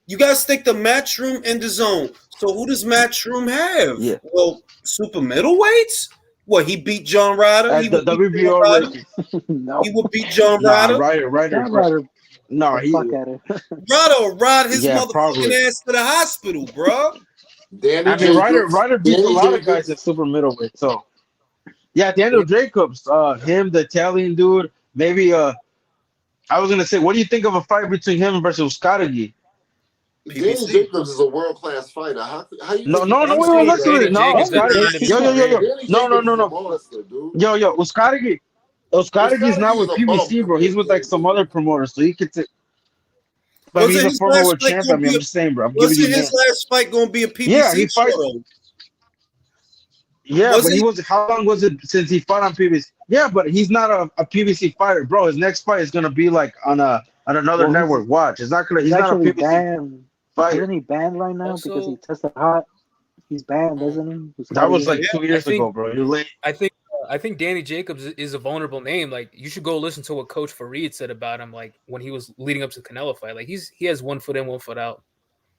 you gotta stick the Matchroom and the zone. So who does Matchroom have? Yeah. Well, super middleweights. What, he beat John Ryder? At He the would beat WBO John Ryder? ranking. No. He would beat John Ryder. Ryder. No, he. Fuck at it. Ryder will ride his Yeah, motherfucking probably. ass to the hospital, bro. Danny I mean, Jacobs. Ryder beats a Danny lot of Jacobs. guys at super middleweight. So, yeah, Daniel Jacobs, him, the Italian dude. Maybe. I was gonna say, what do you think of a fight between him versus Skadagi? Danny Jacobs is a world class fighter. How you No, think no, he's no, gonna wait, do listen to that? it. No, Jacobs is Skadagi. Yo. Danny No, Jacobs is a no. monster, dude. Yo, Skadagi. Skadagi's not with Skadagi's a PBC, bum bro. He's with like some other promoters, so he could take. But he's Wasn't a his former last world fight champ. I gonna mean, be I'm just saying, bro. I'm giving Wasn't you his that. last fight gonna be a PBC Yeah, he show, fight. though? Yeah, Was but he- he was. How long was it since he fought on PBC? Yeah, but he's not a PBC fighter, bro. His next fight is gonna be like on another Well, network. Watch, it's not gonna. He's He's not a actually PBC banned. fighter. Isn't he banned right now because Also- he tested hot? He's banned, isn't he? That was like Yeah, 2 years I think- ago, bro. You're late. I think Danny Jacobs is a vulnerable name. Like, you should go listen to what Coach Fareed said about him, like when he was leading up to the Canelo fight. Like, he has 1 foot in, 1 foot out.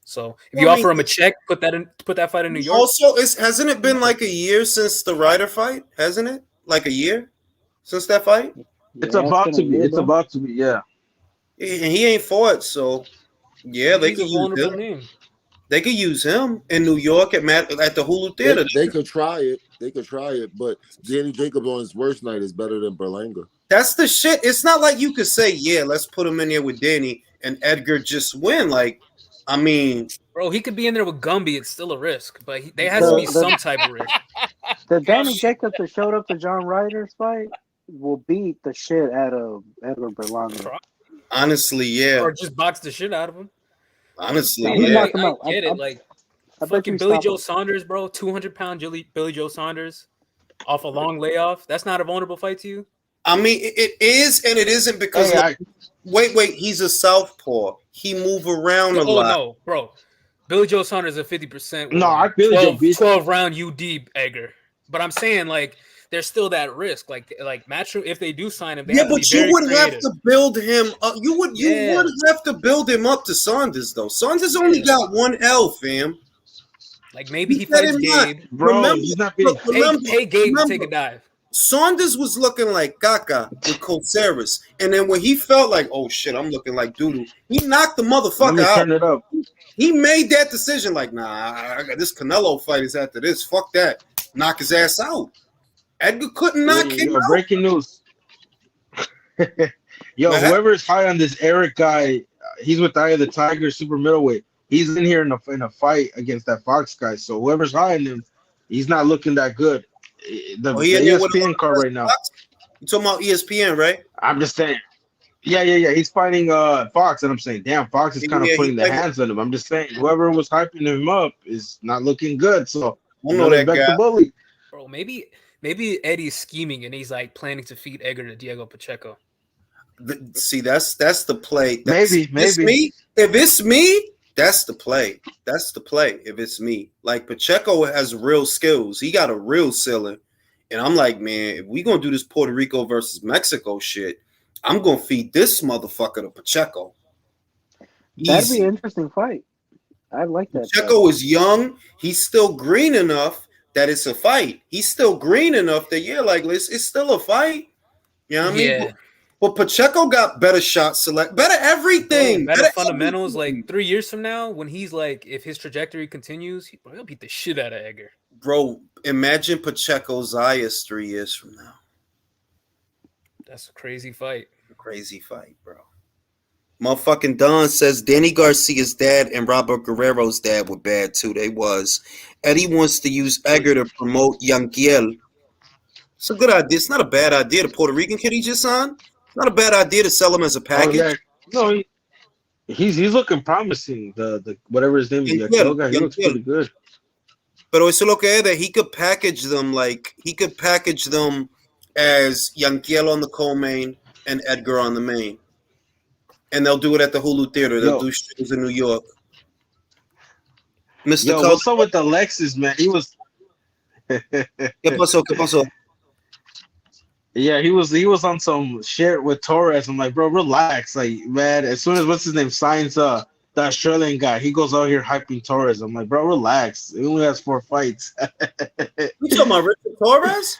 So if you Well, I offer mean, him a check, put that fight in New York. Also, hasn't it been like a year since the Ryder fight? Hasn't it? Like a year since that fight? It's about to be. It's about to be. Yeah. And he ain't fought, so yeah, they He's could a use vulnerable him. name. They could use him in New York at the Hulu Theater. They could try it. They could try it, but Danny Jacobs on his worst night is better than Berlanga. That's the shit. It's not like you could say, yeah, let's put him in there with Danny and Edgar just win. Like, I mean, Bro, he could be in there with Gumby. It's still a risk, but there has to be some type of risk. The Danny Jacobs that showed up to John Ryder's fight will beat the shit out of Edward Berlanga. honestly, yeah. Or just box the shit out of him. Honestly, He yeah. knocked him I out. get it. Like, I bet fucking you Billy stop Joe him. Saunders, bro, 200-pound Billy Joe Saunders off a long layoff. That's not a vulnerable fight to you? I mean, it is and it isn't because Hey, wait, he's a southpaw. He move around a lot. No, bro. Billy Joe Saunders is a 50%. No, Billy Joe beats 12 round UD Edgar. But I'm saying, like, there's still that risk. Like Matchroom, if they do sign him, they Yeah, have to but be you very would creative. have to build him up. You would have to build him up to Saunders though. Saunders only got 1 L, fam. Like, maybe he Keep that fights in mind. Gabe. bro, Remember- he's not beating. Look, remember- Hey, Gabe, remember- take a dive. Saunders was looking like Gaga with Coceras, and then when he felt like, oh shit, I'm looking like doodoo, he knocked the Let motherfucker me out. turn it up. He made that decision, like, nah, I got this Canelo fight is after this. Fuck that. Knock his ass out. Edgar couldn't knock him out. Breaking news. Yo, What whoever is high on this Eric guy, he's with Eye of the Tiger, super middleweight. He's in here in a fight against that Fox guy. So whoever's high on him, he's not looking that good. The Oh, he in there with ESPN card right now. You talking about ESPN, right? I'm just saying. Yeah. He's fighting Fox, and I'm saying, damn, Fox is kind of putting the hands on him. I'm just saying, whoever was hyping him up is not looking good. So I know that back guy. to bully. Bro, maybe Eddie's scheming and he's like planning to feed Edgar to Diego Pacheco. See, that's the play. Maybe. If it's me, that's the play. That's the play. If it's me, like Pacheco has real skills. He got a real ceiling, and I'm like, man, if we gonna do this Puerto Rico versus Mexico shit, I'm gonna feed this motherfucker to Pacheco. That'd be an interesting fight. I like that. Pacheco is young. He's still green enough that it's a fight. He's still green enough that it's still a fight. You know what I mean? Yeah. But Pacheco got better shot select, better everything, better fundamentals. Everything. Like 3 years from now, when he's like, if his trajectory continues, he'll beat the shit out of Edgar. Bro, imagine Pacheco Zayas 3 years from now. That's a crazy fight. Crazy fight, bro. Motherfucking Don says Danny Garcia's dad and Robert Guerrero's dad were bad too. They was. Eddie wants to use Edgar to promote Yanquiel. It's a good idea. It's not a bad idea. The Puerto Rican kid he just signed. It's not a bad idea to sell him as a package. Oh, yeah. No, he's looking promising. The whatever his name is, Yanquiel guy. He looks pretty good. Pero eso lo que es that he could package them as Yanquiel on the co-main and Edgar on the main. And they'll do it at the Hulu Theater. They'll do shows in New York. Mr. What's up with Alexis, man? He was. ¿Qué pasó? Yeah, he was on some shit with Torres. I'm like, bro, relax. Like, man, as soon as what's his name signs the Australian guy, he goes out here hyping Torres. I'm like, bro, relax. He only has 4 fights. You talking about Richard Torres?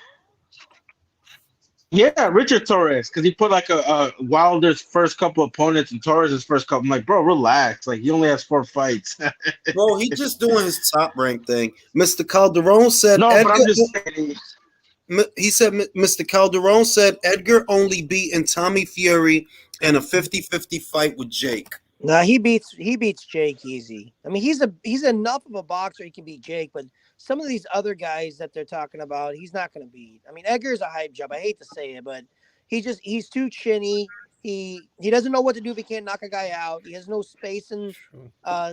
Yeah, Richard Torres, because he put like a Wilder's first couple opponents and Torres' first couple. I'm like, bro, relax. Like, he only has 4 fights. Bro, he just doing his top rank thing. Mr. Calderon said no, Edgar, but I'm just saying. He said Mr. Calderon said Edgar only beaten Tommy Fury in a 50-50 fight with Jake. No, he beats Jake easy. I mean, he's enough of a boxer he can beat Jake, but some of these other guys that they're talking about, he's not going to beat. I mean, Edgar's a hype job. I hate to say it, but he's too chinny. He doesn't know what to do if he can't knock a guy out. He has no space and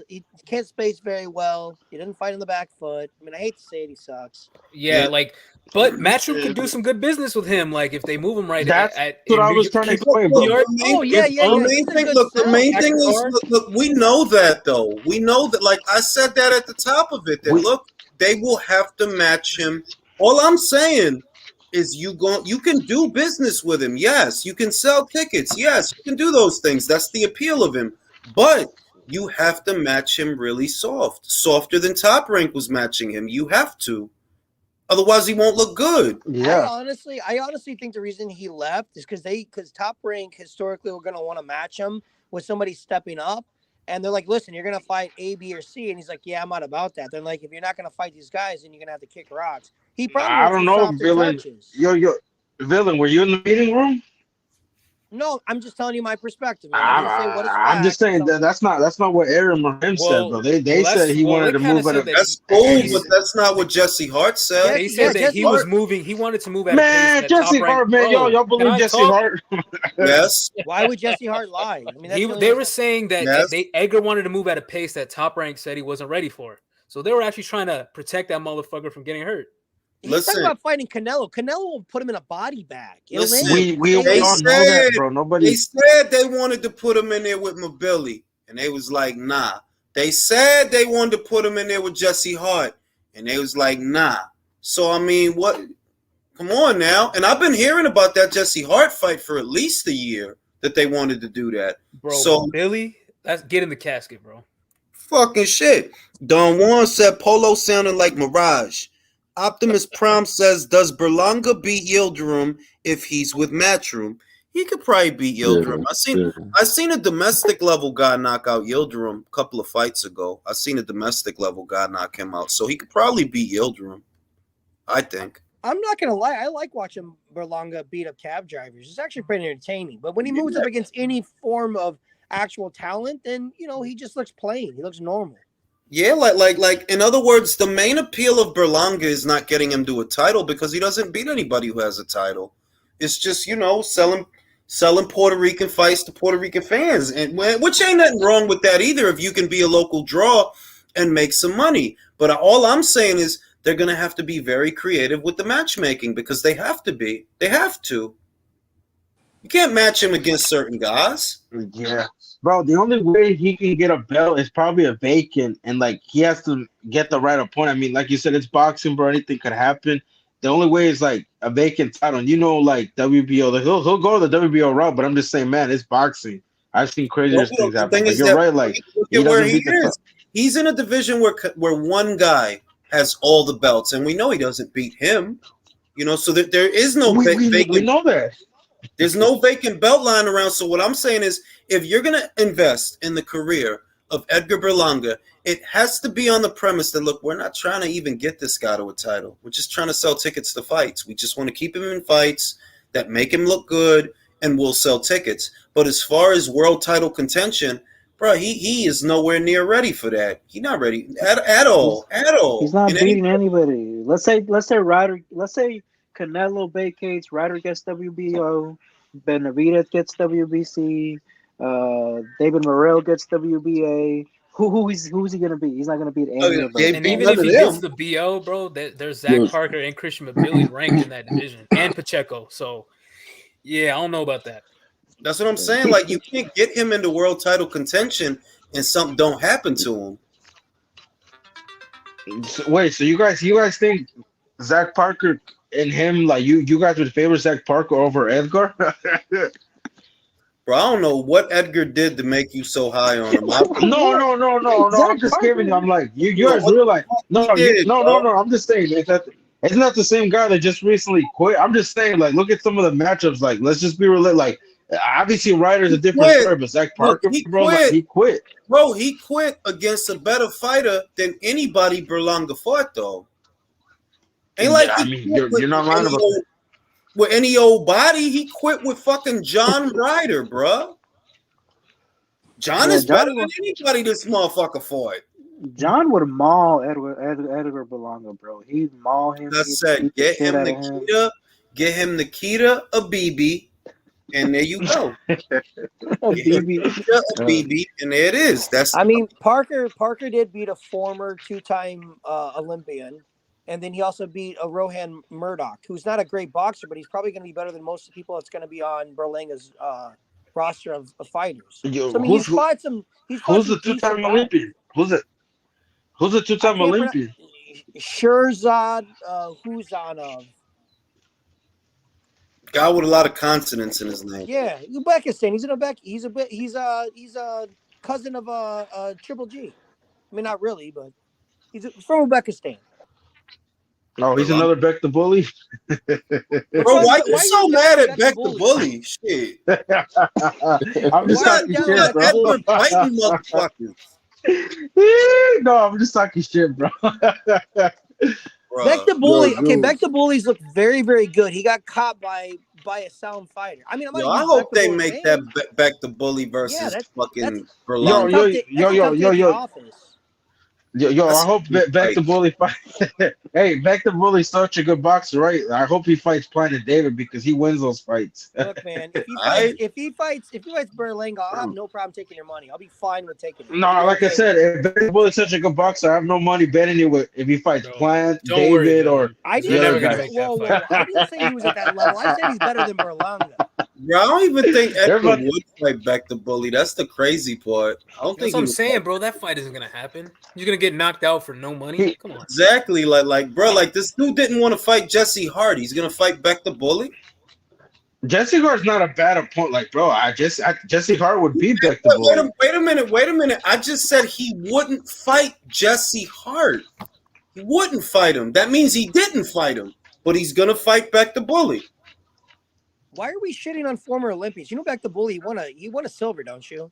he can't space very well. He doesn't fight on the back foot. I mean, I hate to say it, he sucks. Yeah. But Matchroom could do some good business with him. Like if they move him right. That's what I was trying to explain. The main thing is, look, we know that though. We know that. Like I said that at the top of it. That they will have to match him. All I'm saying is you can do business with him. Yes, you can sell tickets. Yes, you can do those things. That's the appeal of him. But you have to match him really softer than Top Rank was matching him. You have to. Otherwise, he won't look good. Yeah. I honestly think the reason he left is because Top Rank historically were going to want to match him with somebody stepping up. And they're like, listen, you're going to fight A, B, or C. And he's like, yeah, I'm not about that. They're like, if you're not going to fight these guys, then you're going to have to kick rocks. He probably I don't know, Villain. Villain, were you in the meeting room? No, I'm just telling you my perspective. Man. I'm just saying that's not what Aaron Marim said, though. They said he wanted to move at a. That's cool, but that's not what Jesse Hart said. He said that he was moving. He wanted to move at a pace. Jesse Hart, man, y'all believe Jesse Hart? Yes. Why would Jesse Hart lie? I mean, they were saying that Edgar wanted to move at a pace that Top Rank said he wasn't ready for. So they were actually trying to protect that motherfucker from getting hurt. He's talking about fighting Canelo. Canelo will put him in a body bag. We all know that, bro. Nobody. They said they wanted to put him in there with Mobili, and they was like, nah. They said they wanted to put him in there with Jesse Hart, and they was like, nah. So I mean, what? Come on now. And I've been hearing about that Jesse Hart fight for at least a year that they wanted to do that. Bro, so Billy, that's get in the casket, bro. Fucking shit. Don Juan said Polo sounded like Mirage. Optimus Prime says, does Berlanga beat Yildirim if he's with Matchroom? He could probably beat Yildirim. I seen a domestic level guy knock out Yildirim a couple of fights ago. I seen a domestic level guy knock him out, so he could probably beat Yildirim. I think. I'm not gonna lie, I like watching Berlanga beat up cab drivers. It's actually pretty entertaining. But when he moves up against any form of actual talent, then he just looks plain. He looks normal. Yeah, like in other words, the main appeal of Berlanga is not getting him to a title because he doesn't beat anybody who has a title. It's just, selling Puerto Rican fights to Puerto Rican fans, and which ain't nothing wrong with that either if you can be a local draw and make some money. But all I'm saying is they're going to have to be very creative with the matchmaking because they have to be. They have to. You can't match him against certain guys. Yeah. Bro, the only way he can get a belt is probably a vacant, and he has to get the right opponent. I mean, like you said, it's boxing, bro. Anything could happen. The only way is a vacant title. And WBO, he'll go to the WBO route, but I'm just saying, man, it's boxing. I've seen crazier things happen. But you're right, look at where he is. He's in a division where one guy has all the belts, and we know he doesn't beat him. So that there is no vacant. We know that. There's no vacant belt lying around. So what I'm saying is, if you're going to invest in the career of Edgar Berlanga, it has to be on the premise that, look, we're not trying to even get this guy to a title. We're just trying to sell tickets to fights. We just want to keep him in fights that make him look good, and we'll sell tickets. But as far as world title contention, bro, he is nowhere near ready for that. He's not ready at all. He's not beating anybody. Let's say Canelo vacates, Ryder gets WBO, Benavidez gets WBC, David Morrell gets WBA. Who's he gonna beat? He's not gonna beat any of them. And even if he gets the BO, bro, there's Zach Parker and Christian McBilly ranked in that division, and Pacheco. So, yeah, I don't know about that. That's what I'm saying. You can't get him into world title contention and something don't happen to him. Wait, so you guys think Zach Parker and him, you guys would favor Zach Parker over Edgar? Bro, I don't know what Edgar did to make you so high on him. No. I'm just giving you. I'm like, you guys realize? No. I'm just saying it's not the same guy that just recently quit. I'm just saying, look at some of the matchups. Let's just be real. Obviously, Ryder's a different story, but Zach Parker, he quit. Bro, he quit against a better fighter than anybody Berlanga fought, though. Ain't you're not lying about that. With any old body, he quit with fucking John Ryder, bro. John is better than anybody this motherfucker fought. John would maul Edgar Berlanga, bro. He'd maul him. I said, get him Nikita Abibi, and there you go. Abibi, and there it is. Parker did beat a former two-time Olympian. And then he also beat a Rohan Murdoch, who's not a great boxer, but he's probably going to be better than most of the people that's going to be on Berlanga's roster of fighters. Yo, he's fought some. Who's the two-time Olympian? Who's the two-time Olympian? Shirzad Huzanov. Guy with a lot of consonants in his name. Yeah, Uzbekistan. He's a cousin of Triple G. I mean, not really, but he's from Uzbekistan. Oh, he's another Beck the Bully. Bro, why you so mad at Beck the Bully? Shit. I'm just talking shit, bro. Fighting motherfuckers. No, I'm just talking shit, bro. Beck the Bully. Okay, Beck the Bully's look very, very good. He got caught by a sound fighter. I mean, I hope they make that Beck the Bully versus fucking Berlanga. Yo, I hope Beck the Bully fight. Hey, Beck the Bully's such a good boxer, right? I hope he fights Planet David because he wins those fights. Look, man, if he fights Berlanga, I'll have no problem taking your money. I'll be fine with taking it. No, like I said, if Beck the Bully's such a good boxer, I have no money betting it if he fights Planet David or I didn't say he was at that level. I said he's better than Berlanga. Bro, I don't even think Edgar would fight Beck the Bully. That's the crazy part. That's what I'm saying, bro. That fight isn't gonna happen. You're gonna get knocked out for no money. Come on. Exactly. Bro, this dude didn't want to fight Jesse Hart. He's gonna fight Beck the Bully. Jesse Hart's not a bad opponent. Jesse Hart would beat Beck the Bully. Wait a minute. I just said he wouldn't fight Jesse Hart. he wouldn't fight him. That means he didn't fight him, but he's gonna fight Beck the Bully. Why are we shitting on former Olympians? You know, Beck the Bully, he won a silver, don't you?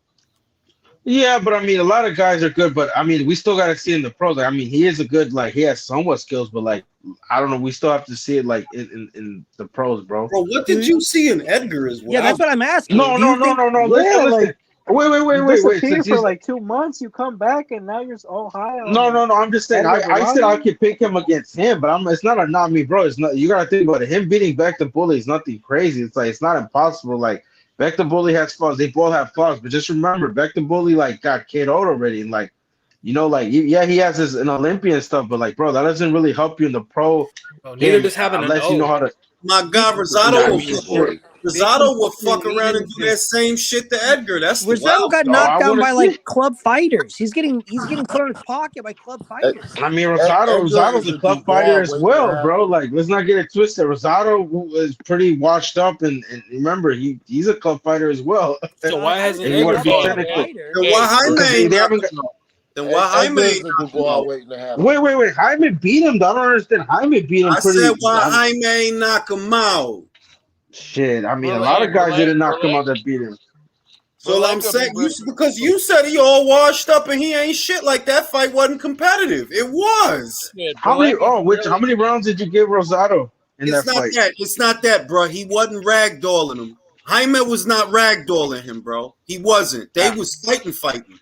Yeah, but I mean, a lot of guys are good, but I mean, we still got to see in the pros. Like, I mean, he is a good, like, he has somewhat skills, but like, I don't know, we still have to see it like in the pros, bro. Bro, what did you see in Edgar as well? Yeah, that's what I'm asking. No. Yeah, Listen. You Wait. disappear for like 2 months, you come back, and now you're all high on. No. I'm just saying. I said I could pick him against him, but it's not me, bro. It's not. You gotta think about it. Him beating Beck the Bully is nothing crazy. It's like it's not impossible. Like Beck the Bully has flaws. They both have flaws, but just remember, Beck the Bully like got KO'd already, and like you know, like yeah, he has an Olympian stuff, but like bro, that doesn't really help you in the pro. Neither does having unless you know how to. My God, Rosado will fuck around and do that same shit to Edgar. That's the Rosado got I knocked down wanna by see like club fighters. He's getting put on his pocket by club fighters. I mean, Rosado's a club fighter as well, bro. Like, let's not get it twisted. Rosado is pretty washed up, and remember, he's a club fighter as well. So why hasn't And you want to be Edgar technical? Then why Jaime? They haven't got. Then why Jaime? Wait. Jaime beat him. I don't understand. Jaime beat him I pretty. said why Jaime ain't knock him out. Shit, I mean, a lot of guys didn't knock him out that beat him. So I'm saying because you said he all washed up and he ain't shit. Like that fight wasn't competitive. It was. How many rounds did you give Rosado in that fight? It's not that, bro. He wasn't ragdolling him. Jaime was not ragdolling him, bro. He wasn't. They was fighting.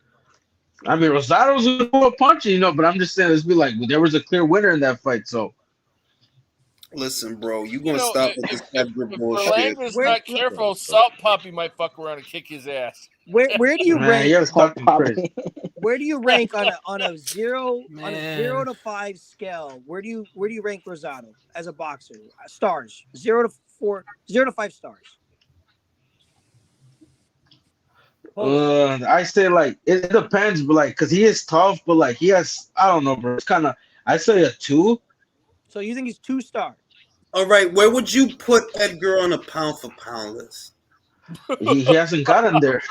I mean, Rosado's a little punchy, but I'm just saying, let's be like, there was a clear winner in that fight, so. Listen, bro, you gonna stop with this Edgar bullshit. If Verlander's not careful, Salt Puppy might fuck around and kick his ass. Where do you rank? Where do you rank on a 0 to 5 scale? Where do you rank Rosado as a boxer? Stars 0 to 5 stars. I say like it depends, but like because he is tough, but like he has I don't know, bro. It's kind of I say a 2. So you think he's 2 stars? All right, where would you put Edgar on a pound for pound list? He hasn't gotten there.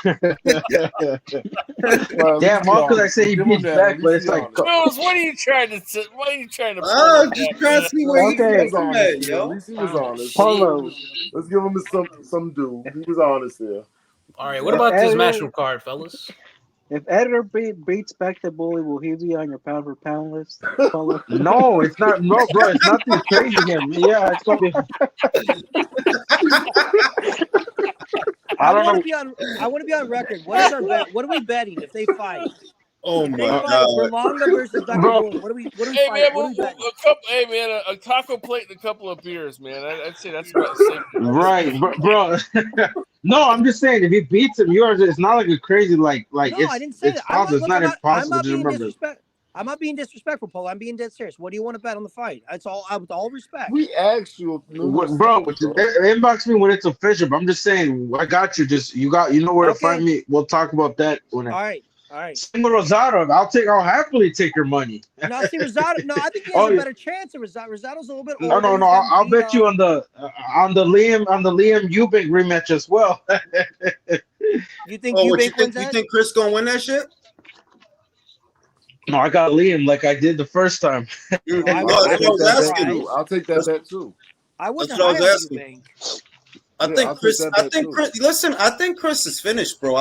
Damn, all because I say he beats back, but it's like. Mills, what are you trying to? What are you trying to? Just trying to see where he's honest, yo. At least he was honest. Let's give him some due. He was honest there. All right, what about this matchroom card, fellas? If Edgar beats Beck the Bully, will he be on your pound for pound list? No, it's not. No, bro, it's nothing crazy here. Yeah, it's gonna be. I want to be on record. What is our bet? What are we betting if they fight? Oh my God! Berlanga versus Beck the Bully. What are we Hey man, a taco plate and a couple of beers, man. I'd say that's about the same. Right, bro. No, I'm just saying if he beats him, it's not like a crazy like. No, I didn't say that. It's not impossible. I'm not being disrespectful, Paul. I'm being dead serious. What do you want to bet on the fight? It's all with all respect. We asked you, bro. Inbox me when it's official. But I'm just saying, I got you. Just you know where to find me. We'll talk about that when. All right. Same with Rosado. I'll happily take your money. No, see Rosado. No, I think he has a better chance of Rosado. Rosado's a little bit older. No. I'll bet you on the Liam Eubank rematch as well. You think Eubank wins that? You think Chris gonna win that shit? No, I got Liam like I did the first time. I'll take that bet too. I wasn't high on Eubank. I think Chris. Listen, I think Chris is finished, bro.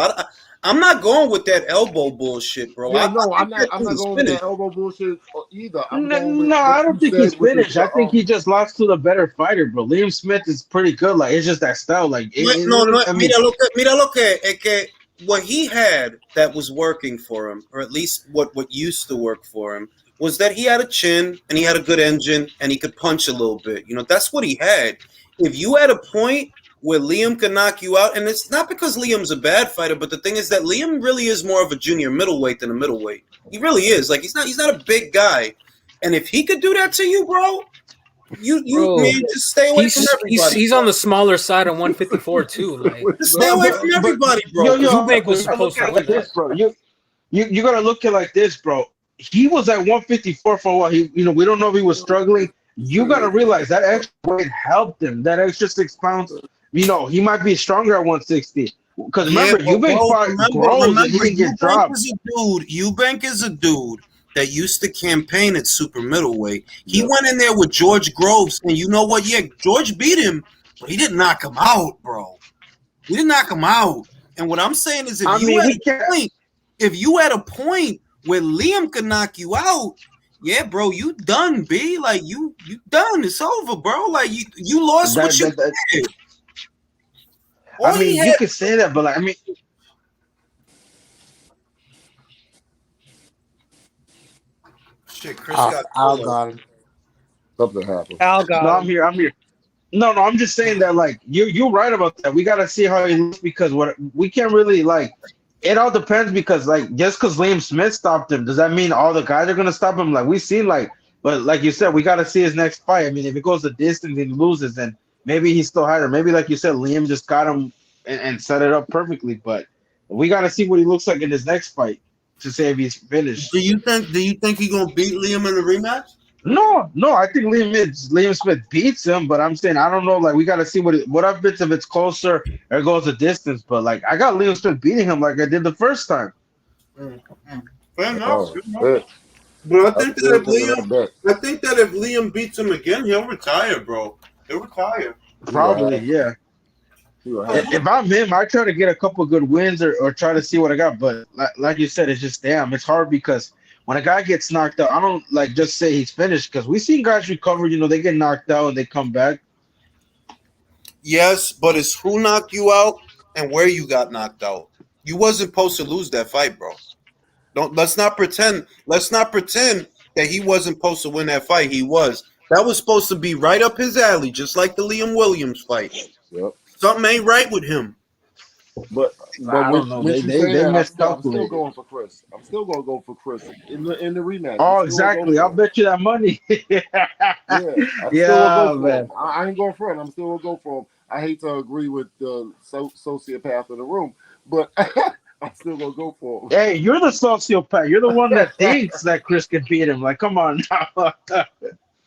I'm not going with that elbow bullshit, bro. I'm not going with that elbow bullshit either. No, I don't think he's finished. I think he just lost to the better fighter, bro. Liam Smith is pretty good. Like it's just that style. Like mira lo que what he had that was working for him, or at least what used to work for him, was that he had a chin and he had a good engine and he could punch a little bit. That's what he had. If you had a point where Liam can knock you out, and it's not because Liam's a bad fighter, but the thing is that Liam really is more of a junior middleweight than a middleweight. He really is. Like he's not a big guy, and if he could do that to you, bro, man, just stay away from everybody. He's on the smaller side on 154 too. Like just stay away from everybody, bro. Eubank was supposed to win this, bro. You gotta look at it like this, bro. He was at 154 for a while. We don't know if he was struggling. You gotta realize that extra weight helped him. That extra 6 pounds. He might be stronger at 160. Because remember, Eubank fought grows and he didn't get dropped. Eubank is a dude that used to campaign at super middleweight. He went in there with George Groves, and you know what? Yeah, George beat him, but he didn't knock him out, bro. He didn't knock him out. And what I'm saying is, if you had a point where Liam could knock you out, yeah, bro, you done, B. Like you done. It's over, bro. Like you lost what you did. I mean, you could say that, but like, I mean. Shit, Chris Al got him. Something happened. Al got No, him. I'm here. No, I'm just saying that like you're right about that. We gotta see how he looks because what we can't really like. It all depends because like just because Liam Smith stopped him, does that mean all the guys are gonna stop him? Like we've seen but like you said, we gotta see his next fight. I mean, if it goes the distance and he loses, then maybe he's still higher. Maybe like you said, Liam just got him and set it up perfectly. But we gotta see what he looks like in his next fight to say if he's finished. Do you think he's gonna beat Liam in the rematch? No, I think Liam Smith beats him, but I'm saying I don't know. Like we got to see what happens if it's closer or it goes a distance. But like I got Liam Smith beating him like I did the first time. Fair enough. But I think that if Liam beats him again, he'll retire, bro. He'll retire. Probably, yeah. If I'm him, I try to get a couple good wins or try to see what I got. But like you said, it's just it's hard because. When a guy gets knocked out, I don't like just say he's finished because we've seen guys recover. You know, they get knocked out and they come back. Yes, but it's who knocked you out and where you got knocked out. You wasn't supposed to lose that fight, bro. Let's not pretend that he wasn't supposed to win that fight. He was. That was supposed to be right up his alley, just like the Liam Williams fight. Yep. Something ain't right with him. But I don't know. They miscalculated. I'm still going for Chris. I'm still going to go for Chris in the rematch. Oh, exactly. I'll bet you that money. Man. I ain't going for it. I'm still going to go for him. I hate to agree with the sociopath in the room, but I'm still going to go for him. Hey, you're the sociopath. You're the one that thinks that Chris can beat him. Like, come on now.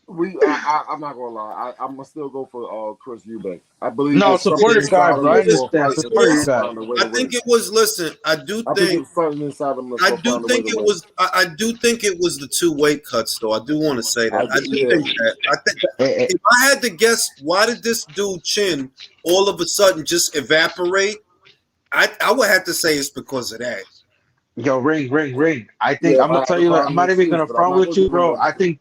I'm not gonna lie. I'm gonna still go for Chris Eubank. I believe. No, support your guy, bro. I understand. Support your guy. I think it was. Listen, I do think it was the 2 weight cuts, though. I do want to say that. I think that. If I had to guess, why did this dude Chin all of a sudden just evaporate? I would have to say it's because of that. Yo, ring. I think I'm gonna tell you. I'm not even gonna front with you, bro. I think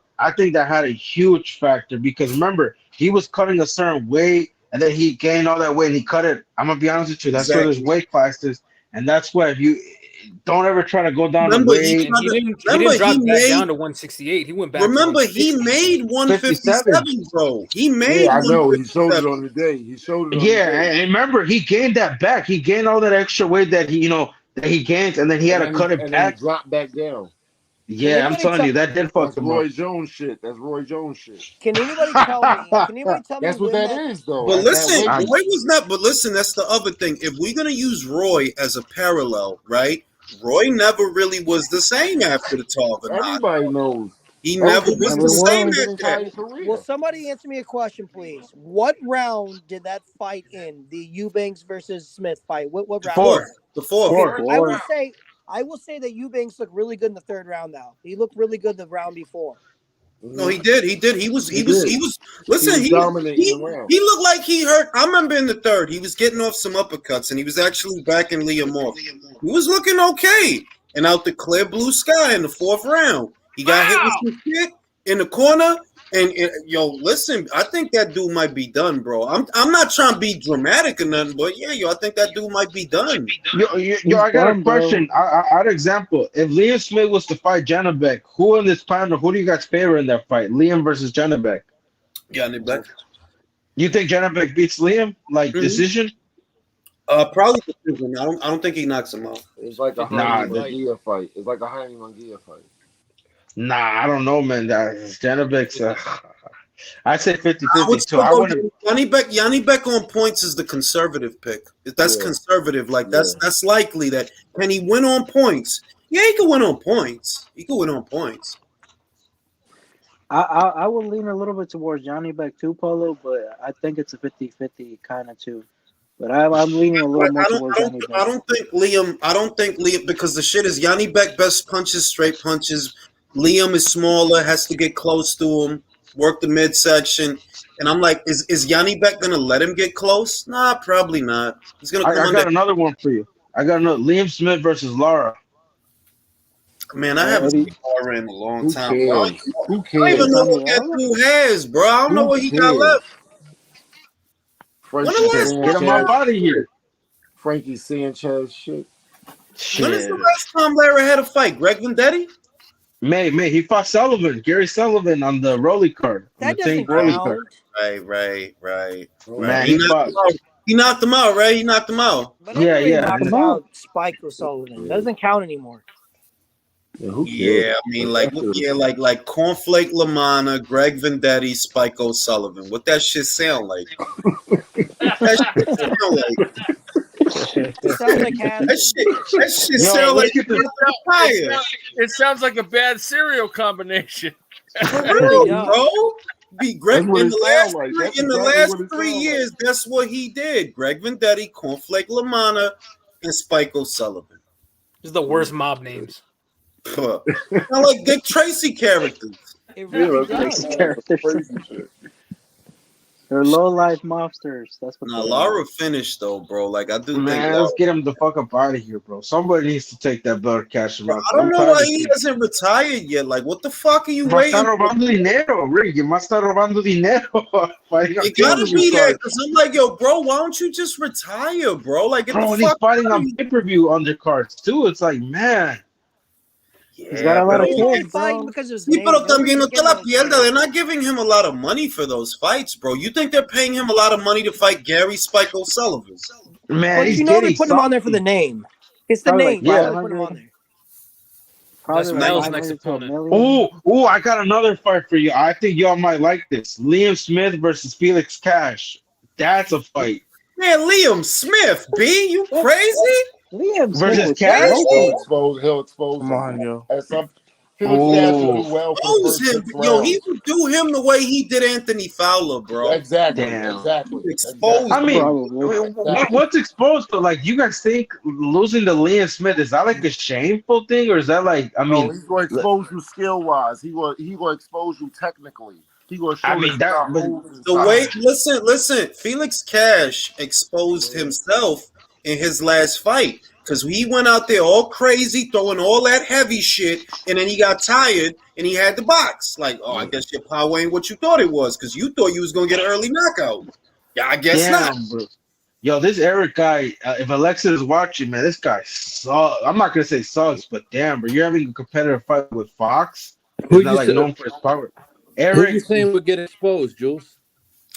that had a huge factor because remember he was cutting a certain weight and then he gained all that weight and he cut it. I'm gonna be honest with you. That's where there's weight classes, and that's why if you don't ever try to go down the weight. He didn't drop that down to 168. He went back. Remember, he made 157, bro. He made. Yeah, I know. He showed it on the day. And remember, he gained that back. He gained all that extra weight that he gained, and then he had to cut it back. Drop back down. Yeah, I'm telling you, that did fuck him up. Roy Jones shit. That's Roy Jones shit. Can anybody tell me? That's what that is, though. But listen, Roy was not. But listen, that's the other thing. If we're gonna use Roy as a parallel, right? Roy never really was the same after the Tarver. Everybody knows. He never was the same after that. Will somebody answer me a question, please? What round did that fight in? The Eubanks versus Smith fight. What round? The fourth. Okay, I will say that Eubanks looked really good in the 3rd round. Now he looked really good the round before. No, he did. He was. Listen, he looked like he hurt. I remember in the 3rd, he was getting off some uppercuts, and he was actually backing Liam off. He was looking okay, and out the clear blue sky in the 4th round, he got hit with some shit in the corner. And listen, I think that dude might be done, bro. I'm not trying to be dramatic or nothing, but I think that dude might be done. I got a question. I had an example. If Liam Smith was to fight Janabek, who in this panel, who do you guys favor in that fight? Liam versus Janabek. Janabek. You think Janabek beats Liam? Like decision? Probably decision. I don't think he knocks him out. It's like a Jaime fight. It's like a Jaime Munguia fight. Nah, I don't know, man. Janabek's I'd say 50-50 too. Yanni Beck on points is the conservative pick. That's conservative. Like that's likely that can he win on points? Yeah, he can win on points. I would lean a little bit towards Johnny Beck too, Polo, but I think it's a 50-50 kind of too. But I'm leaning a little more towards Johnny Beck. I don't think Liam because the shit is Yanni Beck best punches, straight punches. Liam is smaller, has to get close to him, work the midsection. And I'm like, is Yanni Beck gonna let him get close? Nah, probably not. He's gonna come I under. got another one for you. I got another Liam Smith versus Lara. Man, I haven't Eddie. seen Lara in a long Who time. Bro. I cares? Who don't cares? even know what Tommy that Ella? dude has, bro. I don't know Who what he got cares? left. When the Frankie last Get him time? up out of here. Frankie Sanchez shit. When is Shit. the last time Lara had a fight? Greg Vendetti? May, he fought Sullivan, Gary Sullivan on the Rolly card. On That the Tank doesn't Rolly count. card. Right. Man, He he knocked fought. him out. He knocked him out, right? He knocked him out. But Yeah, everybody yeah. knocks And out Spike O'Sullivan. Yeah. Doesn't count anymore. Yeah, who cares? Yeah, I mean, like Cornflake Lamana, Greg Vendetti, Spike O'Sullivan. What that shit sound like? That shit sound like? It sounds like has That shit Yo, sound let's like get the fire. It sounds like a bad cereal combination. For really real, does. bro. Be Greg That's what in it the sound last like. three, That's in the exactly last what it 3 sound years. That's what he did. Greg Vendetti, Cornflake Lamana, and Spike O'Sullivan. This is the worst mob names. Sound like Dick Tracy characters. It Yeah, really that's does. Characters. crazy shit. They're low life mobsters. That's what Nah, they Lara finished though, bro. Like I do think man, Lara. let's get him the fuck up out of here, bro. Somebody needs to take that belt, cash him out. I don't I'm know tired why of he seeing- hasn't retired yet. Like, what the fuck are you Ma waiting está for? robando dinero, Rick. You must start robando dinero. Fighting on It gotta pay-per-view be there cards. because I'm like, yo, bro, why don't you just retire, bro? Like, get Bro, the and he's fuck fighting out of on here. pay-per-view undercards too. It's like, man. He's got a lot But of he's bro. only kids, fighting bro. because of his Sí, name. pero Nobody's también no te getting la on his pierdas. name. They're not giving him a lot of money for those fights, bro. You think they're paying him a lot of money to fight Gary Spike O'Sullivan? Man, But he's you know they're getting putting him on there for the something. name. It's the Probably like name. That's Yeah. why they put him on there. Probably That's like Mel's 500 next to a opponent. million. Oh, I got another fight for you. I think y'all might like this. Liam Smith versus Felix Cash. That's a fight. Man, Liam Smith, B, you crazy? Liam Smith Versus was Cash? smoking. He'll expose Come him. on, yo. At some Felix Cash will Oh, do well for the Expose first him. 6 Yo, rounds. he would do him the way he did Anthony Fowler, bro. Exactly. damn. Exactly. Exposed. I mean, Probably. what's exposed to? Like, you guys think losing to Liam Smith, is that like a shameful thing? Or is that like, I No, mean, he's going to expose you skill wise. He will expose you technically. He going to show I mean, you that- got but- holes The inside. way, listen, Felix Cash exposed himself in his last fight because he went out there all crazy, throwing all that heavy shit, and then he got tired and he had the box. Like, oh, I guess your power ain't what you thought it was because you thought you was gonna get an early knockout. Yeah, I guess not. damn, bro. Yo, this Eric guy, if Alexa is watching, man, this guy sucks. I'm not going to say sucks, but damn, bro, you're having a competitive fight with Fox. Who He's not you like say- known for his power. Who you Eric, saying would get exposed, Jules?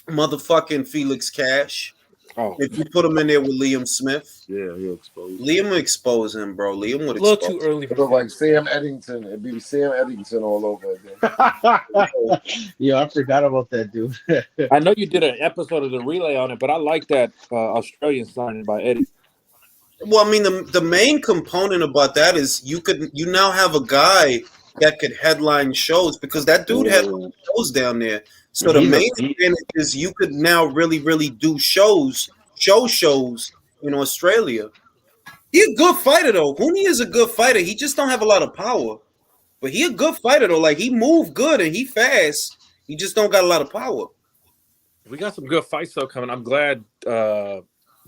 Motherfucking Felix Cash. Oh, If you put him in there with Liam Smith, Yeah, he'll expose. Liam would expose him, bro. Liam would A little expose too him. early It for look like Sam Eddington. It'd be Sam Eddington all over again. yo, I forgot about that dude. I know you did an episode of the relay on it, but I like that Australian signing by Eddie. Well, I mean, the main component about that is you now have a guy that could headline shows because that dude had shows down there. So the He's a main beast. advantage is you could now really, really do shows in Australia. He's a good fighter though. Huni is a good fighter. He just don't have a lot of power, but he a good fighter though. Like he move good and he fast. He just don't got a lot of power. We got some good fights though coming. I'm glad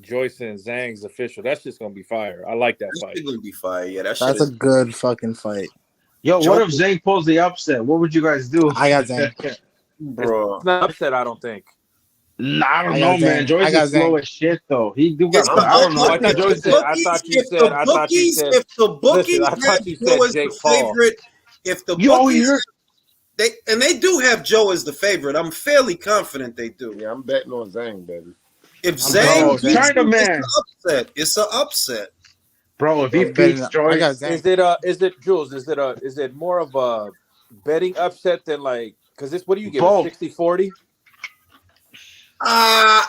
Joyce and Zhang's official. That's just gonna be fire. I like that That's fight. gonna be fire. Yeah, that shit That's is. a good fucking fight. Yo, what if Zane pulls the upset? What would you guys do? I got Zane. Bro. It's not upset, I don't think. Nah, I don't I know, got man. Zane. Joyce I got is slow Zane. as shit, though. He do It's got. the I don't know. I thought Joyce said. I thought you said. I thought you said. If the bookies Listen, I thought have you Joe said as Jake the Paul. favorite, if the Yo, bookies you're they do have Joe as the favorite, I'm fairly confident they do. Yeah, I'm betting on Zhang, baby. If Bro, Zane beats China him, man. it's an upset. Bro, if he I'm betting- beats Joyce, I got Zane. Is it Jules? Is it more of a betting upset than like? Because this, what do you give? Both. 60-40?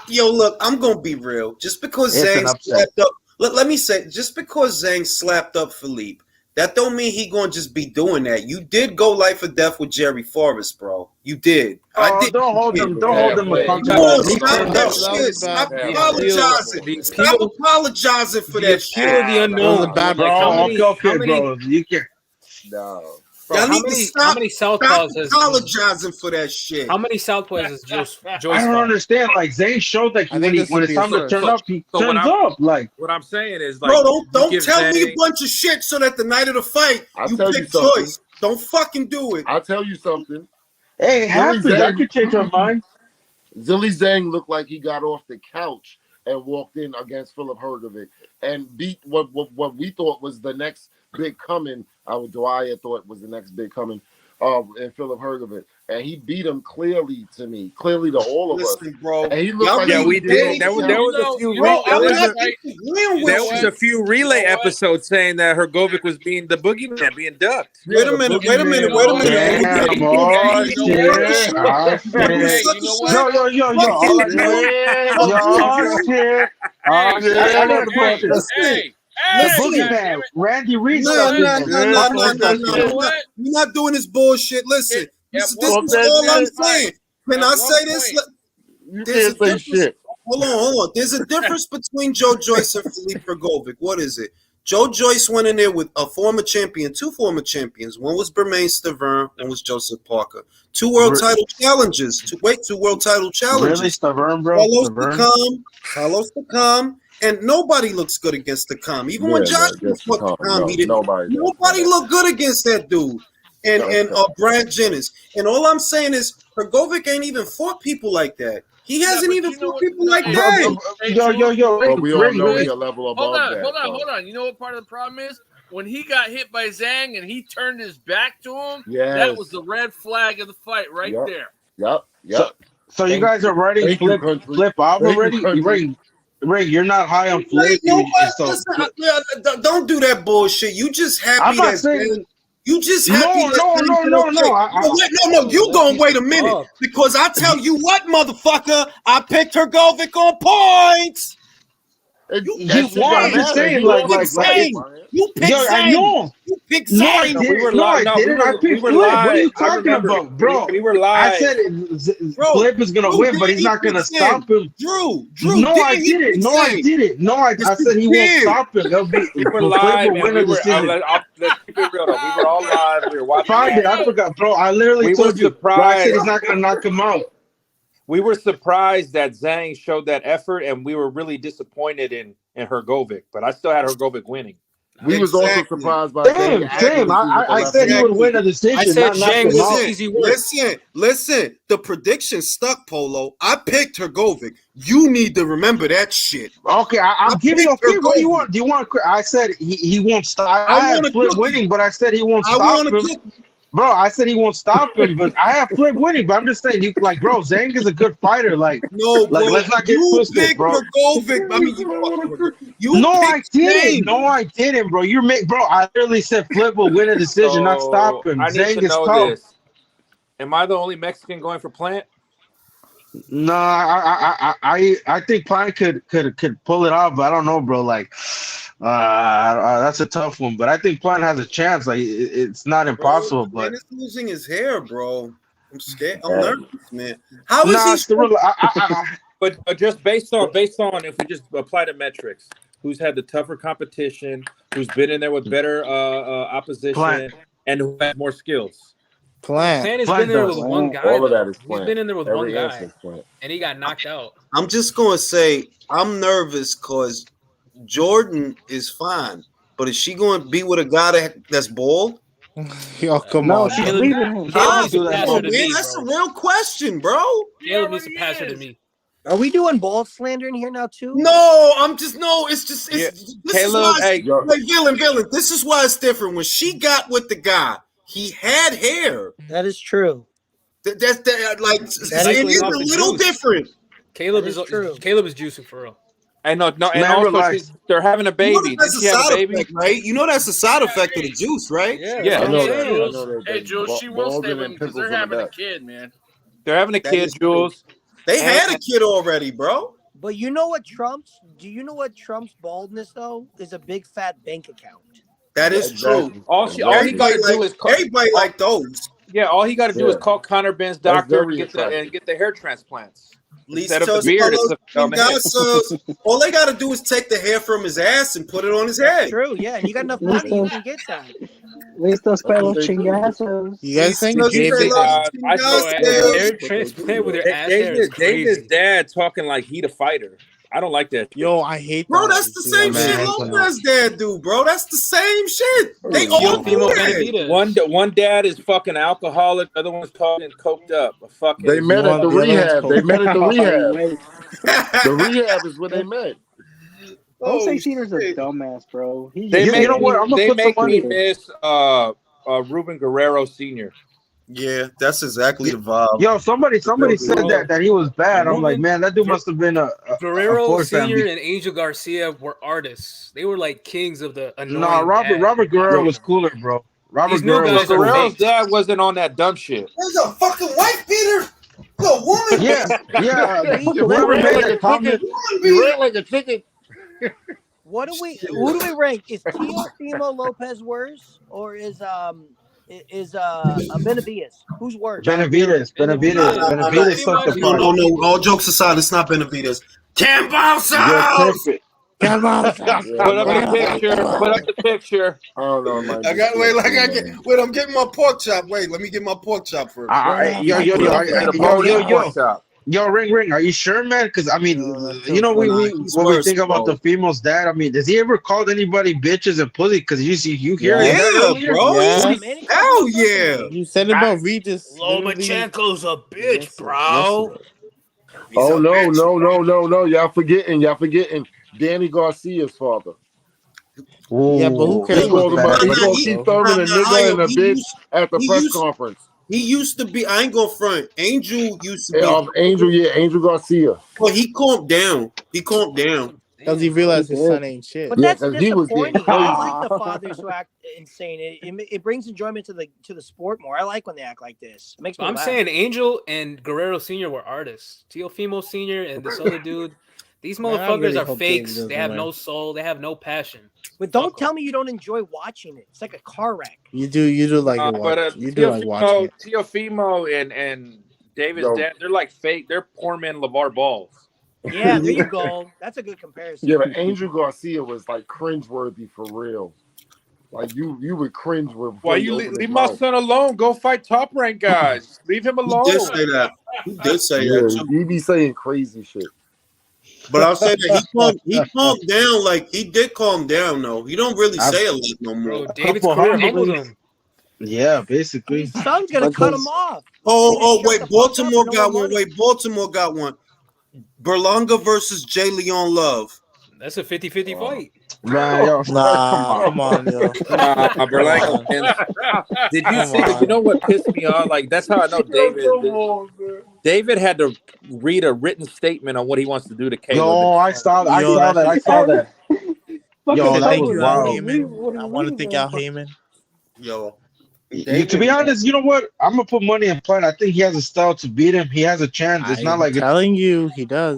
Yo, look, I'm gonna be real. Just because It's an Zhang upset. slapped up, let me say, just because Zhang slapped up Philippe, that don't mean he gonna just be doing that. You did go life or death with Jerry Forrest, bro. You did. I did. don't hold him. Don't hold him Come accountable. on, He stop turned that up. shit. Stop Yeah, apologizing. Stop apologizing for that Pure shit. the That was unknown. a bad Bro, Like, how many- okay, how many- bro. You can. No. Bro, Y'all how need to many stop southpaws has apologizing for that shit. how many southpaws has Joyce I fought? don't understand. Like Zayn showed that I think this when would it's be his time to first. turn up, he So what turns I'm up. Like what I'm saying is Bro, like you don't give tell me a Zane. bunch of shit so that the night of the fight I'll you tell you pick something. choice. Don't fucking do it. I'll tell you something. hey, it Billy happens. I Zane, could change my mind. Zilly Zhang looked like he got off the couch and walked in against Philip Hergovic and beat what we thought was the next big coming. Dwyer thought was the next big coming in Philip Hergovic. And he beat him clearly to me, clearly to all of us. Listen, bro. And he looked Y'all like Yeah, he really we was did. big. There was a few. Bro, There I'm was not a disagreeing there with was you. a few relay You know what? episodes saying that Hergovic was being the boogeyman, being ducked. Wait a minute. Are we Damn, getting oh You know what? shit, oh You shit. Hey, such you a know shit. what? Yo, Fuck all you, I know, Drew. Fuck you, oh Drew. shit, Hey, oh shit. I know the hey, fuck. Listen, hey, The listen. God damn boogeyman, it. Randy Reed You know Nah, stepped what? in nah, there. nah, Yeah, nah, Fuck nah, that fuck nah, that shit. nah. You know shit. what? We're not doing this bullshit. Listen, At this one is Fuck that all I'm shit. saying. Can At I one say this? point, You There's a can't say difference. shit. Hold on. There's a difference between Joe Joyce and Philippe Hergovic. What is it? Joe Joyce went in there with a former champion, two former champions. One was Bermain Stavern, one was Joseph Parker. Two world title challenges. Two world title Really, challenges. Stavern, bro, Stavern. Carlos Takam, and nobody looks good against Takam. Even when Yeah, no, Joshua against the fought calm. Takam, No, he didn't. nobody does. Nobody looked good against that dude. And Okay. Brad Jennings. And all I'm saying is Hergovic ain't even fought people like that. He hasn't but even you know fought what? people No, like hey, that. hey, Yo, But we all know Ring. he a level hold above on, that. hold on. You know what part of the problem is? When he got hit by Zhang and he turned his back to him, Yes. that was the red flag of the fight right Yep. there. Yep. So you guys are writing Thank you, country. flip off Thank you, already? country. Ring, you're not high on flip. Wait, nobody, listen, don't do that bullshit. You just happy I'm not that saying. you just No. happy that No. You gonna wait a minute because I tell you what, motherfucker, I picked Hergovic on points. You want to saying You picked Zane. You picked Yo, I Zane. know. You picked No, I Zane. didn't. No, I didn't. I picked Flip. What are you talking about, bro? We were live. I said Flip is gonna win, but he's not gonna stop him. Drew. No, I didn't. No, I didn't. No, I said he won't stop him. It'll be We were Flip live, will and win we a were. decision. Let's keep it real though. We were all live. We were watching. Find it. I forgot, bro. I literally We were told you. Bro, I said surprised. he's not gonna knock him out. We were surprised that Zhang showed that effort, and we were really disappointed in Hergovic. But I still had Hergovic winning. We was also surprised by Same. I said he would win a decision. I said not Zhang knock him was out. easy work. Listen. The prediction stuck, Polo. I picked Hergovic. You need to remember that shit. Okay, I'm giving you. Okay, what do you want? Do you want? I said he won't stop. I had Flip winning, but I said he won't stop him. Bro, I said he won't stop him, but I have Flip winning. But I'm just saying, bro, Zhang is a good fighter. Like, no, bro, let's not get twisted, bro. Hergovic. I mean, I didn't, bro. Bro. I literally said Flip will win a decision, not stop him. I need Zhang to is know tough. this. Am I the only Mexican going for Plant? No, I think Plant could pull it off, but I don't know, bro. Like, that's a tough one. But I think Plant has a chance. Like, it's not impossible. But he's losing his hair, bro. I'm scared. I'm nervous, man. How is he? Still, but just based on if we just apply the metrics, who's had the tougher competition, who's been in there with better opposition, Plant. and who has more skills? Plant has been there with one guy. All of that is He's been in there with one guy, and he got knocked out. I'm just gonna say I'm nervous because Jordan is fine, but is she going to be with a guy that's bald? Yo, come on. she's leaving him. That's a real question, bro. Caleb needs to pass her to me. Are we doing ball slander in here now too? No, it's just this Caleb, is why Gillen, this is why it's different. When she got with the guy, he had hair. That is true. It is a little different. Caleb is juicing for real. I know, and also they're having a baby. You know that's a side effect, right? You know that's a side effect of the juice, right? Yeah. I know that. Hey, Jules, she will stay with him because they're having a kid, man. They're having a kid, Jules. They had a kid already, bro. But you know what Trump's? Do you know what Trump's baldness though is? A big fat bank account. That is true. All he got to do is everybody like those. Yeah, all he got to do is call Connor Ben's That's doctor very and attractive. get the hair transplants. Least Instead of the beard, it's on the head. all they got to do is take the hair from his ass and put it on his That's head. true. Yeah, and you got enough money, you can get that. Listos pelos chingazos. You guys think Listos David? pelos I Bro, think a hair transplant with your ass hair is David's crazy. dad talking like he the fighter. I don't like that. Yo, I hate that. Bro, that's the same shit Lopez dad do, bro. That's the same shit. They all do that. One dad is fucking alcoholic, other one's talking coked up. They met at the rehab. They met at the rehab. The rehab is where they met. Jose Cedar's a dumbass, bro. They make me miss Ruben Guerrero Sr. Yeah, that's exactly the vibe. Yo, somebody said that he was bad. I'm like, man, that dude must have been a Guerrero Ford Sr. family. and Angel Garcia were artists. They were like kings of the annoying. No, Robert Guerrero was cooler, bro. Robert Guerrero's dad wasn't on that dumb shit. There's a fucking wife beater. The woman. Yeah. Whoever made that comment. You ran like a chicken. Who do we rank? Is Teofimo Lopez worse, or is Benavides? Who's worse? Benavides sucked the part. No. All jokes aside, it's not Benavides. Cambosos! Put up the picture. Oh no, man. I'm getting my pork chop. Wait, let me get my pork chop first. Yo, ring. Are you sure, man? Because I mean, you know, when we think about the female's dad, I mean, does he ever called anybody bitches and pussy? Because you hear it, bro. Yeah. Hell yeah. You said about Regis. Lomachenko's a bitch, bro. Oh no. Y'all forgetting Danny Garcia's father. Yeah, but who cares? He keep throwing a nigga and a bitch at the press conference. He used to be. I ain't gonna front. Angel used to be. Angel Garcia. Well, he calmed down. Because he realized his son ain't shit. But that's disappointing. I like the fathers who act insane. It brings enjoyment to the sport more. I like when they act like this. It makes me laugh. saying Angel and Guerrero Sr. were artists. Teofimo Sr. and this other dude. These motherfuckers are fakes. They have no soul. They have no passion. But don't tell me you don't enjoy watching it. It's like a car wreck. You do like to watch. You do like watching it. Teofimo and David's dad, they're like fake. They're poor man LeVar Balls. Yeah, there you go. That's a good comparison. Yeah, but Angel Garcia was like cringeworthy for real. Like you would cringe with. Why you leave my son alone? Go fight top rank guys. Leave him alone. He did say that. He be saying crazy shit. But I'll say that he calmed down. Like he did calm down though. He don't really say a lot no more. Bro, David's career humbled him. Yeah, basically. His son's gonna cut him off. Wait, Baltimore got one. Berlanga versus J. Leon Love. That's a 50-50 fight. Man, yo, come on, yo. Berlanga. Did you see? You know what pissed me off? Like that's how I know David. David had to read a written statement on what he wants to do to Caleb. Yo, I saw that. Yo, that was wild. I want to thank Al Heyman. Yo. To be honest, you know what? I'm gonna put money in Plant. I think he has a style to beat him. He has a chance. It's not like telling you, he does.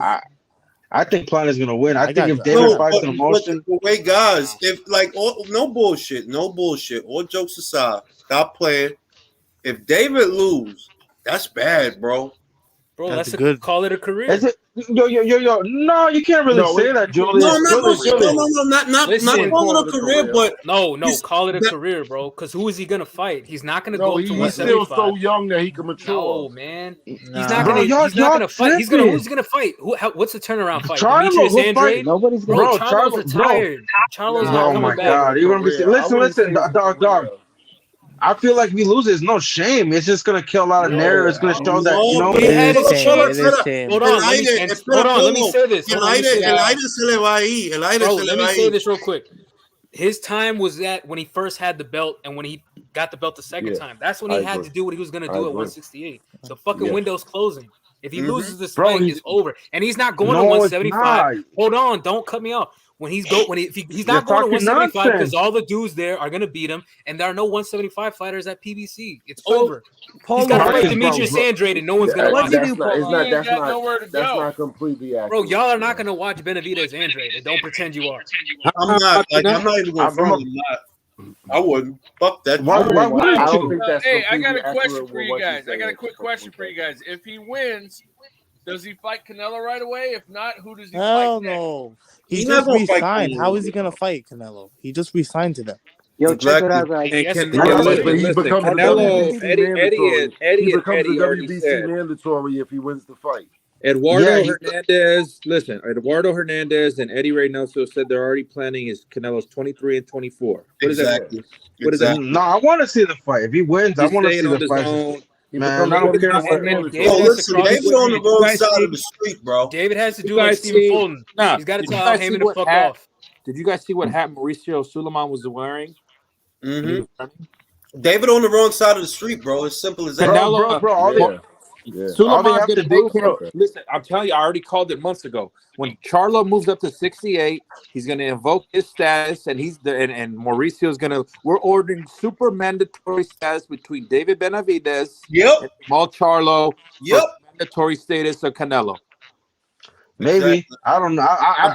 I think Plant is gonna win. I think if David fights in emotion. Wait, guys, if like no bullshit. All jokes aside, stop playing. If David lose, that's bad, bro. Bro, that's good. Call it a career. Is it? Yo. No, you can't really say that, Julius. No, not calling it a career, but no, call it a career, bro. Because who is he gonna fight? He's not gonna go up to 175. He's still so young that he can mature. No, man. He's not gonna fight. Who's gonna fight? What's the turnaround fight? Demetrius Andrade? Nobody's gonna. Charlo's retired. Charlo's not coming back. Oh my God! You're gonna be listen, dog. I feel like if he loses, no shame. It's just gonna kill a lot of narrative. It's gonna show that you know. Hold on. Let me say this. Let me say this real quick. His time was that when he first had the belt and when he got the belt the second time. That's when he had to do what he was gonna do at 168. The fucking window's closing. If he loses this fight, it's over, and he's not going to 175. Hold on, don't cut me off. When he's not going to 175 because all the dudes there are going to beat him, and there are no 175 fighters at PBC. It's over. He's got to fight Demetrius Andrade, and no one's going to watch him. That's not completely accurate. Bro, y'all are not going to watch Benavides Andrade, and don't pretend you are. I'm not even going to front. I wouldn't. Fuck that. Why shit. why I wouldn't don't you? think that's Hey, I got completely a question accurate for with you what you're guys. I got a saying. quick question for you guys. If he wins, does he fight Canelo right away? If not, who does he Hell fight next? no. He He not just gonna fight resigned. How Canelo. is he gonna fight Canelo? He just resigned to them. Yo, check it Exactly. out, guys. And Yes, can it's Right, crazy. but he listen, becomes the Canelo, WBC Eddie, mandatory. He and becomes the Eddie already WBC said. mandatory if he wins the fight. Eduardo Yeah, Hernandez, listen, Eduardo Hernandez and Eddie Reynoso said they're already planning his Canelo's 23 and 24. What does that Exactly. mean? What does that Exactly. mean? no, I want to see the fight. If he wins, I Just want to say it see on the the fight. zone. He Man, becomes I the don't care WBC what. mandatory. David Oh, has to listen, cross. David on the Did you wrong guys side see? of the street, bro. David has to Did do you like guys Stephen see? Fulton. Nah. He's got to Did you tell guys see Heyman to what fuck hat? off. Did you guys see what hat Mauricio Suleiman was wearing when he Hmm was running? David on the wrong side of the street, bro. As simple as that. Canelo, Bro, all they Yeah. Suleiman's have to gonna do, make him. bro. Listen, I'm telling you, I already called it months ago. When Charlo moves up to 68, he's gonna invoke his status, and and Mauricio's gonna. We're ordering super mandatory status between David Benavidez Yep. and Jamal Charlo Yep. for mandatory status of Canelo. Maybe. Exactly. I don't know. No,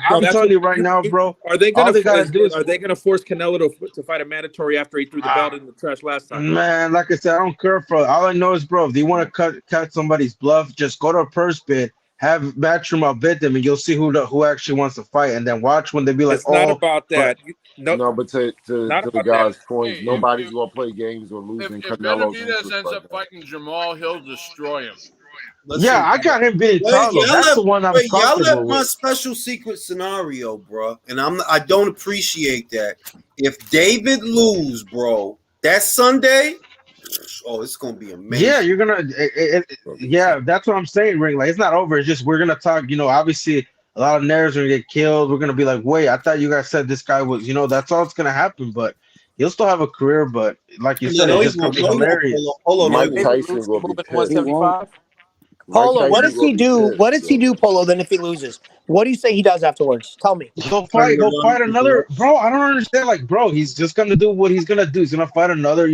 I'm that's telling what you right now, bro. Are they All gonna they gotta do is, are they gonna force Canelo to fight a mandatory after he threw the belt in the trash last time? man. Like I said, I don't care for. All I know is, bro, if they want to cut somebody's bluff, just go to a purse bid, have Matchroom bid them, and you'll see who actually wants to fight, and then watch when they be like, It's not oh, about but that. No, No, but to not the about that. guy's point, Hey, nobody's gonna play games or if losing if Canelo's Benavidez interest ends right up now. fighting Jamal, he'll destroy him. Listen, yeah, I got him beating wait, Charlo. That's the one I'm y'all comfortable left my with. special secret scenario, bro, and I don't appreciate that. If David lose, bro, that Sunday, oh, it's gonna be amazing. Yeah, you're gonna. Yeah, that's what I'm saying, Ring. Like, it's not over. It's just we're gonna talk. Obviously, a lot of narratives are gonna get killed. We're gonna be like, wait, I thought you guys said this guy was. That's all that's gonna happen. But he'll still have a career. But like you said, No, it's he just gonna won't. be No, he won't. hilarious. Polo, no, he Mike won't. David Tyson lose will to be move at pissed. He won't. 175. Mike Polo, what Tyson does will he be do? pissed. What does he do, Polo? Then if he loses, what do you say he does afterwards? Tell me. He'll Turn fight. it He'll fight around. another. Bro, I don't understand. Like, bro, he's just gonna do what he's gonna do. He's gonna fight another.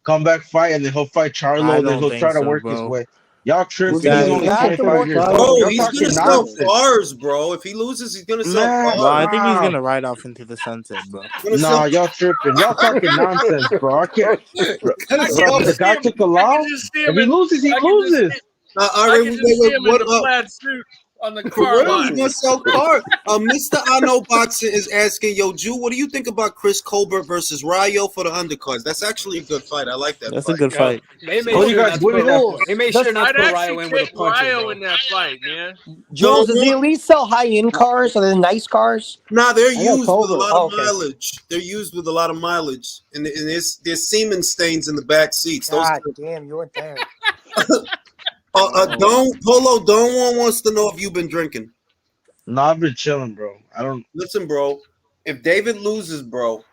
Comeback fight, and then he'll fight I Charlo. Then don't he'll think try to so, work his bro. way. Y'all Who's tripping. gonna He's Guys, win you only the have fight? to Is it 25 watch. years old. Charlo Bro, Y'all versus he's talking gonna Canelo? sell nonsense. cars, bro. If he loses, he's gonna sell Man, Bro, I cars. think he's nah. gonna ride off into the sunset, bro. Gonna Nah, sell. y'all tripping. Y'all talking nonsense, bro. I can't. Bro, I can bro, the just see guy him. took a I can loss. just see If him he in. loses, he I can just loses. see. All I right, can just see him in what the plaid suit on the For car real, lot. he's gonna sell cars. Mr. I Know Boxing is asking, yo, Jew, what do you think about Chris Colbert versus Rayo for the undercards? That's actually a good fight. I like that That's a fight. good Yo, fight. they made What do you sure guys? not to What do put. you got? Jules, They made does, sure not to I'd put actually Ryo in with a take puncher, Ryo bro. in that fight, man. Jules, does No, he at least sell high-end cars? Are they nice cars? nah, they're I got used with a Colbert. lot Oh, of okay. mileage. They're used with a lot of mileage, and there's semen stains in the back seats. Those. God damn, you weren't there. Don't Polo. Don't one wants to know if you've been drinking. No, I've been chilling, bro. I don't. Listen, bro. If David loses, bro,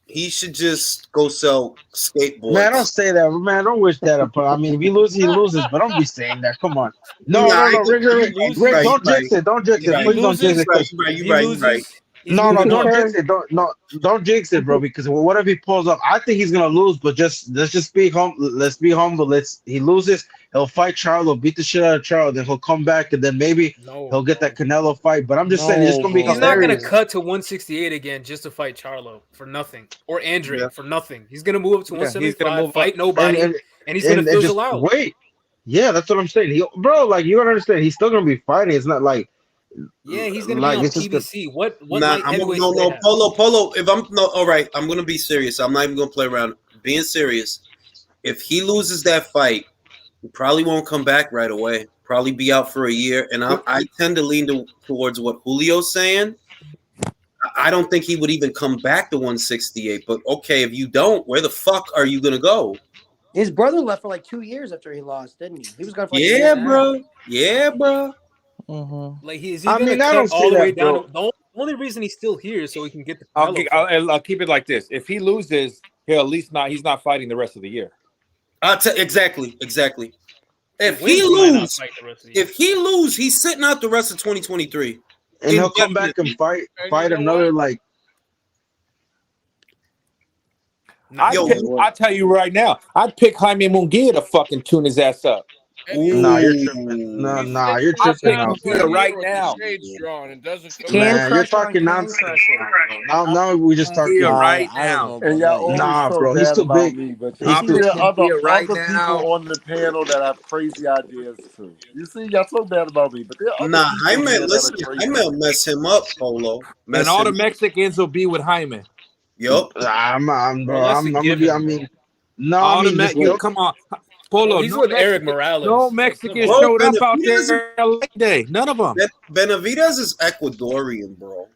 he should just go sell skateboards. Man, don't say that, man. Don't wish that upon. I mean, if he loses, he loses. But don't be saying that. Come on. No, Nah, no, no, you Rick, right, Rick, you don't right. jinx it. Don't jinx You it. If he right. Please don't jinx loses, it. Cause You right. if You he right. You right. loses, he's no, moving don't up. jinx it. Don't jinx it, bro. Because what if he pulls up? I think he's gonna lose. But let's just be humble. Let's be humble. He loses. He'll fight Charlo, beat the shit out of Charlo. Then he'll come back, and then maybe he'll get that Canelo fight. But I'm just saying, it's No, gonna be He's not gonna hilarious. cut to 168 again just to fight Charlo for nothing, or Andre Yeah. for nothing. He's gonna move up to Yeah, he's 175, gonna move fight up. nobody, And and he's gonna and fizzle just out. wait. Yeah, that's what I'm saying. Bro, like you don't understand. He's still gonna be fighting. It's not like Yeah, he's gonna be on it's just gonna. PBC. What Nah, light heavyweights do they no, have? Polo. If I'm no, all right, I'm gonna be serious. I'm not even gonna play around. Being serious. If he loses that fight, he probably won't come back right away. Probably be out for a year. And I tend to lean towards what Julio's saying. I don't think he would even come back to 168. But okay, if you don't, where the fuck are you gonna go? His brother left for like 2 years after he lost, didn't he? He was gone for like a year Yeah, and a half. bro. Yeah, bro. Like, is he I gonna mean, I cut don't all see the way that, down? bro. The only reason he's still here is so he can get the Canelo fight. I'll keep it like this. If he loses, he'll at least not. He's not fighting the rest of the year. Exactly. If wins, he might not lose, fight the rest of the year. if he lose, he's sitting out the rest of 2023. And he'll come back and Indefinitely. fight you know another what? like. Yo, I'll tell you right now, I'd pick Jaime Munguia to fucking tune his ass up. Nah, you're tripping. Ooh. Nah, you're I'll tripping take out, Kia bro. right with now. the shades drawn and doesn't come Can Man, you're Crusher on talking Can nonsense. Crusher. Now we just Kia talking. right I don't now. know And about y'all that yet. always Nah, so bro, he's bad too about big. me, but He's I'll you too. see take there him are Kia right other now. people on the panel that have crazy ideas too. You see, y'all so bad about me, but there are other Nah, people Jaime, here that listen, are crazy. Jaime will mess him up, Polo. And Mess all him the up. Mexicans will be with Jaime. Yup. Bro, that's a I'm gonna be. given, I bro. mean, no, I All the mean, just you don't. come on, Bro, Polo. he's with Eric Morales. No Like, come Mexicans on. Bro, showed up out Benavidez, there LA Day. None of them. Benavidez is Ecuadorian, bro.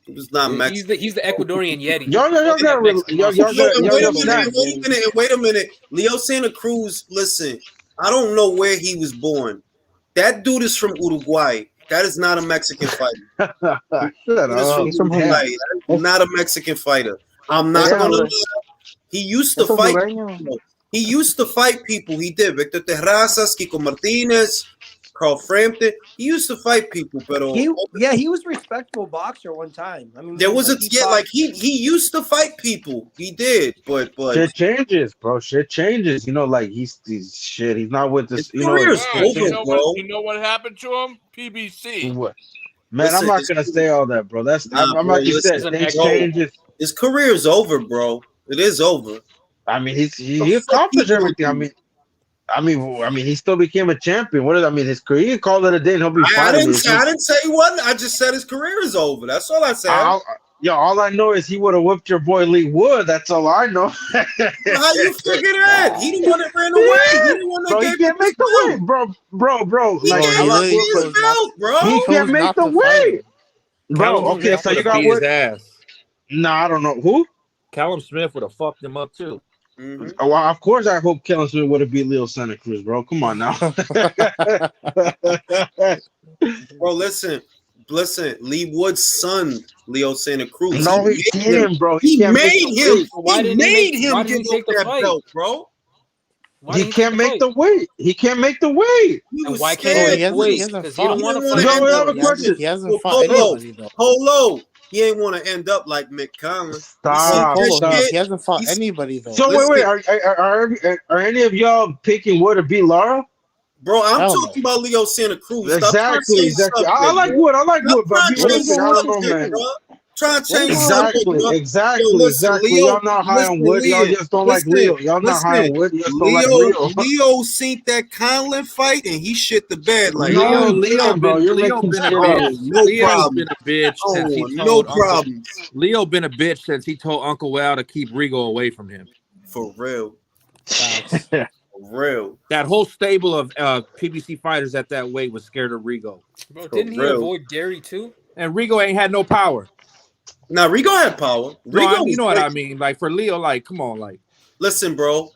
He was not Mexican. He's the Ecuadorian Yeti. Y'all Fuck gotta, that Mexican y'all monster Yo, gotta, shit. and y'all wait a gotta minute, stop. and wait a minute, and wait a minute. Leo Santa Cruz, listen, I don't know where he was born. That dude is from Uruguay. That is not a Mexican fighter. Shut Dude is from up. He's from Uruguay. Honduras. That is not a Mexican fighter. I'm Es not gonna hondureño. lie. He used to Es fight hondureño. people. He used to fight people. He did. Victor Terrazas, Kiko Martinez, Carl Frampton. He used to fight people, but He was a respectable boxer one time. I mean, there was like, he used to fight people. He did, but Shit changes, bro. Shit changes. You know, like he's shit. He's not with his this. You know, career is Wow, over, bro. you know what happened to him? PBC. what? Man, I'm Listen, not gonna say all that, bro. nah, I'm bro. like you Listen, said, He's an things bro. changes. His career is over, bro. It is over. I mean, The he fuck he accomplished gonna everything. do? I mean, he still became a champion. What is? I mean, his career. He can call it a day, and he'll be I fine. didn't say he wasn't. I just said his career is over. That's all I said. All I know is he would have whipped your boy Lee Wood. That's all I know. How you figure that? He the one that ran away. He the one that Bro, he gave can't him his make the belt. weight, bro. He Like, gave Bro, him he his chose not. belt, bro. he chose can't make not the to fight weight, him. bro. Callum Okay, Smith so would you have got beat his what? ass. Nah, I don't know who. Callum Smith would have fucked him up too. Mm-hmm. Well, of course, I hope Kellen Smith would have beat Leo Santa Cruz, bro. Come on now. Bro, listen. Lee Wood's son, Leo Santa Cruz. No, he He made him. didn't, bro. He can't make made the him. weight. Why He didn't made him why didn't give he take up the that fight? belt, bro. Why He didn't he take can't make fight? the weight. He can't make the weight. He And was why can't Bro, he scared. make the weight? hasn't Because he don't fought. He want didn't to want fight to Yo, end I up. have a anybody. question. He hasn't Well, fought Polo, anybody though. he ain't want to end up like Mick Conlon. You see Stop, that Polo, shit? he hasn't fought He's, anybody though. So wait, listen, are any of y'all picking Wood to beat Lara? bro, I'm Hell no. talking about Leo Santa Cruz. Stop trying to Exactly. change the I subject, like bro. Wood. Stop But trying be to What is change the realistic. I wrong don't with know, subject, man. him? bro. Trying to What is change the wrong with subject, him? Exactly. bro. Yo, listen, Leo. Y'all not high on Listen, Wood. Y'all Leo. just don't like Leo. Y'all not high on Listen. Wood. You just don't like Leo. Leo seen that Conlon fight and he shit the bed like, No, he Leo didn't, bro. You're Leo making been a shit oh, up. bitch. no Leo's problem. been a bitch since he Oh, no told Uncle. problems. Leo been a bitch since he told Uncle Al to keep Rigo away from him. For real. Facts. For real. That whole stable of PBC fighters at that weight was scared of Rigo, Bro, For didn't he real. avoid Gary too? and Rigo ain't had no power. Now Rigo had power. No, Rigo you was know what great. I mean. Like for Leo, like come on, like Listen, bro.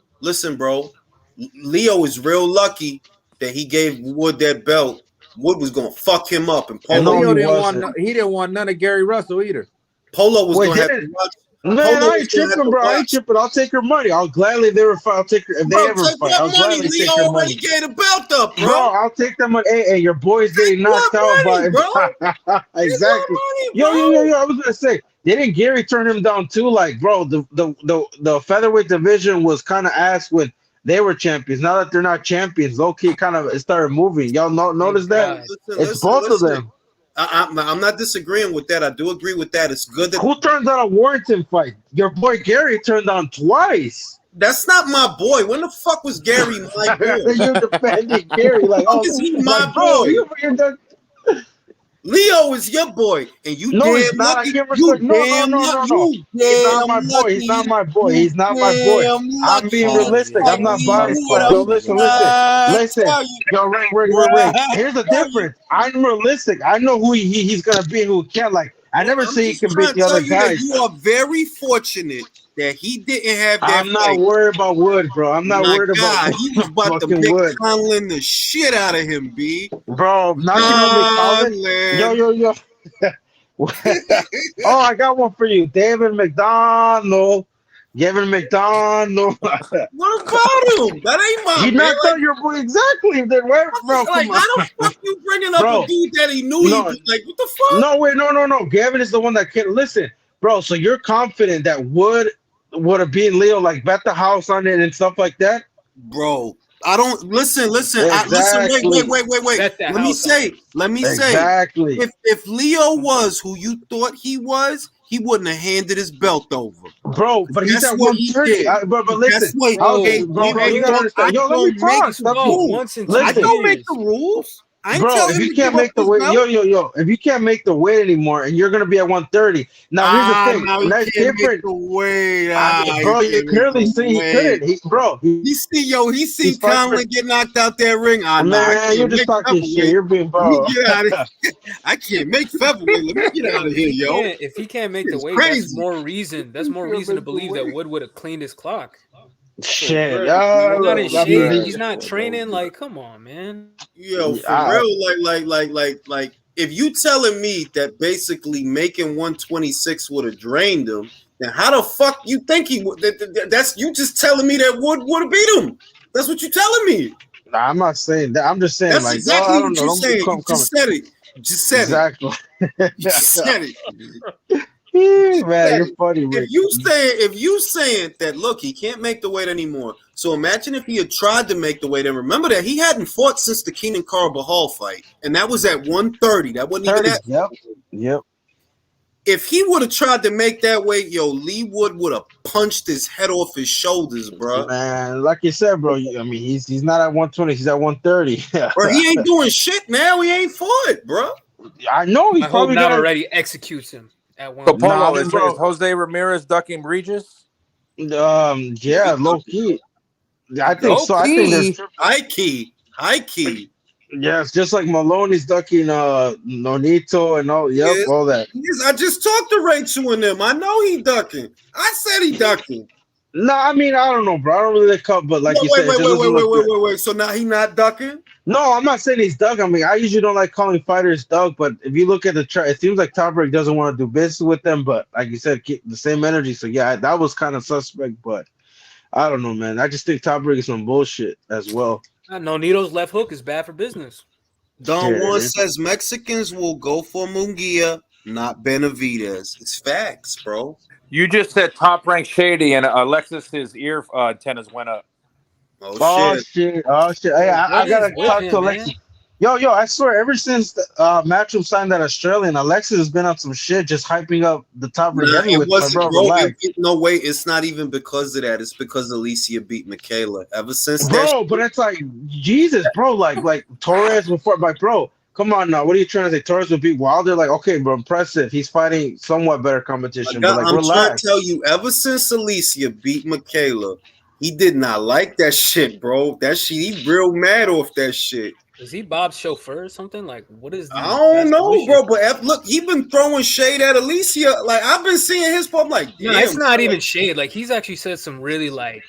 Leo is real lucky that he gave Wood that belt. Wood was gonna fuck him up, and and No, Polo he Leo wasn't. he didn't want none of Gary Russell either. was Wait, gonna have to didn't watch. man? Polo I was ain't gonna have tripping, to bro. I ain't watch. tripping. I'll take her money. I'll gladly if I'll take her if they Bro, ever take fight. that I'll money. gladly Leo take her already money. gave the belt up, bro. Bro, I'll take that money. Hey, your boy's getting knocked Take out what money, bro? by Take what exactly. money, Yo, bro? I was gonna say, didn't Gary turn him down too? Like, bro, the featherweight division was kind of ass when they were champions. Now that they're not champions, low key kind of it started moving. Y'all notice Thank that? God. It's both of them. I'm not disagreeing with that. I do agree with that. It's good that Who turned down a Warrington fight? Your boy Gary turned down twice. that's not my boy. When the fuck was Gary my boy? You're defending Gary like, How oh, is he like, my bro, boy? you're done. Leo is your boy, and you No, damn he's not. I lucky. can't You respect. No. damn lucky. You He's not damn my boy. He's not lucky. my boy. You He's not my boy. damn I'm being lucky. Oh realistic. I'm yeah, not Tell he's you biased. what far Yo, I'm from listen. being my boy. Listen. tell you. Yo, Ray. Here's the Tell you. difference. I'm realistic. I know who he's gonna be and who can't. Like, I Well, never I'm say he just can trying beat to the tell other you that guys. you are very fortunate that he didn't have that I'm not fight. worried about Wood, bro. I'm not My worried about God, he was about to fucking Mick Wood, Conlon the shit out of him, B. bro. Not you know McCollum. Conlon. Yo. Oh, I got one for you, David McDonald. Gavin McDonald. What about him? That ain't my He man. knocked out your boy exactly. Then where, bro? Like, Come on, how the fuck you bringing up bro. a dude that he knew No, he was like, what the fuck? no, wait, no. Gavin is the one that can listen, bro. So you're confident that would have beaten Leo, like bet the house on it and stuff like that, Bro, I don't listen. Listen. Exactly. Wait. Bet the Let me house on it. say. Exactly. If Leo was who you thought he was, he wouldn't have handed his belt over. Bro, but he's That's at what he 130. did. But listen, That's what. okay, Hey, bro, you gotta I understand. Yo, let me don't make talk. the Stop Bro, you. rules. once in 2 I Listen, don't make years. the rules. I ain't bro, telling if him you to give can't up make the his weight, belt. if you can't make the weight anymore, and you're gonna be at 130. Now here's the thing, Now and he that's can't make different. the weight. Bro, He you can't make clearly the see he weight. couldn't. He He seen he's fighting for. Conlon get knocked out that ring. Nah, I Man, you're can't just make talking shit. featherweight. You're being Let me bro. get out of here. I can't make featherweight. Let me get out of here, yo. If he can't make the It's weight, that's crazy. more reason. That's more reason to believe that Wood would have cleaned his clock. Shit. He's not in I shape. mean, He's not training. Like, come on, man. Yo, for I, real, like, if you telling me that basically making 126 would have drained him, then how the fuck you think he would? That's you just telling me that Wood would have beat him. That's what you telling me. I'm not saying that. I'm just saying, That's like, exactly I don't what know. you're Don't be saying. You coming. just said it. You just said it. Exactly. You just said it. Man, you're funny, Rick. If you saying that, look, he can't make the weight anymore. So imagine if he had tried to make the weight. And remember that he hadn't fought since the Keenan Carbajal fight, and that was at 130. That wasn't even 30. that. Yep. If he would have tried to make that weight, yo, Lee Wood would have punched his head off his shoulders, bro. Man, like you said, bro. I mean, he's not at 120. He's at 130. Or he ain't doing shit now. He ain't fought, bro. I know he's I hope probably Nav gonna. already executes him at one. So Polo, Nah, is bro. Jose Ramirez ducking Regis? Yeah, low key. I think Low so. I think there's. key, high key. Yes, just like Maloney's ducking Nonito and all. Yep, Yes. all that. Yes, I just talked to Rachel and them. I know he ducking. I said he ducking. No, I mean I don't know, bro. I don't really cut, but like you said, it just doesn't look good. Wait. So now he not ducking? No, I'm not saying he's Doug. I mean, I usually don't like calling fighters Doug, but if you look at the chart, it seems like Top Break doesn't want to do business with them. But like you said, keep the same energy. So yeah, that was kind of suspect. But I don't know, man. I just think Top Break is some bullshit as well. Nonito's left hook is bad for business. Don Juan Shit. says Mexicans will go for Munguia, not Benavidez. It's facts, bro. You just said Top Rank Shady, and Alexis's ear antennas went up. Oh shit. Oh shit! Hey, I What gotta is with talk him, to man? Alexis. Yo! I swear, ever since Matchroom signed that Australian, Alexis has been on some shit, just hyping up the Top Break Nah, it heavyweights. wasn't, Bro, bro. relax. No, wait. It's not even because of that. It's because Alicia beat Michaela. Ever since that, Bro, but it's like Jesus, bro. Like Torres before, like, bro. Come on now. What are you trying to say? Torres would beat Wilder? Like, okay, bro, impressive. He's fighting somewhat better competition, but like, I'm trying relax. to tell you, ever since Alicia beat Michaela, he did not like that shit, bro. That shit, he real mad off that shit. Is he Bob's chauffeur or something? Like, what is the I don't know, fascination? bro. But look, he been throwing shade at Alicia. Like I've been seeing his post. I'm like, damn. No, it's not even shade. Like, he's actually said some really like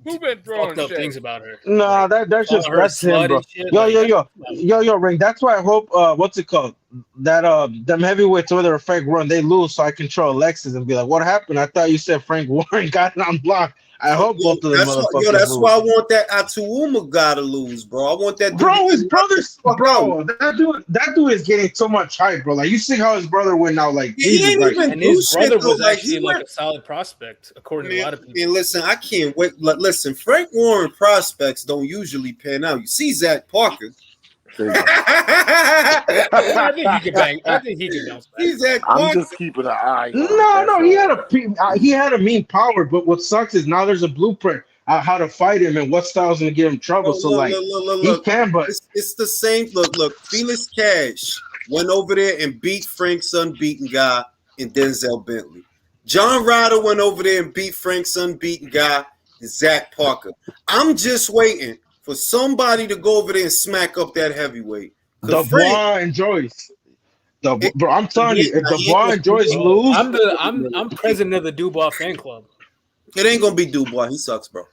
Who been throwing fucked up shit? things about her. No, Like, that's just calling her a that's him, slut bro. and shit. Yo, Ring. That's why I hope what's it called? That them heavyweights over there, Frank Warren, they lose, so I control Alexis and be like, what happened? I thought you said Frank Warren got it on block. I hope both of them motherfuckers That's lose. why I want that Atuuma guy to lose, bro. I want that dude. Bro, his brother's bro. That dude is getting so much hype, bro. Like you see how his brother went now, like he ain't like, even And his do brother shit, was though. Like, actually he like went- a solid prospect, according to a lot of people. And listen, I can't wait. Listen, Frank Warren prospects don't usually pan out. You see Zach Parker. I think he could bang. I think he could bounce back. See Zach I'm Parker. just keeping an eye on it. no, That's he had a mean power, but what sucks is now there's a blueprint on how to fight him and what style's gonna give him trouble. So like he can, but it's the same. Look. Felix Cash went over there and beat Frank's unbeaten guy in Denzel Bentley. John Ryder went over there and beat Frank's unbeaten guy, Zach Parker. I'm just waiting for somebody to go over there and smack up that heavyweight. Dubois and Joyce. Bro, I'm telling you, if Dubois and Joyce lose, I'm president of the Dubois fan club. It ain't gonna be Dubois. He sucks, bro.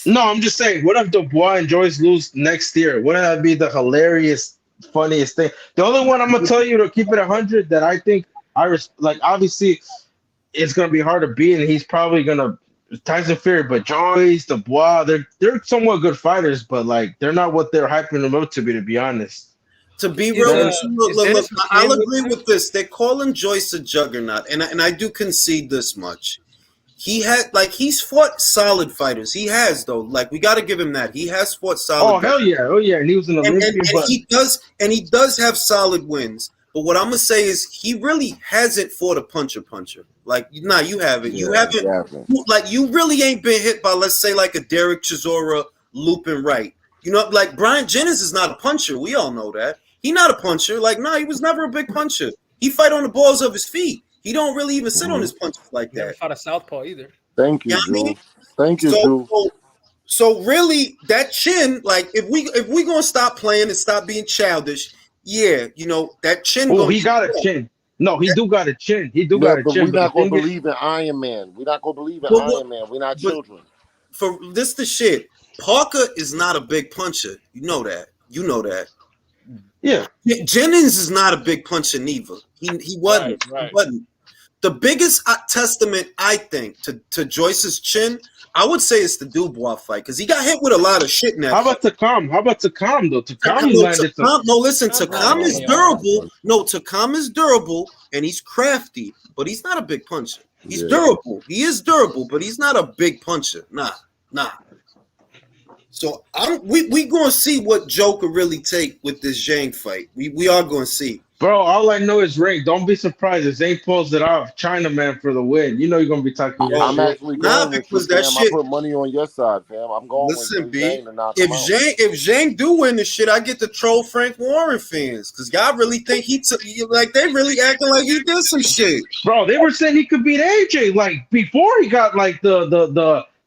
no, I'm just saying, what if Dubois and Joyce lose next year? Wouldn't that be the hilarious, funniest thing? The only one I'm gonna tell you to keep it 100 that I think like obviously it's gonna be hard to beat, and he's probably gonna Tyson Fury, but Joyce, Dubois, they're somewhat good fighters, but like they're not what they're hyping them up to be honest. To be real with you, look, I'll agree with with this. They're calling Joyce a juggernaut, and I do concede this much. he's fought solid fighters. He has though. Like we got to give him that. He has fought solid. Oh hell yeah, and he was an Olympian. And he does have solid wins. But what I'm gonna say is he really hasn't fought a puncher. Like you haven't. You haven't. Like you really ain't been hit by, let's say, like a Derek Chisora looping right. You know, like Brian Jennings is not a puncher. We all know that. He not a puncher. Like he was never a big puncher. He fight on the balls of his feet. He don't really even sit on his punches like that. Never fought a southpaw either. Thank you, Drew. Thank you, Drew. So really, that chin, like if we gonna stop playing and stop being childish, yeah, you know that chin. Oh, he got a chin. No, he do got a chin. He do got a chin. We're not gonna believe in Iron Man. We're not gonna believe in Iron Man. We're not children. For this, the shit. Parker is not a big puncher. You know that. Yeah. Jennings is not a big puncher neither. He wasn't. Right. He wasn't. The biggest testament, I think, to Joyce's chin, I would say it's the Dubois fight because he got hit with a lot of shit in that. How about Takam? Though? Takam landed some. No, listen, Takam is durable. No, Takam is durable and he's crafty, but he's not a big puncher. He's durable. He is durable, but he's not a big puncher. Nah. So we gonna see what Joe could really take with this Zhang fight. We are gonna see. Bro, all I know is Ring. Don't be surprised if Zane pulls it off. Chinaman for the win. You know you're gonna be talking your I'm shit. actually going with you, fam. I put money on your side, fam. I'm going with Zane to knock him out. If Zhang do win this shit, I get to troll Frank Warren fans because y'all really think he took like they really acting like he did some shit. Bro, they were saying he could beat AJ like before he got like the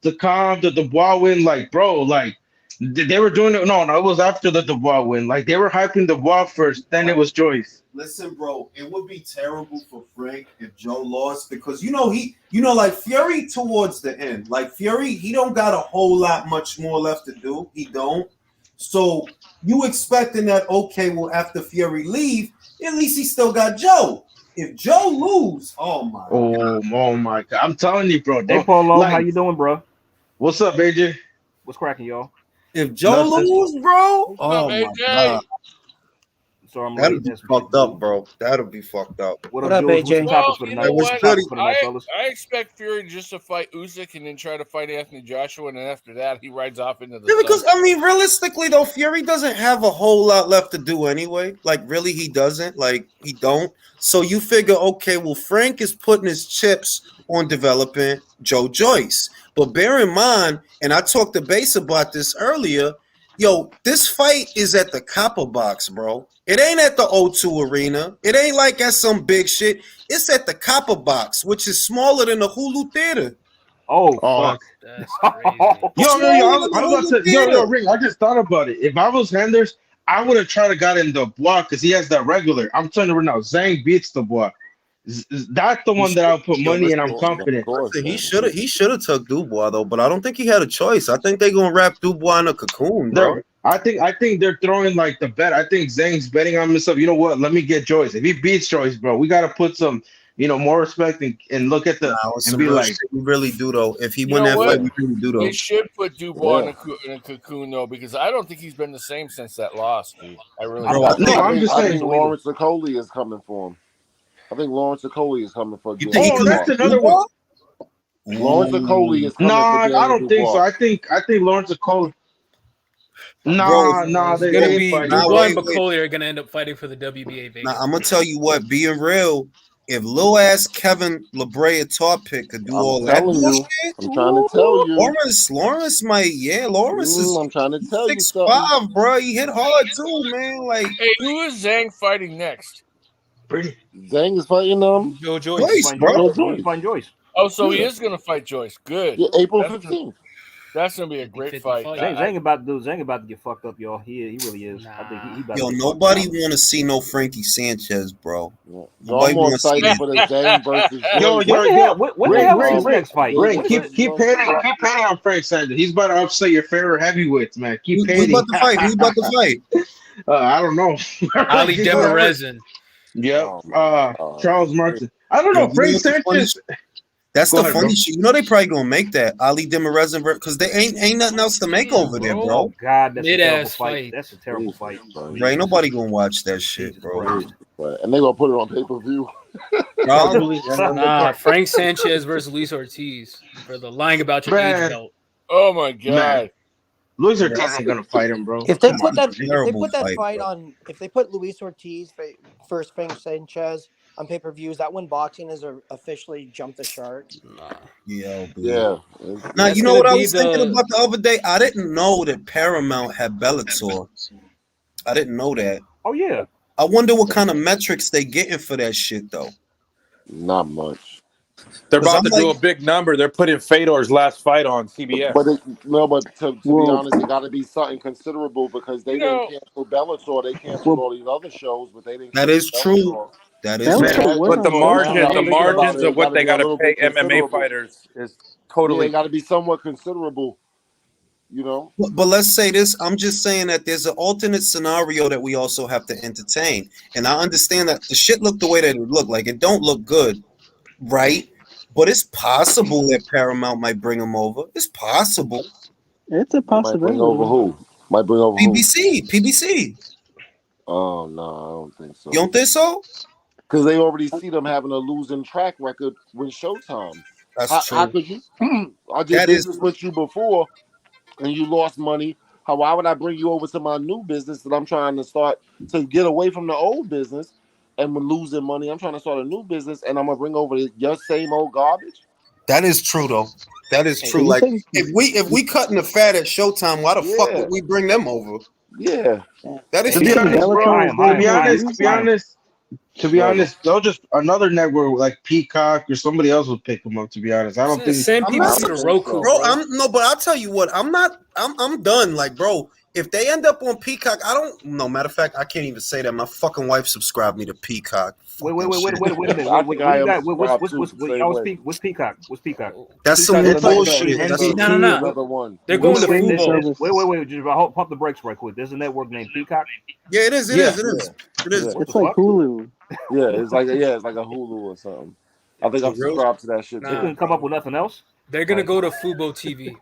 Dubois win. Like, bro, like they were doing it. No, it was after the Dubois win. Like they were hyping Dubois first, then it was Joyce. Listen, bro, it would be terrible for Frank if Joe lost because like Fury towards the end, like Fury, he don't got a whole lot much more left to do. He don't. So you expecting that? Okay, well after Fury leave, at least he still got Joe. If Joe lose, oh my god, I'm telling you, bro. Hey, Polo, how you doing, bro? What's up, AJ? What's cracking, y'all? If Joe lose, bro, oh my god. So I'm that'll be fucked up, bro. That'll be fucked up. What up, AJ? I expect Fury just to fight Usyk and then try to fight Anthony Joshua, and then after that, he rides off into the. Yeah, because realistically, though, Fury doesn't have a whole lot left to do anyway. Like, really, he doesn't. Like, he don't. So you figure, okay, well, Frank is putting his chips on developing Joe Joyce. But bear in mind, and I talked to Base about this earlier. Yo, this fight is at the Copper Box, bro. It ain't at the O2 Arena. It ain't like at some big shit. It's at the Copper Box, which is smaller than the Hulu Theater. Oh, fuck. That's crazy. Yo, Ring, I just thought about it. If I was Henders, I would have tried to got in the block because he has that regular. I'm telling you right now, Zhang beats the block. That's the one that I'll put money in. I'm confident. He should have took Dubois though, but I don't think he had a choice. I think they're gonna wrap Dubois in a cocoon, bro. I think they're throwing like the bet. I think Zhang's betting on himself. You know what? Let me get Joyce. If he beats Joyce, bro, we gotta put some, more respect and look at the and be like, we really do though. If he win that fight, we really do though. They should put Dubois in a cocoon though, because I don't think he's been the same since that loss, dude. I really. I'm just saying, Lawrence Okoli is coming for him. I think Lawrence Okoli is coming for. That's another one. Lawrence Okoli is coming. No, I don't think so. I think Lawrence Okoli. Nah, they're gonna be Dubois and Okoli are gonna end up fighting for the WBA. Now I'm gonna tell you what, being real, if little ass Kevin LaBrea top pick could do all that bullshit, I'm trying to tell you. Lawrence might, Lawrence is. I'm trying to tell you 6'5", bro. He hit hard too, man. Like, hey, who is Zhang fighting next? Zhang is fighting Joe Joyce, bro. Joyce. Oh, so he is going to fight Joyce. Good. Yeah, April 15th. That's going to be a great fight. Zhang about to get fucked up, y'all. He really is. I think he about to nobody want to see no Frankie Sanchez, bro. Yeah. Nobody want to see for the Zhang versus. When the hell is his next fight? Keep hating on Frank Sanchez. He's about to upset your favorite heavyweights, man. Keep hating. Who about to fight? I don't know. Ali Demirezin. Yep. Charles Martin. I don't know. Frank Sanchez. That's the funny shit. You know they probably gonna make that Ali Demirezin because they ain't nothing else to make over there, bro. Oh God, that's a terrible fight. That's a terrible fight. Right? Nobody gonna watch that shit, bro. And they gonna put it on pay-per-view. Probably. Nah, Frank Sanchez versus Luis Ortiz for the lying about your age Man. belt. Oh my god. Man. Luis Ortiz ain't gonna fight him, bro. If they Come put on. that, if they Terrible put that fight, fight bro. on, if they put Luis Ortiz first Frank Sanchez on pay per views, that when boxing has officially jumped the shark. Nah. Yo, B. Yeah. Now, That's you know gonna what I be was thinking about the other day? I didn't know that Paramount had Bellator. I didn't know that. Oh yeah. I wonder what kind of metrics they getting for that shit, though. Not much. They're 'Cause about I'm to do like- a big number. They're putting Fedor's last fight on CBS. But to be Well- honest, it got to be something considerable because they didn't cancel Bellator. They canceled all these other shows, but they didn't. That cancel is true. Bellator. That is Bellator true. wasn't But the on margin, Showtime. the margins it, of what they gotta got be a to little pay bit MMA considerable. fighters is Yeah, totally. it got to be somewhat considerable. You know. But let's say this. I'm just saying that there's an alternate scenario that we also have to entertain. And I understand that the shit looked the way that it looked. Like, it don't look good, right? But it's possible that Paramount might bring them over. It's possible. It's a Might bring over possibility. who? Might bring over who? PBC. Oh no, I don't think so. You don't think so? Because they already see them having a losing track record with Showtime. That's How true. could you? I did That is business with you before, and you lost money. Why would I bring you over to my new business that I'm trying to start to get away from the old business? And when losing money, I'm trying to start a new business, and I'm gonna bring over your same old garbage. That is true, though. That is true. You Like, think- if we cutting the fat at Showtime, why the fuck Yeah. would we bring them over? Yeah. That is To be You think honest, Bellator bro, is to gonna be honest, use to be honest, to be Right. honest, they'll just another network like Peacock or somebody else will pick them up. To be honest, I don't think. Send I'm PBC not- to Roku, Bro, but I'll tell you what, I'm done. Like, bro, if they end up on Peacock, I don't know. Matter of fact, I can't even say that. My fucking wife subscribed me to Peacock. Wait a minute. I Wait, think what I you am got? subscribed to the same way. What's Peacock? What's Peacock? That's some It's like bullshit. the That's NBC. No. Another one. They're going to streaming Fubo. service. Wait. Just pump the brakes right quick. There's a network named Peacock. yeah, it is. It Yeah. is. It is. It is. Yeah. What It's the like fuck? Hulu. Yeah, it's like a Hulu or something. I think I'm For real? subscribed to that shit They too. Nah. couldn't come up with nothing else. They're gonna go to Fubo TV.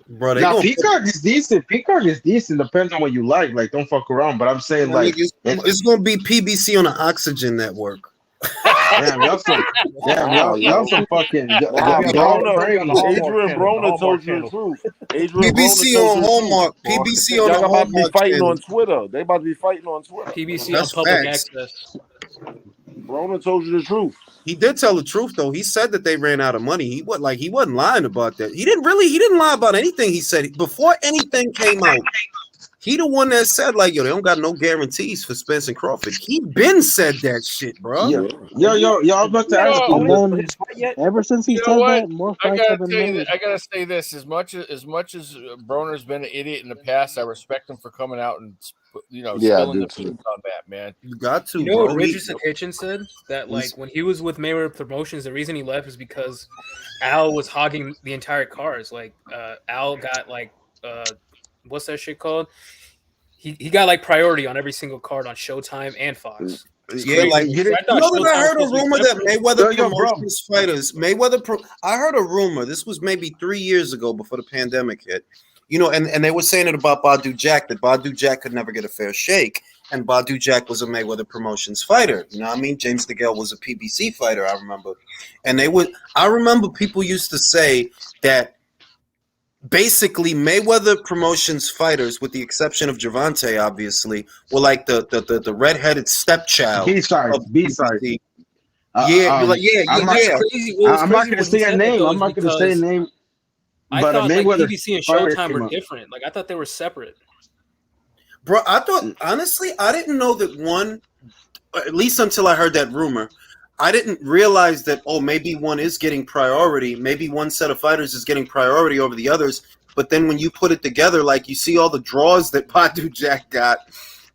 Bro, they Now gonna Peacock is decent. Peacock is decent. Depends on what you like. Like, don't fuck around. But I'm saying, like, it's gonna be PBC on the Oxygen Network. damn, y'all some fucking Nah, y'all Broner, crazy. Adrian Broner told you the truth. Adrian PBC Broner told on you the Hallmark. truth. PBC on Y'all the about to be Hallmark fighting channel. on Twitter. They about to be fighting on Twitter. PBC That's on public facts. access. Broner told you the truth. He did tell the truth though. He said that they ran out of money. He wasn't lying about that. He didn't lie about anything he said. Before anything came out, he the one that said, like, yo, they don't got no guarantees for Spence and Crawford. He been said that shit, bro. Yo, I was about to ask And you. then, ever since he You said know what? that, more I fights gotta have been tell you, made. I gotta say this: as much as Broner's been an idiot in the past, I respect him for coming out and Yeah, I spilling do the too. truth on that, man. You got to, You know bro. what Richardson Hitchens said? That like when he was with Mayweather Promotions, the reason he left is because Al was hogging the entire cars. Like Al got like what's that shit called? He got like priority on every single card on Showtime and Fox. Yeah, like You didn't- I heard a rumor that Mayweather Yo, bro. Promotions fighters, I heard a rumor. This was maybe 3 years ago before the pandemic hit. You know, and they were saying it about Badu Jack, that Badu Jack could never get a fair shake. And Badu Jack was a Mayweather Promotions fighter. You know what I mean? James DeGale was a PBC fighter, I remember. And I remember people used to say that basically Mayweather Promotions fighters, with the exception of Gervonta, obviously, were like the redheaded stepchild. B-side. of PBC. I'm Crazy. What was not crazy going to when he say a said that, name. though, I'm is not going to say a because name. I But thought like Mayweather PBC and fighter Showtime came were up. different. Like I thought they were separate. Bro, I thought honestly, I didn't know that one, at least until I heard that rumor. I didn't realize that, maybe one is getting priority. Maybe one set of fighters is getting priority over the others. But then when you put it together, like you see all the draws that Badu Jack got,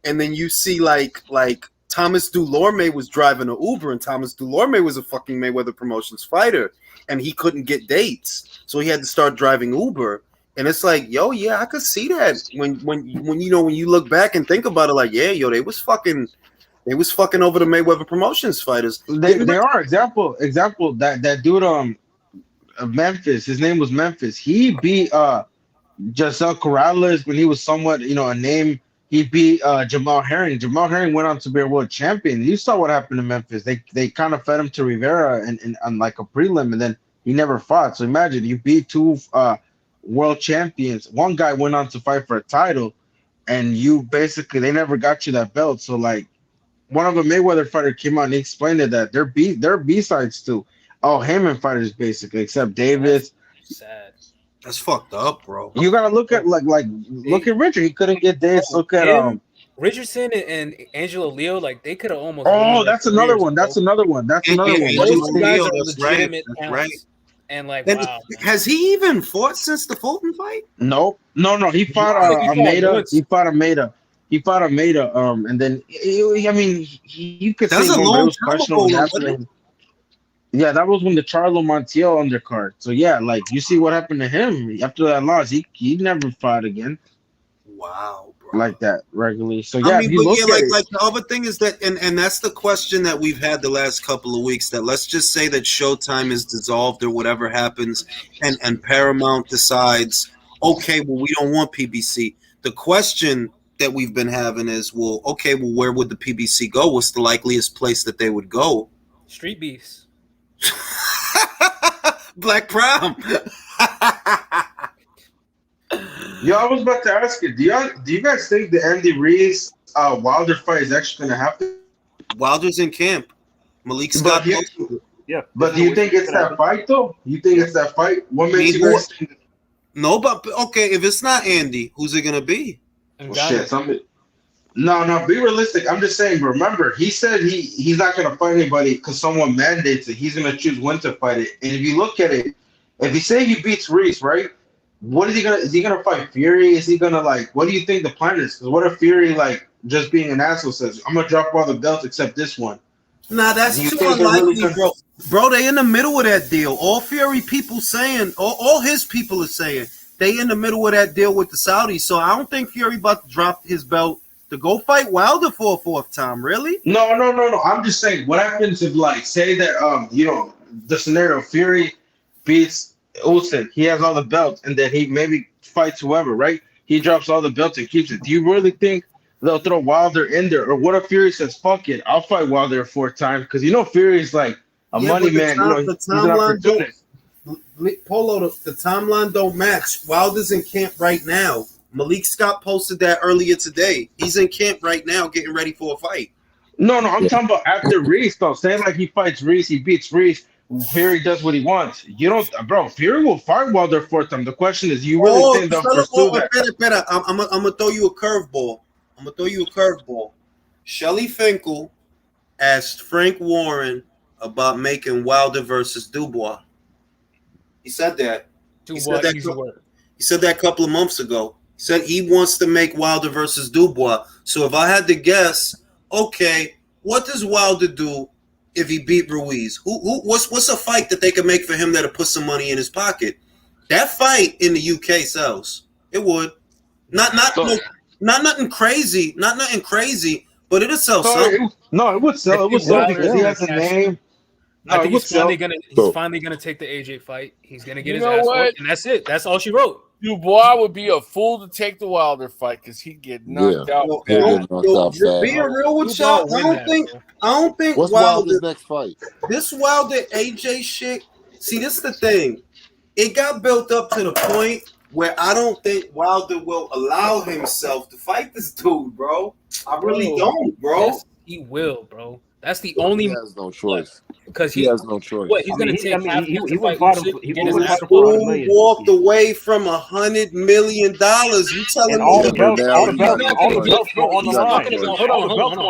and then you see like Thomas Dulorme was driving an Uber, and Thomas Dulorme was a fucking Mayweather Promotions fighter, and he couldn't get dates, so he had to start driving Uber. And it's like, yo, yeah, I could see that when you look back and think about it, like, yeah, yo, they was fucking over the Mayweather Promotions fighters. They are example that dude Memphis. His name was Memphis. He beat Giselle Corrales when he was somewhat a name he beat Jamal Herring. Jamal Herring went on to be a world champion. You saw what happened in Memphis. They kind of fed him to Rivera and on like a prelim, and then he never fought. So imagine you beat two world champions. One guy went on to fight for a title, and you basically they never got you that belt. So like one of the Mayweather fighter came out and he explained it that they're B-sides to all Heyman fighters basically, except Davis. Sad. That's fucked up, bro. You gotta look at look at Richard. He couldn't get Davis. Look at Richardson and Angelo Leo, like they could have almost. Oh, that's another one. That's another one. That's another one. Those two guys are That's legitimate right. talents. And like, And wow, has he even fought since the Fulton fight? No. He fought Almeida. He fought Almeida. And then I mean, you could That's say a it long was time questionable ago, happening. Yeah, that was when the Charlo Montiel undercard. So yeah, like you see what happened to him after that loss. He never fought again. Wow, bro. Like that regularly. So yeah, I mean, if you look at like the other thing is that, and that's the question that we've had the last couple of weeks. That let's just say that Showtime is dissolved or whatever happens, and Paramount decides, okay, well, we don't want PBC. The question that we've been having is, well, okay, well, where would the PBC go? What's the likeliest place that they would go? Street Beefs. Black Prom. Yo, I was about to ask you, do you guys think the Andy Reis Wilder fight is actually gonna happen? Wilder's in camp. Malik Scott. Yeah. But do you think it's that fight though? You think it's that fight? What makes you guys think? No, but okay, if it's not Andy, who's it gonna be? Well, shit, No, be realistic. I'm just saying. Remember, he said he's not gonna fight anybody because someone mandates it. He's gonna choose when to fight it. And if you look at it, if he say he beats Reis, right? What is he gonna? Is he gonna fight Fury? Is he gonna like? What do you think the plan is? Because what if Fury like just being an asshole says, "I'm gonna drop all the belts except this one"? Nah, that's Do you too think they're unlikely, really bro. Bro, they in the middle of that deal. All Fury people saying, all his people are saying, they in the middle of that deal with the Saudis. So I don't think Fury about to drop his belt to go fight Wilder for a fourth time. Really? No. I'm just saying, what happens if like say that the scenario Fury beats Usyk, he has all the belts, and then he maybe fights whoever, right? He drops all the belts and keeps it. Do you really think they'll throw Wilder in there? Or what if Fury says, fuck it, I'll fight Wilder a fourth time? Because Fury's like a money man. He's an opportunist. Polo, the timeline don't match. Wilder's in camp right now. Malik Scott posted that earlier today. He's in camp right now getting ready for a fight. No, I'm talking about after Reis, though. Say like he fights Reis, he beats Reis, Fury does what he wants. You don't, bro. Fury will fight Wilder fourth time. The question is, you really think they'll pursue that? I'm gonna throw you a curveball. Shelly Finkel asked Frank Warren about making Wilder versus Dubois. He said that. He said that a couple of months ago. He said he wants to make Wilder versus Dubois. So if I had to guess, okay, what does Wilder do if he beat Ruiz? What's a fight that they could make for him that'll put some money in his pocket? That fight in the UK sells. It would. Not nothing crazy. Not nothing crazy, but it'll sell something. It would sell. It would sell because he has a name. I think he's finally gonna take the AJ fight. He's gonna get his ass whooped, and that's it. That's all she wrote. Dubois would be a fool to take the Wilder fight because he'd get knocked out. You're being real with y'all. I don't think What's Wilder's next fight? This Wilder AJ shit. See, this is the thing. It got built up to the point where I don't think Wilder will allow himself to fight this dude, bro. I really don't, bro. Yes, he will, bro. That's the only. He has no choice. Because he has no choice. What, he's going to take half he walked away from $100 million. You telling me all the belts on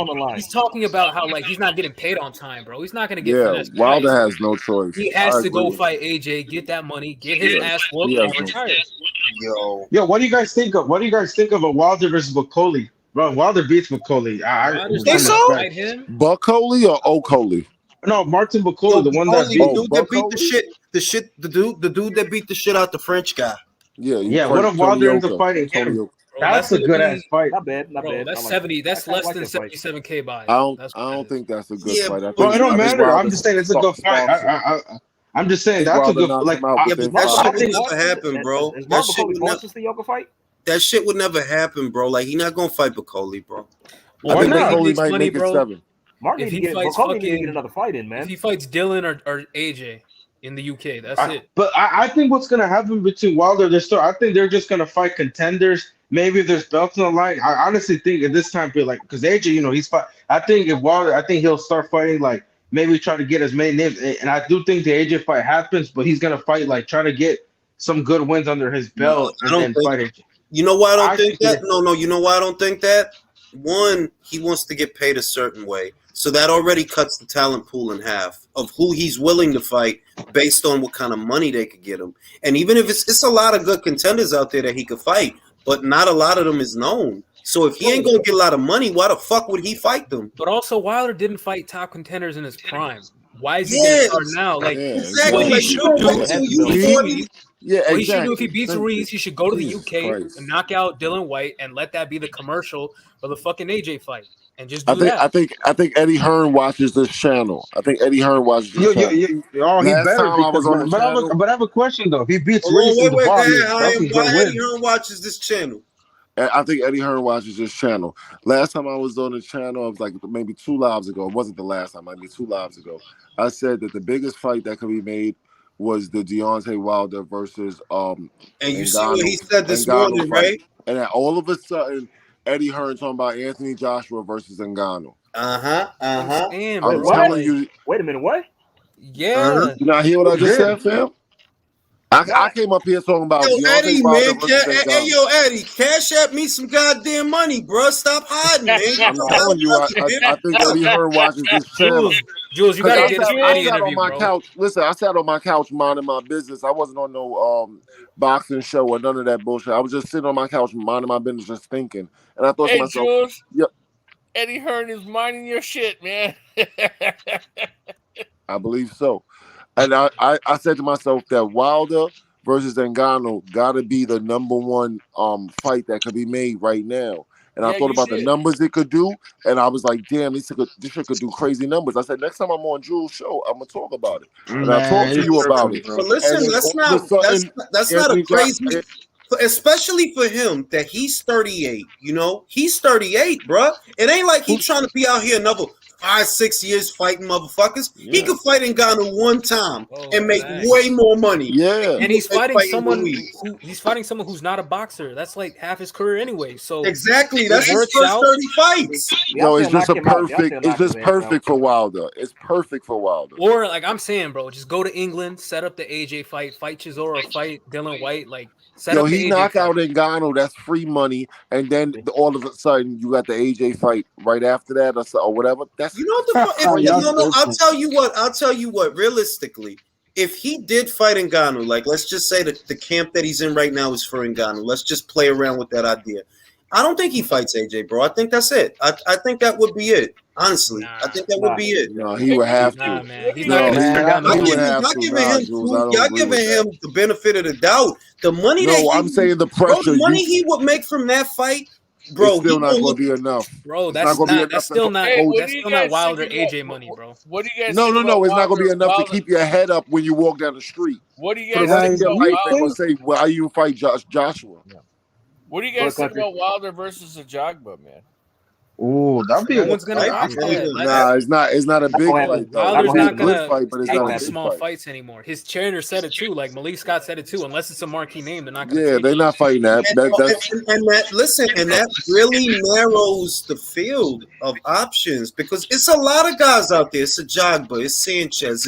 the line. He's talking about how like he's not getting paid on time, bro. He's not going to get finished. Wilder has no choice. He has to go fight AJ, get that money, get his ass whooped, and retire. Yo, what do you guys think of? What do you guys think of a Wilder versus Bucoli? Bro, Wilder beats Bucoli. I think so. Bucoli or Oakley? No, Martin Bucoli, the one that beat the dude that beat the shit out the French guy. Yeah. What if Wilder ends up fighting him? That's a good ass fight. Not bad. That's 70. That's less than 77K buy. I don't think that's a good fight. Well, it don't matter. I'm just saying it's a good fight. I'm just saying that's a good like. That shit would never happen, bro. Is Bucoli closest to Yoka fight? That shit would never happen, bro. Like, he not gonna fight Bacoli, bro. Well, I think Mark Bacoli makes might money, make it bro. 7. Mark If need to he get fights Bacoli need to fucking- get another fight in, man. If he fights Dylan or AJ in the UK, that's it. But I think what's gonna happen between Wilder and I think they're just gonna fight contenders. Maybe there's belts on the line. I honestly think at this time, like, because AJ, he's fight. I think if Wilder, I think he'll start fighting like maybe try to get as many names. And I do think the AJ fight happens, but he's gonna fight like try to get some good wins under his belt I don't and think- fight AJ. You know why I don't I think think that? No, you know why I don't think that? One, he wants to get paid a certain way. So that already cuts the talent pool in half of who he's willing to fight based on what kind of money they could get him. And even if it's a lot of good contenders out there that he could fight, but not a lot of them is known. So if he ain't gonna get a lot of money, why the fuck would he fight them? But also, Wilder didn't fight top contenders in his prime. Why is he Yes. gonna start now? Like, Exactly. what he Like, should you don't do wait is till beat you Ruiz. 40. Yeah, What he should do exactly. if he beats Thank Ruiz, he should go to the Jesus UK Christ. and knock out Dylan White and let that be the commercial for the fucking AJ fight, and just I do think that. I think Eddie Hearn watches this channel. I think Eddie Hearn watches this channel. Oh, he Last better. time I was on the But I have a question though. If he beats Hold on, Reese in wait, the go body, ahead. that's a Why good Eddie win. Hearn watches this channel? I think Eddie Hearn watches this channel. Last time I was on the channel, it was like maybe 2 lives ago. It wasn't the last time, maybe 2 lives ago. I said that the biggest fight that could be made was the Deontay Wilder versus And you see what he said this Ngannou morning, fight. right? And then all of a sudden, Eddie Hearn talking about Anthony Joshua versus Ngannou. I'm saying, I'm bro. telling Like, you. Wait a minute, what? yeah. You not hear what I just said, fam? I came up here talking about Yo, Deontay Eddie, Wilder man. versus Hey, Ngannou. yo, Eddie, cash at me some goddamn money, bro. Stop hiding, man. I'm telling you, I think Eddie Hearn watches this channel. Jules, you gotta I get sat, him I any sat interview, on my bro. couch. Listen, I sat on my couch minding my business. I wasn't on no boxing show or none of that bullshit. I was just sitting on my couch minding my business, just thinking. And I thought to Hey, myself, Jules. "Yep, Eddie Hearn is minding your shit, man. I believe so." And I said to myself that Wilder versus Ngannou got to be the number one fight that could be made right now. And I Yeah, thought you about the should. numbers it could do, and I was like, "Damn, this shit could do crazy numbers." I said, "Next time I'm on Jules' show, I'm gonna talk about it, and I'll talk to you about it." But listen, And then that's all of a not sudden, that's not a Anthony crazy, Joshua- especially for him that he's 38. You know, he's 38, bro. It ain't like he's trying to be out here another 5-6 years fighting motherfuckers. He Yeah. could fight Ngannou one time and make thanks. way more money. Yeah, And he's fighting someone Ruiz. who's not a boxer. That's like half his career anyway. So Exactly. it That's his works first out. 30 fights. no, it's just a knock him out. Y'all perfect. still It's knock just his ass out. perfect for Wilder. It's perfect for Wilder. Or like I'm saying, bro, just go to England, set up the AJ fight Chisora, fight Dylan White, like set Yo, up the he AJ knock fight. out Ngannou, that's free money, and then all of a sudden you got the AJ fight right after that, or whatever. That's You know what the fuck? I'll tell you what. Realistically, if he did fight Ngannou, like let's just say that the camp that he's in right now is for Ngannou. Let's just play around with that idea. I don't think he fights AJ, bro. I think that's it. I think that would be it. Honestly, I think that would be it. No, he would have to. Nah, man. He's No, not gonna he stare down the would AJ. have Y'all to. giving Nah, him Jules, I don't y'all agree giving with him the benefit of the doubt. The money that No, I'm saying the bro, pressure. the money he would make from that fight, bro. It's still he not gonna going to be enough. Bro, It's that's not gonna be not enough that's to still not Hey, what that's do you still not guys Wilder think about- AJ money, bro. What do you guys No, think no, no. about It's not going to be Wilder- enough to Wilder- keep your head up when you walk down the street. What do you For the guys rest think of your about life, they're going Wilder? to say, "Why you fight Joshua?" What do you Go guys think country. about Wilder versus Ajagba, man? Ooh, that'd be No a one's gonna Fight, watch man. that. Nah, it's not. It's not a big gonna happen. fight though. Wilder's It's a not good gonna fight, but it's take not a these big small fight. fights anymore. His trainer said it too. Like Malik Scott said it too. Unless it's a marquee name, they're not gonna Yeah, take they're it. not fighting that. and that listen, and that really narrows the field of options because it's a lot of guys out there. It's a Jagba, it's Sanchez,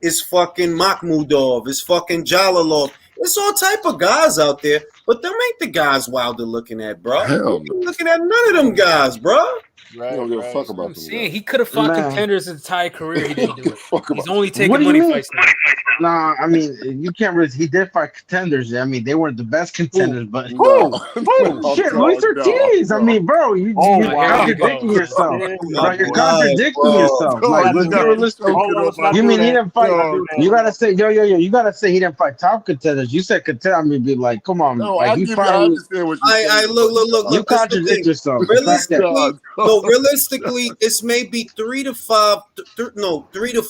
it's fucking Makhmudov, it's fucking Jalalov. It's all type of guys out there, but them ain't the guys Wilder looking at, bro. Hell He ain't looking at none of them guys, bro. Right, You don't give a right. fuck I'm about them. saying he could have fought Man. contenders his entire career. He didn't do it. Fuck He's about only taking What do you money mean? fights now. Nah, I mean, you can't really. He did fight contenders. I mean, they weren't the best contenders, but No. shit, No, Luis Ortiz. no. I mean, bro, you're wow. Here we contradicting go. yourself. Yeah, Bro, you're God, contradicting bro. yourself. No, Like, I'm let's be not. realistic. Hold on, let's not You do mean he that. didn't fight? Let's not do that. You gotta say, yo. You gotta say he didn't fight top contenders. You said contender. I mean, be like, come on, No, like I he give you. I fought. understand what you're I saying. look. You That's the thing. contradict yourself. The fact that Realistically, it's maybe 3 to 5, 3 to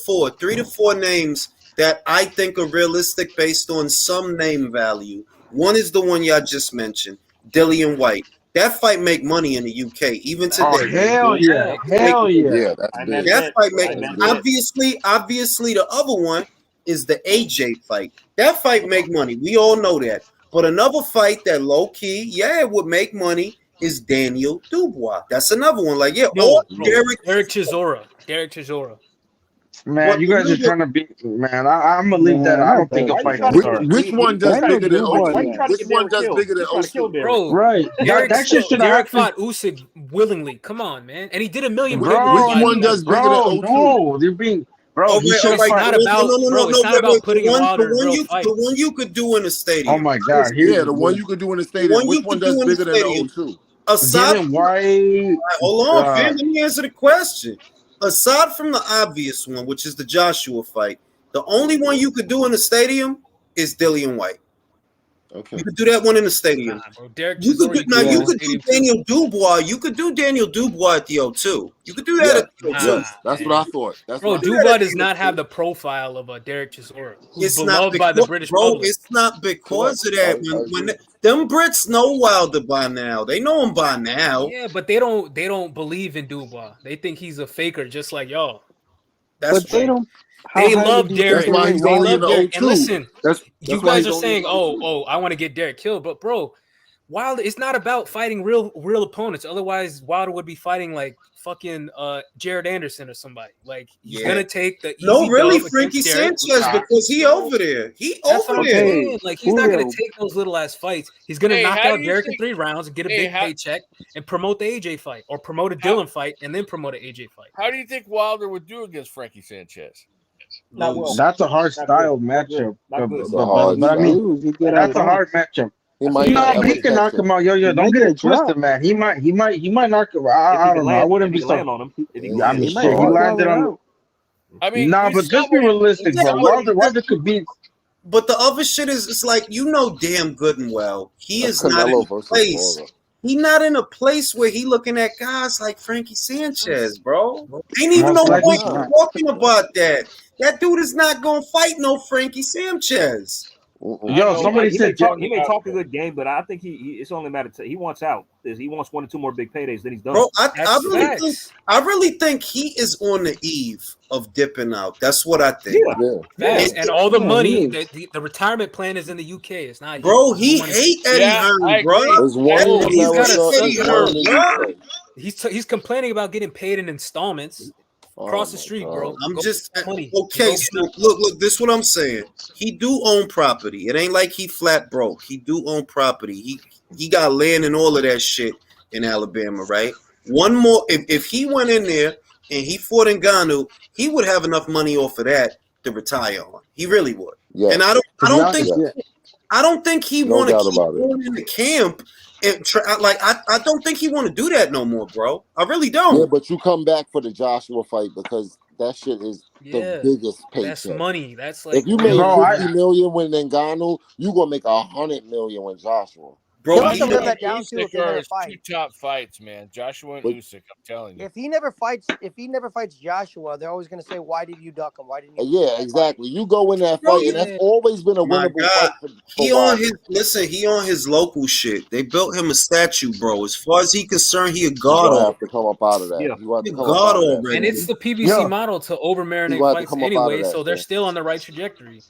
4 names that I think are realistic based on some name value. One is the one y'all just mentioned, Dillian White. That fight make money in the UK even today. Oh hell yeah, hell Yeah, yeah. that's And big. That fight make That's it. obviously the other one is the AJ fight. That fight make money. We all know that. But another fight that low key, yeah, it would make money is Daniel Dubois. That's another one. Like, yeah, No, or bro, Derek. Derek Chisora. Man, But you guys are remember, trying to be. Man, I'm gonna leave that. Man, I not don't think that. he'll Why you fight trying to Cesaro. Which one does Daniel bigger than Dubois, Why you O2? trying to Which get one Derek does killed? bigger than You trying to kill O2? Derek? Bro, Right, Derek, that shit should have Derek happened, fought Usyk willingly. Come on, man. And he did a million Which, papers. which bro. one does bigger than Bro, O2? no, they're being, bro. He should all have It's right. fought. not No, about, no, no, no, bro. It's no. not about The putting one, Wilder in real the fights. one you could do in the Oh stadium. my god, Yeah, the one you could do in the The stadium. one Which you one could do does in the bigger than the stadium. O2? Aside Dylan from White. hold on, fam. Let me answer the question. Aside from the obvious one, which is the Joshua fight, the only one you could do in the stadium is Dillian White. Okay. You could do that one in the stadium. Nah, bro. Derek You could Chisora, do, you now. can do in You the could do stadium too. Daniel Dubois. You could do Daniel Dubois at the O2. You could do that Yes, at the O2. Nah, yes, that's man. what I thought. That's Bro, what I Do thought. that Dubois at does the not have O2. the profile of a Derek Chisora, who's It's not beloved by the because, British bro. public. It's not because Correct. of that. I When agree. them Brits know Wilder by now, they know him by now. Yeah, but they don't believe in Dubois. They think he's a faker, just like y'all. That's But they right. don't. How They highly love do you think That's Derek. they why rate he's They only in love the Wilder? Derek. And O2. listen, That's you why guys he's are only in saying, the "Oh, O2. I want to get Derek killed," but bro, Wilder, it's not about fighting real opponents. Otherwise, Wilder would be fighting like fucking Jared Anderson or somebody. Like he's Yeah. gonna take the No, easy really, dub Frankie against Derek. Sanchez because he over there. He That's what over I'm there. Okay, saying. Like he's not gonna Julio. take those little ass fights. He's gonna Hey, knock how do out you Derek in think? 3 rounds and get a Hey, big paycheck and promote the AJ fight, or promote a How, Dylan fight and then promote an AJ fight. how do you think Wilder would do against Frankie Sanchez? Not well. Lose. That's a hard Not style good. Not good. matchup. Not good. It's a hard But I He'd mean, shot. lose. He'd get that's a hard outboxed. matchup. He That's might what No, not but ever he can catch knock him. him out. Yo, He don't might get get it twisted, dropped. man. He might knock him. If he I can don't know. I land, wouldn't if be he can so. land on him, if he can Yeah, I land. mean, He might shit. He knock landed Wilder on. out. I mean, Nah, you but saw just be what he, realistic, Yeah, bro. Wilder could be. but the other shit is, it's like you know damn good and well he That's is not in Canelo a versus place. Cora. He not in a place where he looking at guys like Frankie Sanchez, bro. Ain't even Most no No, he's likely point not. talking about that. That dude is not gonna fight no Frankie Sanchez. I Yo, know, He I may somebody he know may said. what talk you're he may talking talk a about. good game, but I think it's only a matter of he wants out. He wants 1 or 2 more big paydays, then he's done. Bro, I That's really think he is on the eve of dipping out. That's what I think. Yeah, Yeah. yeah. facts. And all the Yeah, he money, is. the retirement plan is in the UK. It's not here. Bro, No he money. hate Eddie Yeah, Hearn, I bro. agree. There's one in He's got America a Eddie and one Hearn, in city. the UK. He's complaining about getting paid in installments. Oh Cross the my street, God. bro. I'm Go just get money. okay. Go So get look, this is what I'm saying. He do own property. It ain't like he flat broke. He do own property. He got land and all of that shit in Alabama, right? One more, if he went in there and he fought Ngannou, he would have enough money off of that to retire on. He really would. Yes. And I To be don't honest, think Yes. I don't think he No want to doubt keep about it. going in the camp and I don't think he want to do that no more, bro. I really Yeah, don't. but you come back for the Joshua fight because that shit is the Yeah, biggest that's paycheck. money. That's like If you real made bro, money. 50 million with Ngannou, you gonna make 100 million with Joshua. Bro, He'll have he to Joshua live don't that and down too if Usyk they are never his fight. 2 top fights, man. Joshua and But Usyk, I'm telling you. If he never fights Joshua, they're always gonna say, "Why did you duck him? Why didn't you?" yeah, exactly. You go in that Bro, fight, and that's Yeah. always been a my winnable God. fight for He on his Wilder. he on his local shit. They built him a statue, bro. As far as he concerned, he a He's god gonna already. have to come up out of that. Yeah. He gonna have He to a come up god out of that, And already. it's Sam. the PBC yo, model to over He's marinate gonna have to fights come up out of anyway, that, so they're Sam. still on the right trajectory.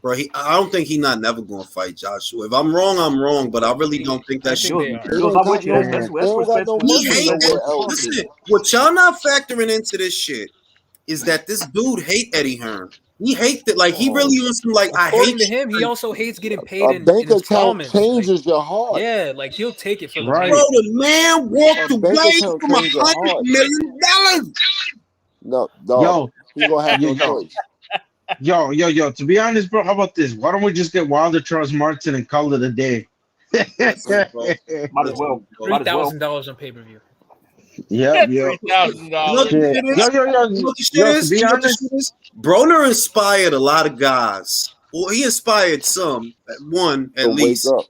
Bro, I don't think he not never gonna fight Joshua. If I'm wrong, I'm wrong, but I really don't think I that think shit. they are. They Jules, don't I'm got with you. no. man. They That's don't got no respectful. He money hate nowhere Eddie. else. Listen, what y'all not factoring into this shit is that this dude hate Eddie Hearn. He hate that, like he really Oh, on some like I According hate to him, he Hearn. also hates getting paid a in bank account installments. Like, changes your heart. yeah, like he'll take it for the right. Bro, money. the man A walked bank away account from changes your $100 heart. million. No, dog. Yo, He gonna have no yo, choice. yo. To be honest, bro, how about this? Why don't we just get Wilder, Charles Martin, and call it a day? Listen, bro. Might as well. Three Might as well. thousand dollars on pay per view. Yep. $3,000. You know what the Shit. shit is? Yo, You know what the shit to is? be You know what the honest, shit is? Broner inspired a lot of guys. Well, he inspired some, one at So wake least, up.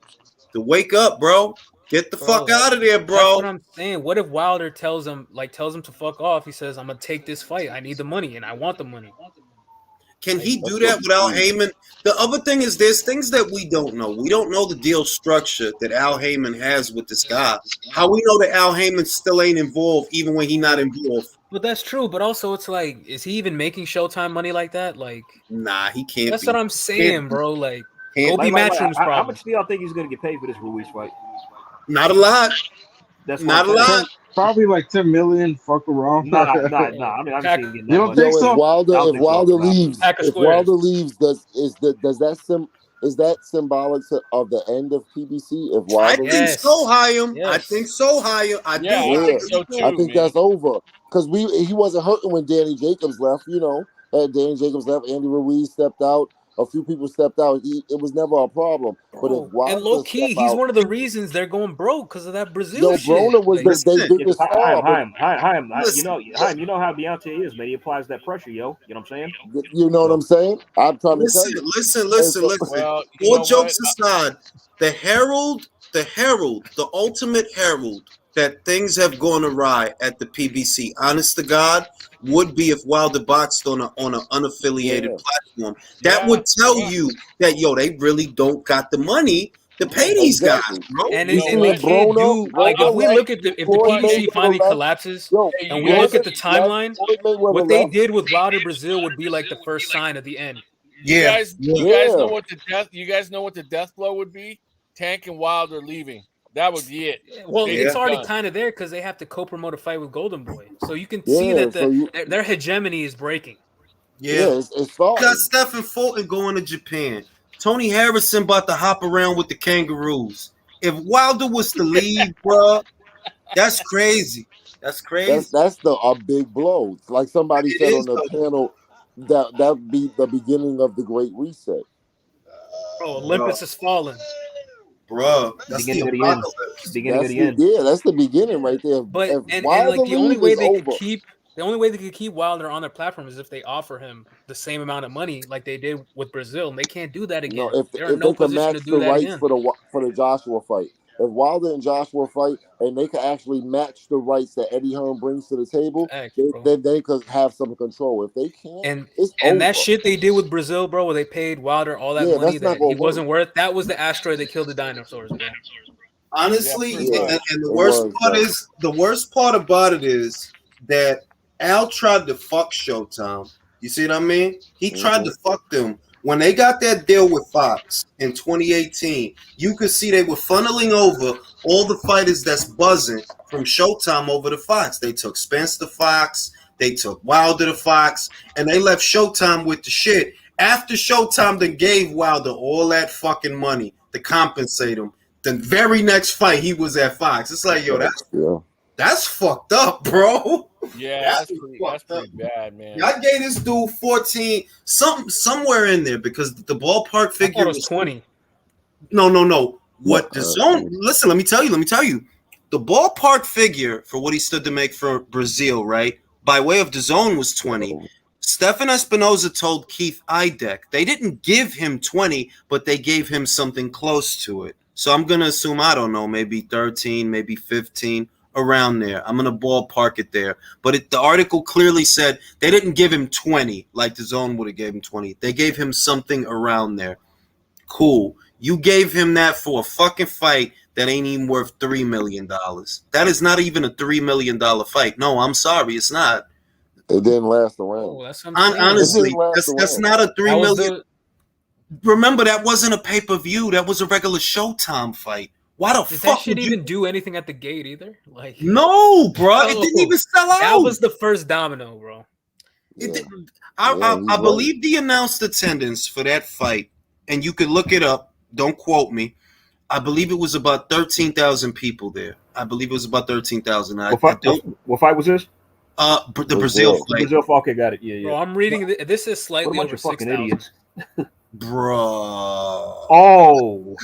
to wake up, bro. Get the fuck out of there, That's bro. what I'm saying. What if Wilder tells him to fuck off? He says, "I'm gonna take this fight. I need the money, and I want the money." Can he do that without Heyman? The other thing is there's things that we don't know. We don't know the deal structure that Al Heyman has with this guy. How we know that Al Heyman still ain't involved even when he's not involved? But that's true. But also, it's like, is he even making Showtime money like that? Like, nah, he can't. That's what I'm saying, bro. Like, go be Matchroom's How problem. much do y'all think he's going to get paid for this Ruiz fight? Not a lot. That's not a lot. Probably like 10 million. Fuck around. Nah. I mean, I'm seeing getting you that don't much. think so? If Wilder leaves, is that symbolic of the end of PBC? If Wilder I think so, Hyam. Yes. I think so, Hyam. I think so too. I think that's over because he wasn't hurting when Danny Jacobs left. You know, Danny Jacobs left, Andy Ruiz stepped out. A few people stepped out. It was never a problem. But if Wilder And low key, he's one of the reasons they're going broke because of that Brazil shit. Broner was their biggest star. Haim, you know how Deontay is, man. He applies that pressure, yo. You know what I'm saying? You know what I'm saying? I'm trying to tell you. Listen. Well, all jokes aside, the herald, the ultimate herald that things have gone awry at the PBC, honest to God, would be if Wilder boxed on an unaffiliated platform. That would tell you that they really don't got the money to pay these guys, bro. And they can't do like if we look at the PBC finally collapses and we look at the timeline, what they did with Wilder Brazil would be like the first sign of the end. You guys know what the death blow would be? Tank and Wilder leaving. That would be it. Well, it's already kind of there because they have to co-promote a fight with Golden Boy, so you can see that their hegemony is breaking. It's you got Stephen Fulton going to Japan. Tony Harrison about to hop around with the Kangaroos. If Wilder was to leave, bro, that's crazy. That's crazy. That's a big blow. Like somebody said on the panel, that'd be the beginning of the Great Reset. Bro, Olympus is falling. Bro, that's beginning of the end. Yeah, that's the beginning right there. But and like the only way they could keep Wilder on their platform is if they offer him the same amount of money like they did with Brazil, and they can't do that again. No, if they can match the rights for the Joshua fight, if Wilder and Joshua fight, and they can actually match the rights that Eddie Hearn brings to the table, then they could have some control. If they can't, it's over. That shit they did with Brazil, bro, where they paid Wilder all that money that he wasn't worth. That was the asteroid that killed the dinosaurs, bro. Honestly, and the worst part about it is that Al tried to fuck Showtime. You see what I mean? He tried to fuck them. When they got that deal with Fox in 2018, you could see they were funneling over all the fighters that's buzzing from Showtime over to Fox. They took Spence to Fox, they took Wilder to Fox, and they left Showtime with the shit. After Showtime then gave Wilder all that fucking money to compensate him, the very next fight he was at Fox. It's like, that's fucked up, bro. Yeah, that's pretty bad, man. I gave this dude 14, somewhere in there because the ballpark figure was 20. No. What the zone? Listen, let me tell you. The ballpark figure for what he stood to make for Brazil, right? By way of the zone was 20. Stefan Espinoza told Keith Idek they didn't give him 20, but they gave him something close to it. So I'm gonna assume, I don't know, maybe 13, maybe 15. Around there. I'm going to ballpark it there. But the article clearly said they didn't give him 20 like the zone would have gave him 20. They gave him something around there. Cool. You gave him that for a fucking fight that ain't even worth $3 million. That is not even a $3 million fight. No, I'm sorry. It's not. It didn't last around. Oh, that's honestly, that's not a $3 million. Remember, that wasn't a pay-per-view. That was a regular Showtime fight. Why the Did fuck that shit even do anything at the gate either? Like, no, bro, it didn't even sell out. That was the first domino, bro. I believe the announced attendance for that fight, and you could look it up. Don't quote me. I believe it was about 13,000 people there. I believe it was about 13,000. What fight was this? The Brazil fight. Brazil fight. Okay, got it. Yeah. Bro, I'm reading this is slightly over 6,000. Bro. Oh.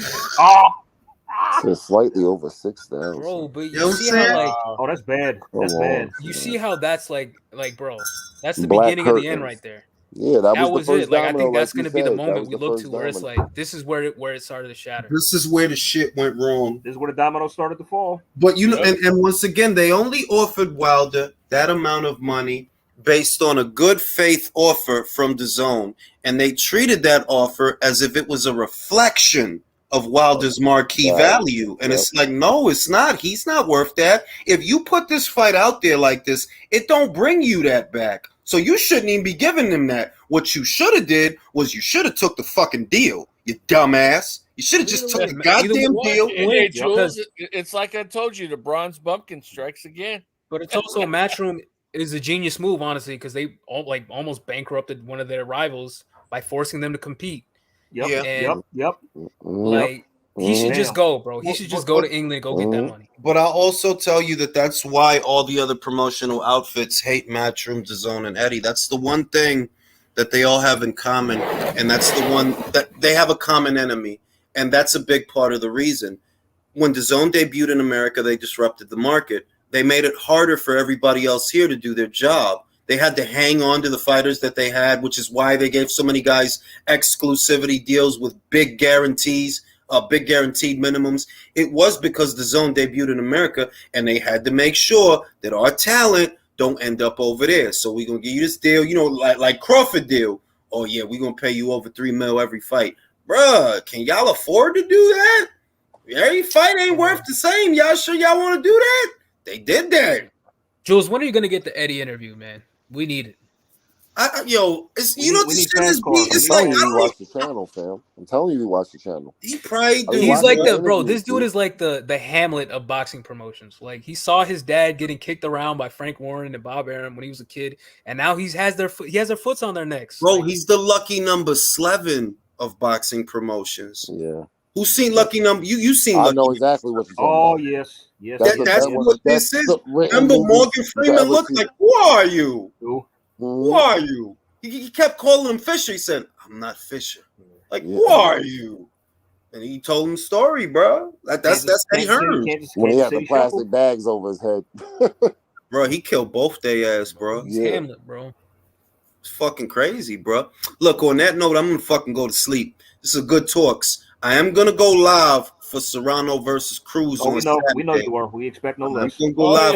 It's slightly over 6,000. Bro, but you see how that's bad. That's bad. You see how that's like, bro, that's the beginning of the end right there. Yeah, that was the first it. Like, I think domino, that's like going to be the said. moment we look to where it's like, this is where it started to shatter. This is where the shit went wrong. This is where the domino started to fall. But you know, and once again, they only offered Wilder that amount of money based on a good faith offer from DAZN, and they treated that offer as if it was a reflection of Wilder's marquee value. And it's like, no, it's not. He's not worth that. If you put this fight out there like this, it don't bring you that back. So you shouldn't even be giving them that. What you should have did was you should have took the fucking deal, you dumbass. You should have just took the goddamn deal. Hey, Jules, it's like I told you, the bronze bumpkin strikes again. But it's also Matchroom is a genius move, honestly, because they almost bankrupted one of their rivals by forcing them to compete. Yep. Like he should just go, bro. He should just go to England, go get that money. But I'll also tell you that's why all the other promotional outfits hate Matchroom, DAZN, and Eddie. That's the one thing that they all have in common, and that's the one that they have a common enemy, and that's a big part of the reason. When DAZN debuted in America, they disrupted the market. They made it harder for everybody else here to do their job. They had to hang on to the fighters that they had, which is why they gave so many guys exclusivity deals with big guarantees, big guaranteed minimums. It was because DAZN debuted in America, and they had to make sure that our talent don't end up over there. So we're going to give you this deal, like Crawford deal. Oh, yeah, we're going to pay you over $3 million every fight. Bruh, can y'all afford to do that? Every fight ain't worth the same. Y'all sure y'all want to do that? They did that. Jules, when are you going to get the Eddie interview, man? We need it. It's I'm telling you, you watch the channel, fam. I'm telling you, you watch the channel. He probably do. He's like this dude is like the Hamlet of boxing promotions. Like he saw his dad getting kicked around by Frank Warren and Bob Arum when he was a kid, and now he has their foots on their necks. Bro, he's the lucky number 11 of boxing promotions. Yeah. Who's seen Lucky Number? You seen? I know exactly what you're talking about. Yes. That's what this is. Remember, Morgan Freeman looked like, "Who are you? Who are you?" He kept calling him Fisher. He said, "I'm not Fisher." Like, who are you? And he told him the story, bro. That's Eddie Hearn. When he had the plastic bags over his head. Bro, he killed both their ass, bro. Yeah. Hamlet, bro. It's fucking crazy, bro. Look, on that note, I'm gonna fucking go to sleep. This is a good talks. I am gonna go live for Serrano versus Cruz on Saturday. We know you are. We expect no less. I'm gonna go live.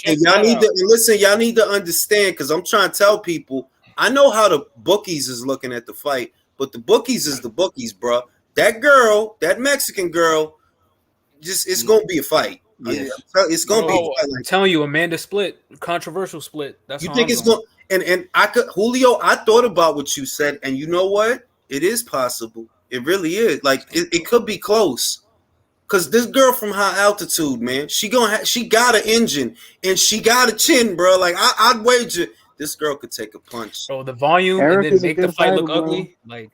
And y'all need to listen. Y'all need to understand, because I'm trying to tell people. I know how the bookies is looking at the fight, but the bookies is the bookies, bro. That girl, that Mexican girl, it's gonna be a fight. Yes. It's gonna be. A fight. I'm telling you, Amanda split, controversial split. That's you think it's going. And I could, Julio. I thought about what you said, and you know what? It is possible. It really is. Like it could be close, cause this girl from High Altitude, man, she got an engine and she got a chin, bro. Like I'd wager this girl could take a punch. Oh, the volume and then make the fight look ugly. Like,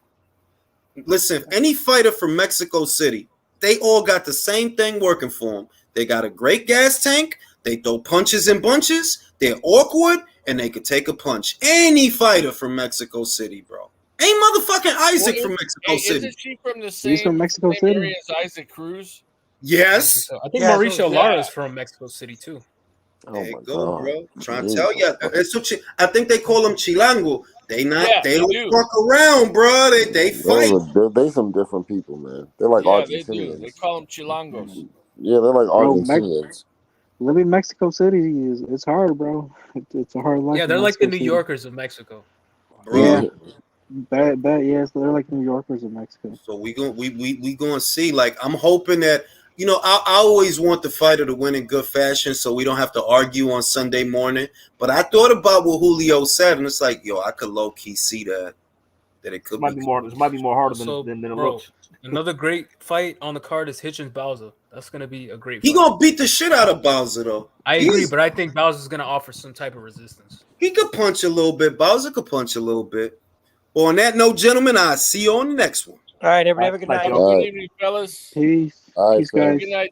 listen, any fighter from Mexico City, they all got the same thing working for them. They got a great gas tank. They throw punches in bunches. They're awkward and they could take a punch. Any fighter from Mexico City, bro. Ain't motherfucking Isaac from Mexico City. Isn't she from the same, He's from Mexico City. area as Isaac Cruz? Yes. I think Mauricio Lara is from Mexico City too. There you go, bro. Trying to tell you. I think they call them Chilango. They don't fuck around, bro. They fight. They some different people, man. They're like Argentinians. They do. They call them Chilangos. Yeah, they're like Argentinians. Living in Mexico City it's hard, bro. It's a hard life. Yeah, they're like the New Yorkers of Mexico. Bro. Yeah. Yes, they're like New Yorkers in Mexico. So we gonna see. Like, I'm hoping that, I always want the fighter to win in good fashion, so we don't have to argue on Sunday morning. But I thought about what Julio said, and it's like, I could low key see that it could might be more. This might be more harder than it looks. Another great fight on the card is Hitchens Bauza. That's gonna be a great fight. He gonna beat the shit out of Bauza, though. I agree, but I think Bauza's gonna offer some type of resistance. He could punch a little bit. Bauza could punch a little bit. Well, on that note, gentlemen, I'll see you on the next one. All right, everybody have a good night. Good evening, fellas. Peace. All right, Peace, guys. Good night.